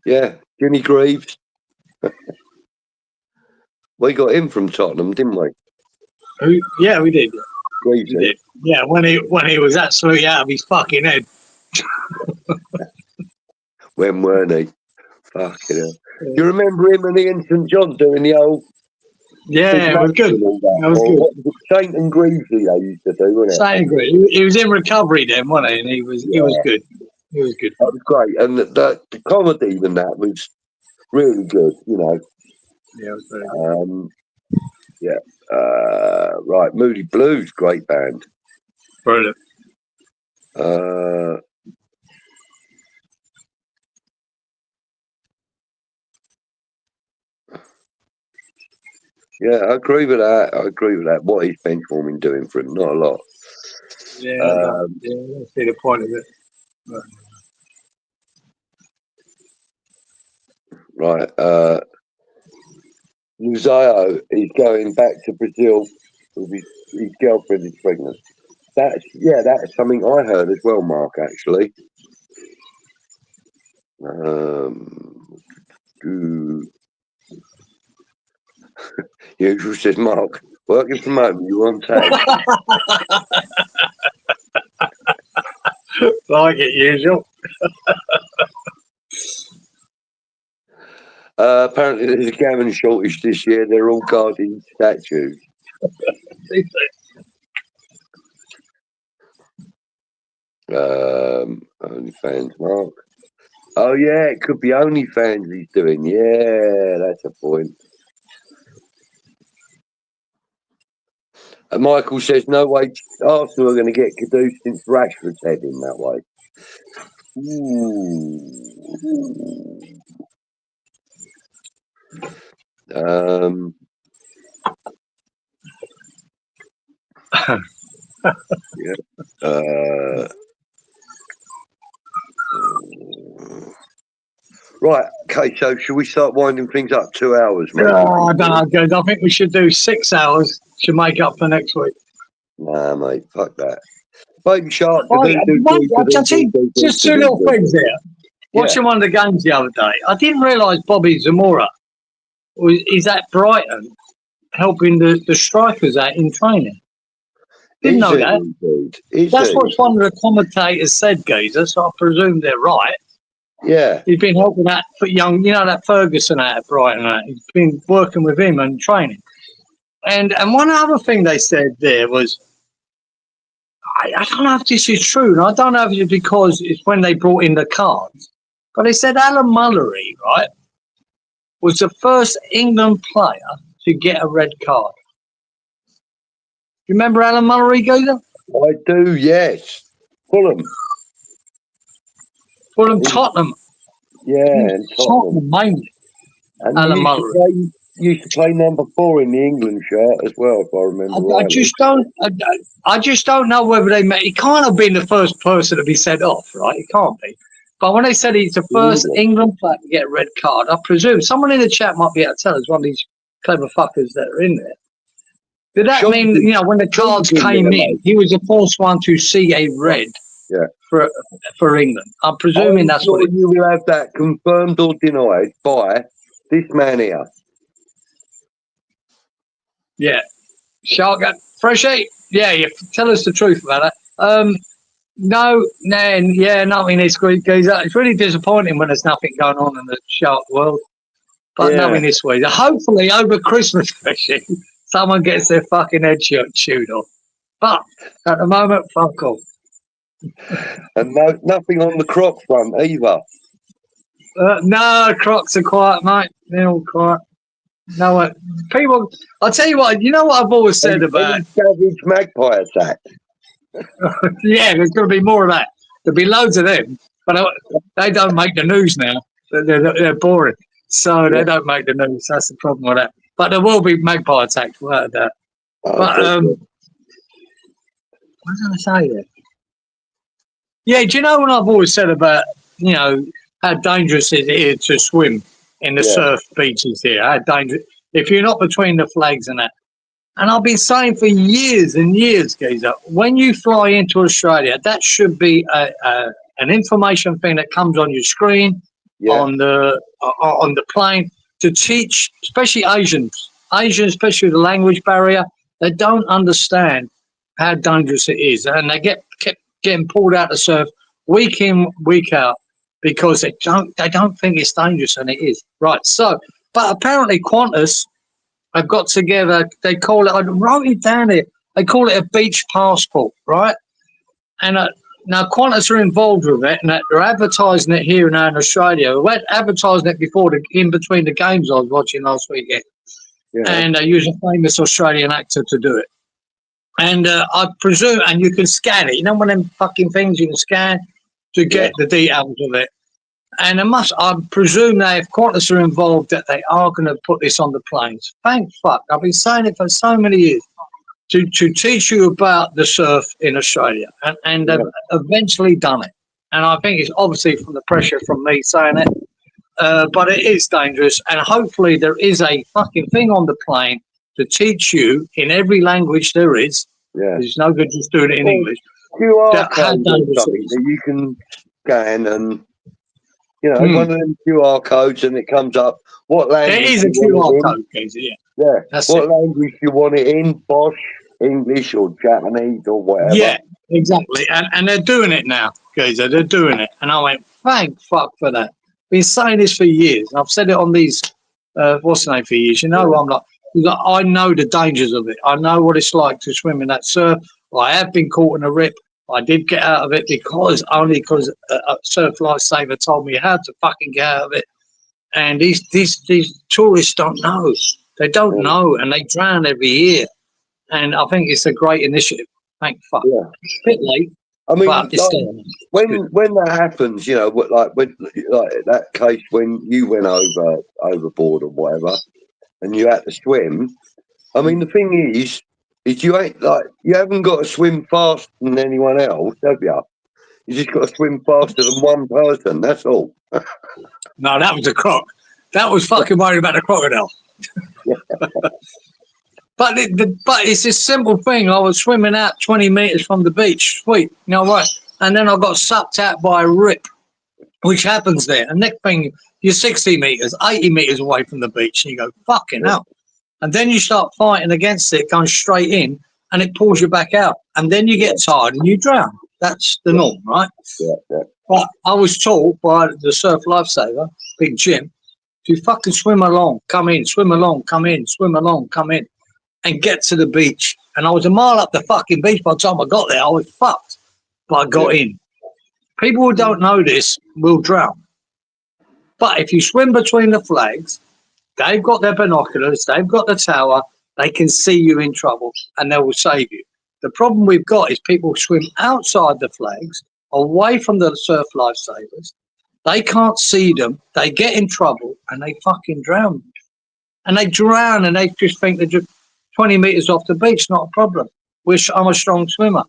Yeah, Jimmy Greaves. We got him from Tottenham, didn't we? Yeah, we did. Greaves, we did. Yeah, when he was absolutely out of his fucking head. When weren't he? Fucking hell. You remember him and Ian St John doing the old? Yeah, it was good. That was good. Saint and Greaves they used to do, wasn't it? Saint and Greaves. He was in recovery then, wasn't he? And he was good. He was good. That was great, and the comedy in that was really good. You know. Yeah, it was very good. Right, Moody Blues, great band. Brilliant. Yeah, I agree with that. What is benchwarming doing for him? Not a lot. Yeah, I see the point of it. Right. Luzio is going back to Brazil with his girlfriend is pregnant. That's something I heard as well, Mark, actually. Usual says Mark, working from home, you on tag. Like it usual. Apparently there's a gammon shortage this year. They're all guarding statues. OnlyFans, Mark. Oh yeah, it could be OnlyFans he's doing. Yeah, that's a point. Michael says, no way Arsenal are going to get Kudus since Rashford's heading that way. Right, okay, so should we start winding things up? 2 hours, mate? I don't know, guys. I think we should do 6 hours to make up for next week. Nah, mate, fuck that. Baby Shark. Just 2 little things there. Watching one of the games the other day, I didn't realise Bobby Zamora is at Brighton helping the strikers out in training. Didn't know that. That's what one of the commentators said, Geezer, so I presume they're right. Yeah. He's been helping that young, that Ferguson out at Brighton. He's been working with him and training. And one other thing they said there was, I don't know if this is true, and I don't know if it's because it's when they brought in the cards, but they said Alan Mullery, right, was the first England player to get a red card. You remember Alan Mullery, Gazer? I do, yes. Fulham. Tottenham. Yeah, and Tottenham mainly. And Alan Mullery. Used to play number 4 in the England shirt as well, if I remember right. I just don't know whether they met. He can't have been the first person to be sent off, right? He can't be. But when they said he's the first England player to get a red card, I presume someone in the chat might be able to tell us, one of these clever fuckers that are in there. Did that mean, when the cards came in, he was the first one to see a red for England? I'm presuming that's what you will have that confirmed or denied by this man here. Yeah. Shark, Freshie, you tell us the truth about that. Nothing this week, geezer. It's really disappointing when there's nothing going on in the shark world. But nothing this week. Hopefully over Christmas, Freshie, someone gets their fucking head chewed off. But at the moment, fuck off. And nothing on the Croc front either. No, Crocs are quiet, mate. They're all quiet. No, people. I'll tell you what. You know what I've always said about savage magpie attack. Yeah, there's going to be more of that. There'll be loads of them, but they don't make the news now. They're boring, so they don't make the news. That's the problem with that. But there will be magpie attacks without that. But what was I going to say there? Yeah, do you know what I've always said about how dangerous it is to swim in the surf beaches here? How dangerous if you're not between the flags and that. And I've been saying for years and years, Geezer, when you fly into Australia, that should be an information thing that comes on your screen, on the plane, to teach, especially Asians, especially the language barrier. They don't understand how dangerous it is, and they kept getting pulled out to surf week in, week out because they don't think it's dangerous, and it is. Right. So, but apparently Qantas have got together. They call it. I wrote it down here. They call it a beach passport, right? And now Qantas are involved with it, and they're advertising it here now in Australia. We're advertising it in between the games I was watching last weekend, and they use a famous Australian actor to do it. And I presume, and you can scan it. You know one of them fucking things you can scan to get the details of it. And I presume that if Qantas are involved, that they are going to put this on the planes. Thank fuck. I've been saying it for so many years to teach you about the surf in Australia, and they've eventually done it. And I think it's obviously from the pressure from me saying it, but it is dangerous. And hopefully there is a fucking thing on the plane to teach you in every language there is. Yeah. There's no good just doing it in English. QR code that you can scan and, one of them QR codes, and it comes up what language. It is a QR code, Casey, yeah. That's what language you want it in, Bosch, English or Japanese or whatever. Yeah, exactly. And they're doing it now, Gazer. They're doing it. And I went, thank fuck for that. Been saying this for years. I've said it on these, what's the name, for years. I'm like, I know the dangers of it. I know what it's like to swim in that surf. I have been caught in a rip. I did get out of it because a surf lifesaver told me how to fucking get out of it. And these tourists don't know. They don't know, and they drown every year. And I think it's a great initiative. Thank fuck. Yeah. It's a bit late. I mean, when that happens, like that case when you went overboard or whatever, and you had to swim. I mean, the thing is you haven't got to swim faster than anyone else, have you? You just got to swim faster than one person. That's all. No, that was a croc. That was fucking worried about the crocodile. But it's this simple thing. I was swimming out 20 metres from the beach. Sweet. Right. And then I got sucked out by a rip, which happens there. And next thing, you're 60 metres, 80 metres away from the beach. And you go, fucking hell. And then you start fighting against it, going straight in, and it pulls you back out. And then you get tired and you drown. That's the norm, right? Yeah. But I was taught by the surf lifesaver, Big Jim, to fucking swim along, come in, swim along, come in, swim along, come in. and get to the beach. And I was a mile up the fucking beach by the time I got there. I was fucked, but I got in. People who don't know this will drown. But if you swim between the flags, they've got their binoculars, they've got the tower, they can see you in trouble and they will save you. The problem we've got is people swim outside the flags, away from the surf lifesavers. They can't see them, they get in trouble and they fucking drown. And they drown and they just think they're just 20 metres off the beach, not a problem. I'm a strong swimmer.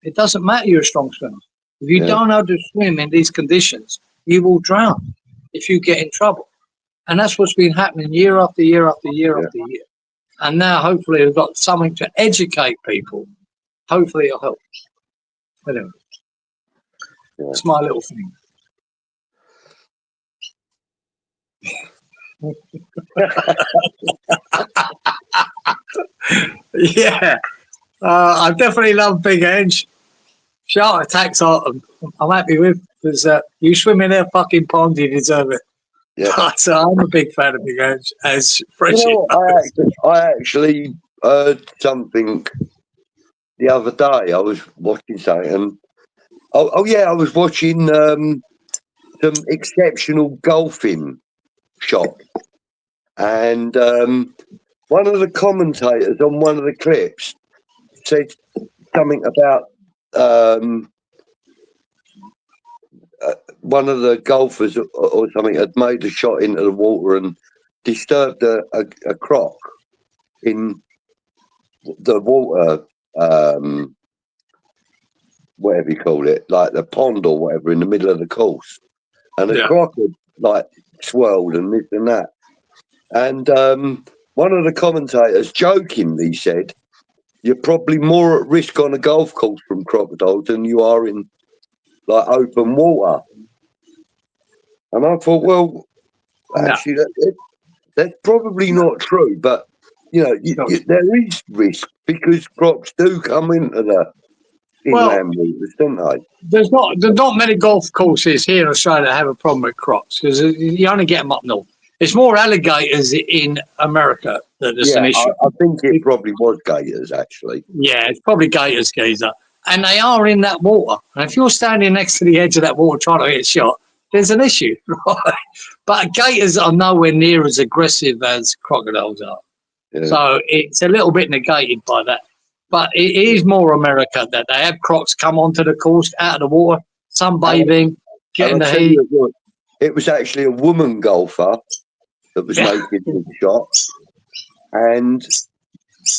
It doesn't matter you're a strong swimmer. If you don't know how to swim in these conditions, you will drown if you get in trouble. And that's what's been happening year after year after year after year. And now, hopefully, we've got something to educate people. Hopefully, it'll help. Anyway, it's my little thing. Yeah. I definitely love Big Edge. Shark attacks, I'm happy with, because you swim in their fucking pond, you deserve it. Yeah. So I'm a big fan of Big Edge, as Fresh. I actually heard something the other day. I was watching something, and I was watching some exceptional golfing shot, and one of the commentators on one of the clips said something about one of the golfers or something had made a shot into the water and disturbed a croc in the water, whatever you call it, like the pond or whatever, in the middle of the course. And the croc had like swirled and this and that. And one of the commentators jokingly said, "You're probably more at risk on a golf course from crocodiles than you are in like open water." And I thought, well, actually, that's probably not true. But you know, there is risk because crocs do come into the inland waters, don't they? There's not many golf courses here in Australia that have a problem with crocs, because you only get them up north. It's more alligators in America that there's an issue. I think it probably was gators, actually. Yeah, it's probably gators, geezer. And they are in that water. And if you're standing next to the edge of that water trying to hit a shot, there's an issue, right? But gators are nowhere near as aggressive as crocodiles are. Yeah. So it's a little bit negated by that. But it is more America that they have crocs come onto the course, out of the water, sunbathing, getting the heat. It was actually a woman golfer that was making the shot. And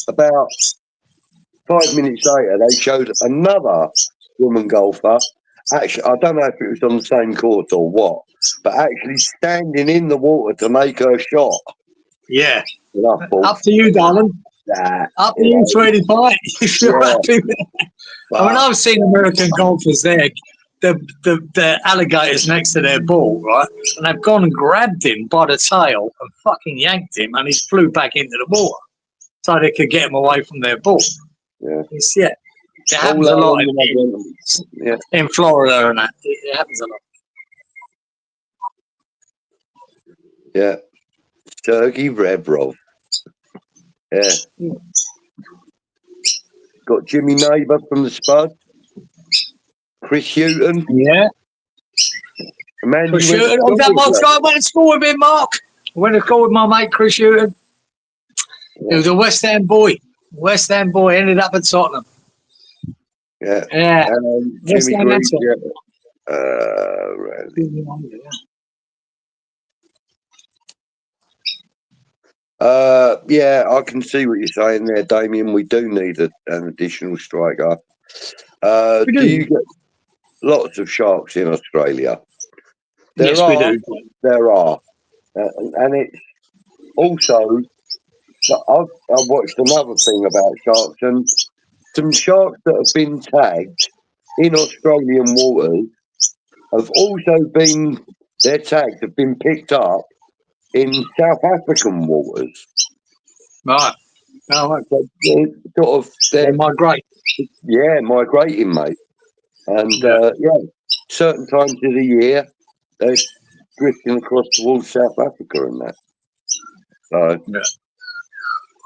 about 5 minutes later, they showed another woman golfer. Actually, I don't know if it was on the same course or what, but actually standing in the water to make her shot. Yeah. Thought, up to you, darling. Up to you, sweetie pie, if you're happy with it. I mean, I've seen American golfers there, the alligators next to their ball, right? And they've gone and grabbed him by the tail and fucking yanked him, and he flew back into the water so they could get him away from their ball. Yeah. It happens a lot in Florida and that. It happens a lot. Yeah. Sergey Rebrov. Yeah. Got Jimmy Neighbour from the Spud. Chris Houghton. Yeah. Chris Houghton. I went to school with him, Mark. I went to school with my mate Chris Houghton. Yeah. He was a West Ham boy. West Ham boy, ended up at Tottenham. Yeah. Yeah. Jimmy Green. Yeah. I can see what you're saying there, Damien. We do need an additional striker. Do you get lots of sharks in Australia? We do. There are. And it's also, I've watched another thing about sharks, and some sharks that have been tagged in Australian waters have also been, their tags have been picked up in South African waters. Right. They're migrating. Yeah, migrating, mate. And certain times of the year they're drifting across towards South Africa and that. So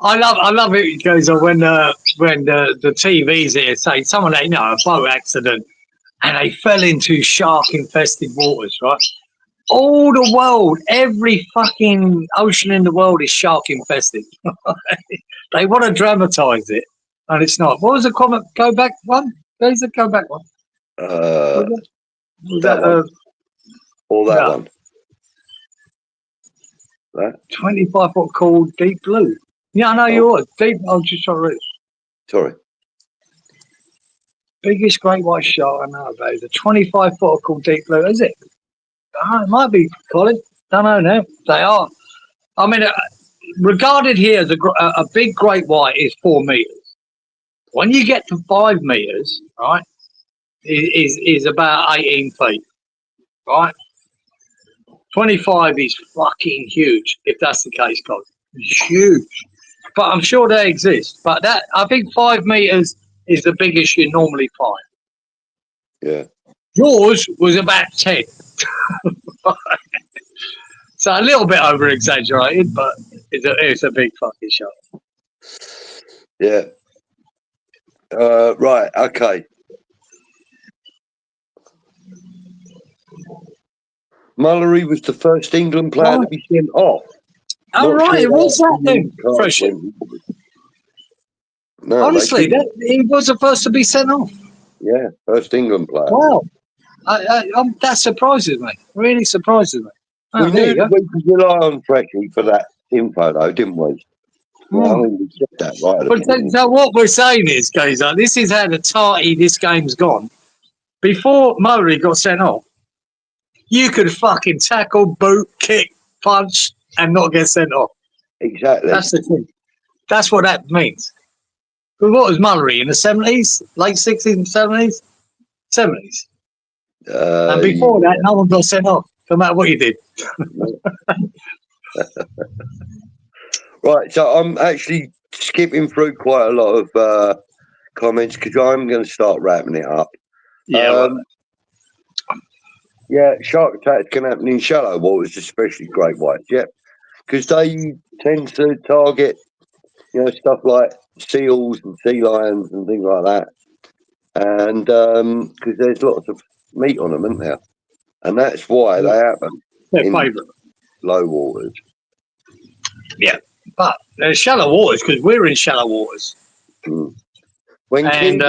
I love it. It goes on when the TV's here saying someone they know a boat accident and they fell into shark infested waters, right? All the world, every fucking ocean in the world is shark infested. They want to dramatise it, and it's not. What was the comment? Go back one. There's the go back one. Was that one. Or that one. That 25-foot called Deep Blue. Yeah, I know yours. Deep. I'm just trying to read. Sorry. Biggest great white shark I know about is a 25-foot called Deep Blue. Is it? It might be, Colin. Don't know now. They are. I mean, regarded here as a big great white is 4 meters. When you get to 5 meters, right, is about 18 feet, right? 25 is fucking huge, if that's the case, Colin. It's huge. But I'm sure they exist. But I think 5 meters is the biggest you normally find. Yeah. Yours was about 10. So a little bit over exaggerated, but it's a big fucking shark. Yeah. Right. Okay. Mullery was the first England player to be sent off. Oh, right. What's that then? Fresh. No, honestly, he was the first to be sent off. Yeah, first England player. Wow. That surprises me. Really surprises me. Oh, we knew that we could rely on Freshie for that info, though, didn't we? Well, I mean, we said that right. So what we're saying is, guys, this is how the tarty this game's gone. Before Murray got sent off, you could fucking tackle, boot, kick, punch, and not get sent off. Exactly. That's the thing. That's what that means. But what was Mullery in the 70s? Late 60s and 70s? 70s. And before that, no one got sent off, no matter what you did. Right, so I'm actually skipping through quite a lot of comments because I'm going to start wrapping it up. Yeah, yeah, shark attacks can happen in shallow waters, especially great whites. Yeah, because they tend to target, stuff like seals and sea lions and things like that, and because there's lots of meat on them, isn't there? And that's why they happen in low waters. Yeah, but there's shallow waters because we're in shallow waters. When Keegan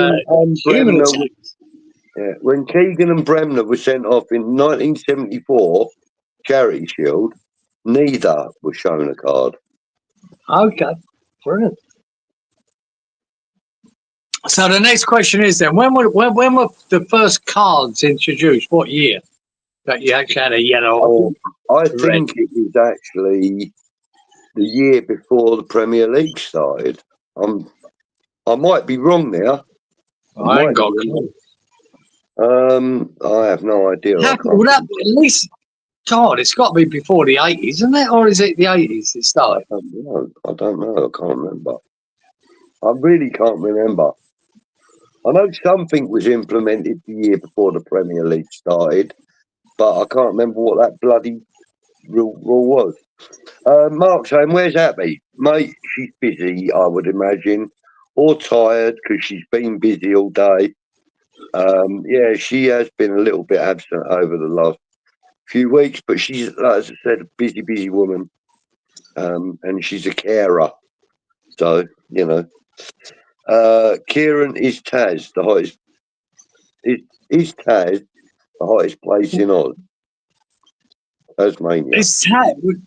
and Bremner were sent off in 1974, Charity Shield, neither was shown a card. Okay, brilliant. So the next question is then, when were the first cards introduced? What year that you actually had a yellow? I think it was actually the year before the Premier League started. I might be wrong there. I ain't got a clue. I have no idea. At least, God, it's got to be before the 80s, isn't it? Or is it the 80s it started? I don't know. I can't remember. I really can't remember. I know something was implemented the year before the Premier League started, but I can't remember what that bloody rule was. Mark saying, where's Abby? Mate, she's busy, I would imagine, or tired because she's been busy all day. Yeah, she has been a little bit absent over the last few weeks, but she's, like as I said, a busy woman, and she's a carer. So, Cieran is Taz, the hottest. Is Taz the hottest place in Oz? Tasmania. It's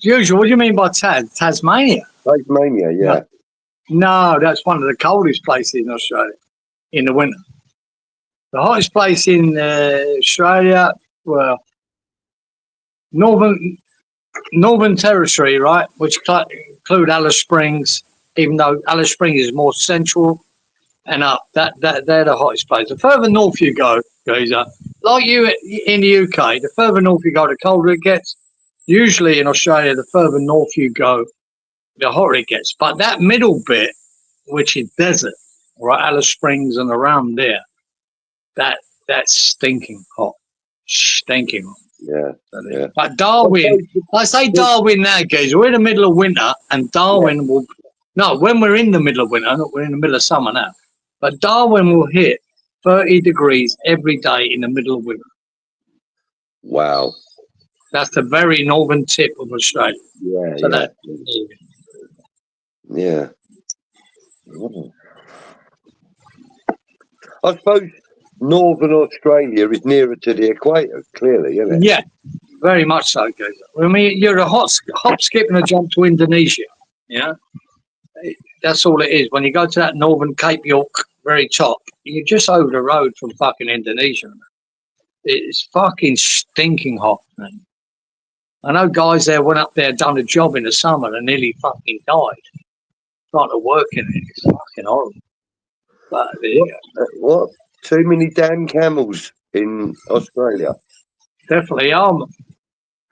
usual. What do you mean by Tasmania? Tasmania, yeah. No, that's one of the coldest places in Australia in the winter. The hottest place in Australia, well, Northern Territory, right, which include Alice Springs, even though Alice Springs is more central and up. That they're the hottest place. The further north you go, like you in the UK, the further north you go, the colder it gets. Usually in Australia, the further north you go, the hotter it gets. But that middle bit, which is desert, right, Alice Springs and around there, that's stinking hot. Stinking hot. Yeah. But Darwin, I say Darwin now, guys. We're in the middle of winter, and Darwin will No, when we're in the middle of winter, not we're in the middle of summer now. But Darwin will hit 30 degrees every day in the middle of winter. Wow. That's the very northern tip of Australia. Yeah, So yeah. that, Yeah. Mm. I suppose northern Australia is nearer to the equator, clearly, isn't it? yeah, very much so, guys. I mean, you're a hop, skip, and a jump to Indonesia. Yeah, that's all it is. When you go to that northern Cape York, very top, you're just over the road from fucking Indonesia. Man. It's fucking stinking hot, man. I know guys there went up there, done a job in the summer, and nearly fucking died trying to work in it. It's fucking horrible. But there you go. What? Too many damn camels in Australia. Definitely are.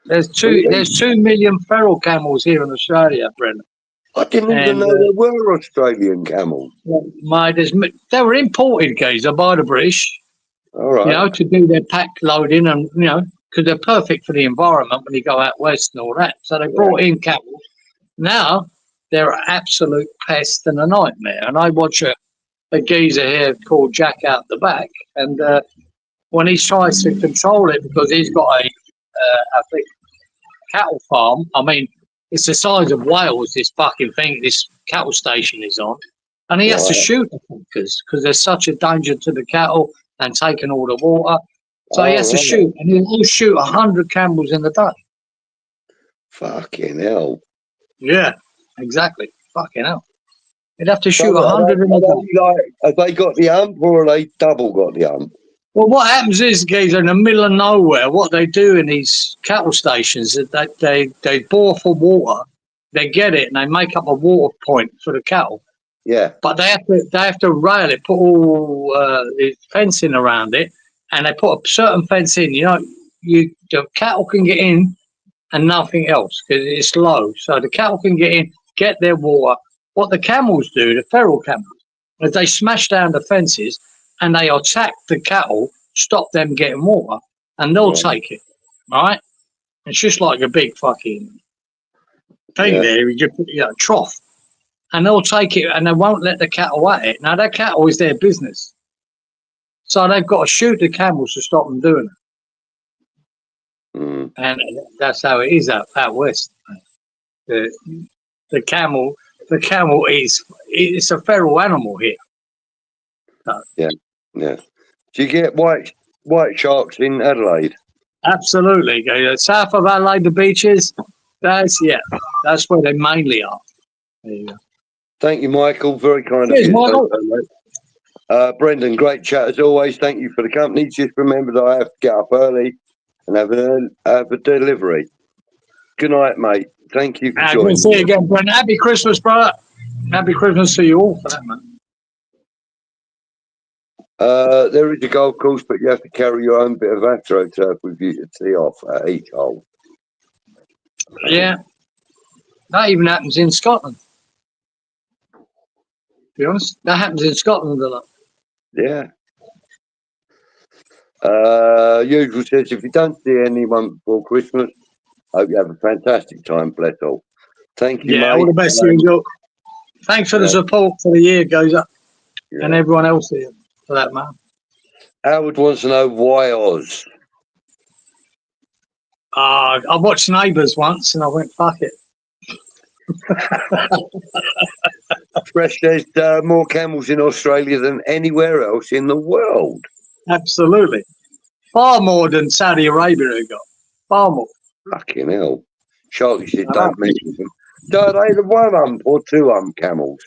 There's Really? 2 million feral camels here in Australia, Brendan. I didn't even And know there were Australian camels. they were imported, geezer, by the British, All right. to do their pack loading and, because they're perfect for the environment when you go out west and all that. So they brought in camels. Now they're an absolute pest and a nightmare. And I watch a geezer here called Jack out the back, and when he tries to control it, because he's got a big cattle farm. I mean, it's the size of Wales, this fucking thing, this cattle station is on. And he has to shoot the fuckers because they're such a danger to the cattle and taking all the water. So he has to shoot, and he'll shoot 100 camels in a day. Fucking hell. Yeah, exactly. Fucking hell. He'd have to shoot 100 in a day. Have they got the ump or are they double got the ump? Well, what happens is, guys, in the middle of nowhere, what they do in these cattle stations is that they bore for water, they get it, and they make up a water point for the cattle. Yeah. But they have to rail it, put all the fencing around it, and they put a certain fence in. The cattle can get in and nothing else because it's low. So the cattle can get in, get their water. What the camels do, the feral camels, is they smash down the fences and they attack the cattle, stop them getting water, and they'll take it. Right? It's just like a big fucking thing there. You just put a trough. And they'll take it and they won't let the cattle at it. Now, that cattle is their business. So they've got to shoot the camels to stop them doing it. Mm. And that's how it is out west. The camel it's a feral animal here. So, yeah. Do you get white sharks in Adelaide? Absolutely. South of Adelaide, the beaches, that's where they mainly are. There you go. Thank you, Michael. Very kind of you. Michael. Brendan, great chat as always. Thank you for the company. Just remember that I have to get up early and have a delivery. Good night, mate. Thank you for joining. Good to see you again, Brendan. Happy Christmas, brother. Happy Christmas to you all for that, man. There is a golf course, but you have to carry your own bit of AstroTurf with you to tee off at each hole. Yeah. That even happens in Scotland. To be honest, that happens in Scotland a lot. Yeah. Usual says, if you don't see anyone before Christmas, hope you have a fantastic time. Bless all. Thank you, mate. All the best to you. Thanks for the support for the year, goes up, and everyone else here for that, man. Howard wants to know why Oz. I watched Neighbours once and I went, fuck it. Fresh, there's more camels in Australia than anywhere else in the world. Absolutely. Far more than Saudi Arabia have got. Far more. Fucking hell. Sharky said don't mention them. Are they the one ump or two ump camels?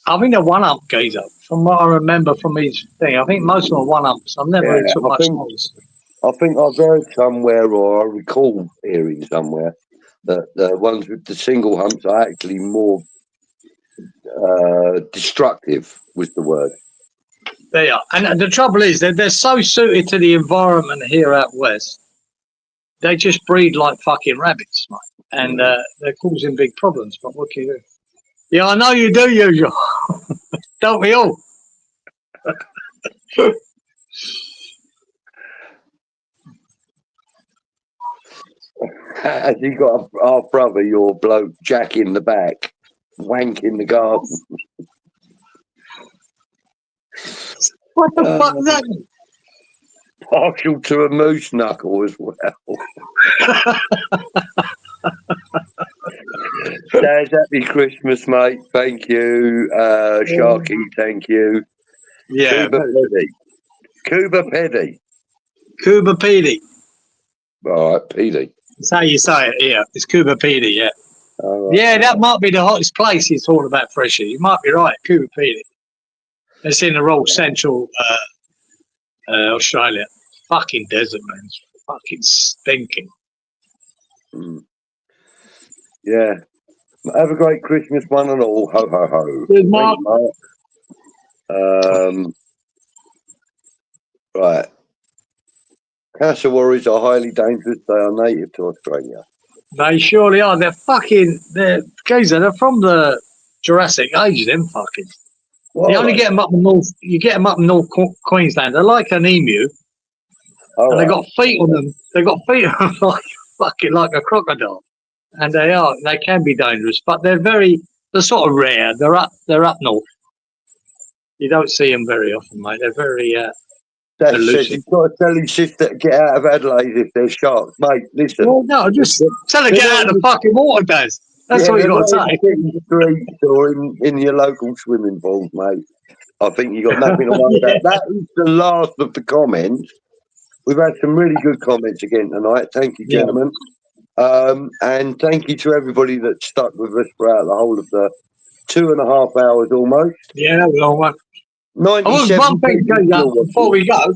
I think they're one ump, geezer. From what I remember from his thing, I think most of them are one umps. I've never really took much notice. I think I've heard somewhere, or I recall hearing somewhere, that the ones with the single humps are actually more destructive, was the word. They are. And the trouble is, they're so suited to the environment here out west, they just breed like fucking rabbits, mate. And they're causing big problems. But what can you do? Yeah, I know you do, usual. Don't we all? Has he got a half brother, your bloke, Jack in the back, wank in the garden? What the fuck is that? Partial to a moose knuckle as well. Dad, happy Christmas, mate. Thank you. Sharky, thank you. Yeah. Cuba Peddy. Cuba Pedy. All right, Peddy. That's how you say it, yeah. It's Cuba Pedy, yeah. Right. Yeah, that might be the hottest place he's talking about, Freshie. You might be right, Cuba Pedy. It's in the real central Australia. Fucking desert, man. It's fucking stinking. Yeah. Have a great Christmas, one and all. Ho, ho, ho. Good, Mark. Right. Cancer worries are highly dangerous. They are native to Australia. They surely are. They're geezer, they're from the Jurassic Age, them fucking. You only get them up in North. You get them up in North Queensland. They're like an emu, and they got feet on them. They got feet on them like a crocodile, and they can be dangerous, but they're sort of rare. They're up north. You don't see them very often, mate. They're very elusive. You've got to tell your sister to get out of Adelaide if there's sharks, mate. Listen. Well, no, just tell her to get out of the fucking water, Daz. That's what you got to say. In the streets or in your local swimming pools, mate. I think you got nothing to worry about. That is the last of the comments. We've had some really good comments again tonight. Thank you, gentlemen. And thank you to everybody that stuck with us throughout the whole of the 2.5 hours almost. Yeah, that was a long one. 97 one thing before we go,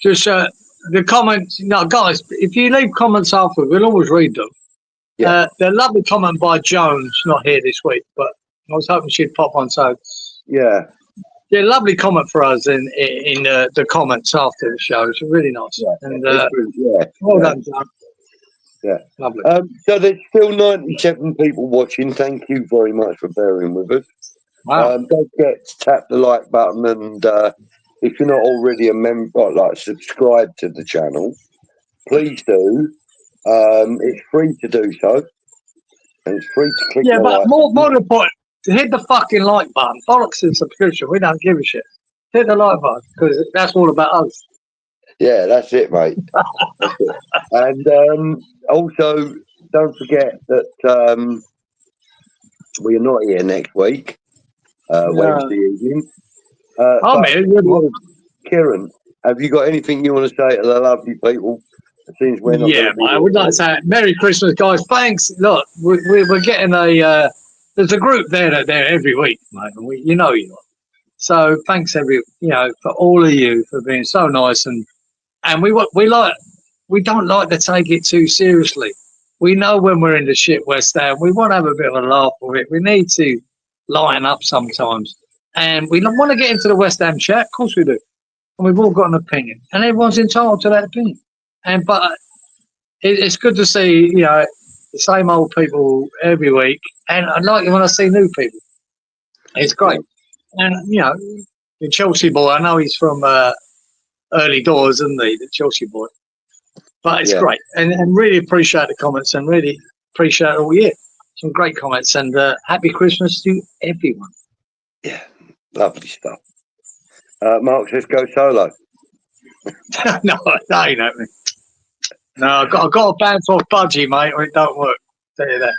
just the comments. No, guys, if you leave comments after, we'll always read them. Yeah. The lovely comment by Jones, not here this week, but I was hoping she'd pop on. So yeah, lovely comment for us in the comments after the show. It's really nice. Yeah, and well done, John. Yeah, lovely. So there's still 97 people watching. Thank you very much for bearing with us. Wow. Don't forget to tap the like button, and if you're not already a member, subscribe to the channel, please do. It's free to do so, and it's free to click. Yeah, but more to the point, hit the fucking like button. Bollocks and subscription. We don't give a shit. Hit the like button because that's all about us. Yeah, that's it, mate. That's it. And also, don't forget that we are not here next week, Wednesday evening. I'm here. Kieran, have you got anything you want to say to the lovely people? Mate, I would like to say Merry Christmas, guys. Thanks. Look, we're getting there's a group there every week, mate. And you know. So thanks for all of you for being so nice and we don't like to take it too seriously. We know when we're in the shit West Ham, we want to have a bit of a laugh with it. We need to lighten up sometimes, and we want to get into the West Ham chat. Of course we do, and we've all got an opinion, and everyone's entitled to that opinion. But it's good to see the same old people every week, and I like it when I see new people. It's great, and the Chelsea boy. I know he's from early doors, isn't he? The Chelsea boy, but it's great, and really appreciate the comments, and really appreciate it all year. Some great comments, and happy Christmas to everyone. Yeah, lovely stuff. Mark says go solo. No, that ain't happening. No, I've got a bounce off Budgie, mate, or it don't work. I'll tell you that.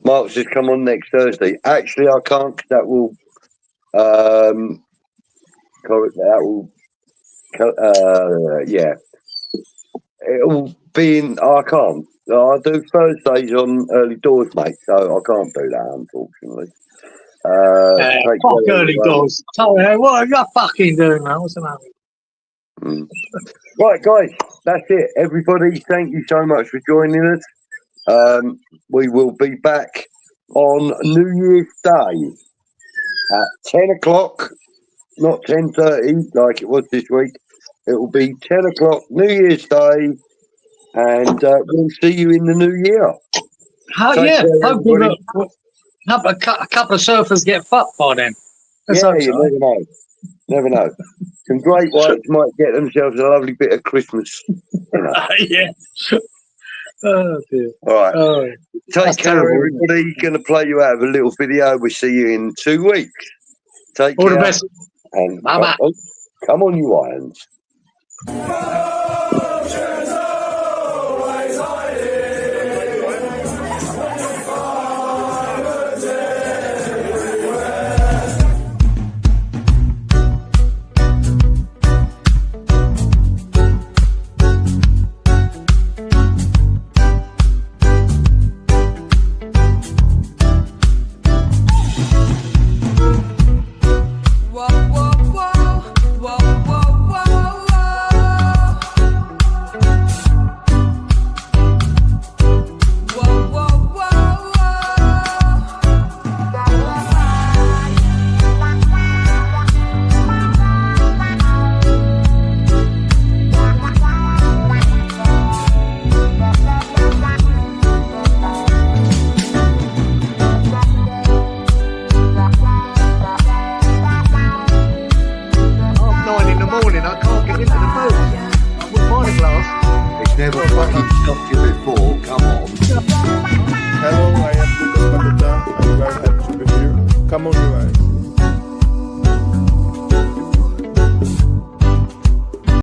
Mark says come on next Thursday. Actually, I can't. That will it'll be in. I can't. I do Thursdays on early doors, mate, so I can't do that, unfortunately. Fuck early doors. Sorry, what are you fucking doing, man? What's the matter? Right, guys, that's it. Everybody, thank you so much for joining us. We will be back on New Year's Day at 10 o'clock, not 10:30 like it was this week. It will be 10 o'clock New Year's Day, and we'll see you in the new year. Hopefully a couple of surfers get fucked by then. You never know. Never know. Some great whites might get themselves a lovely bit of Christmas. Yeah. Oh dear. All right. Oh, Take care, terrible, everybody. Going to play you out of a little video. We'll see you in 2 weeks. Take all care. the best. And Bye-bye. come on, you irons. Never fucking stopped you before, come on. Hello, I am Lucas Paqueta. I'm very happy to be here. Come on, you guys.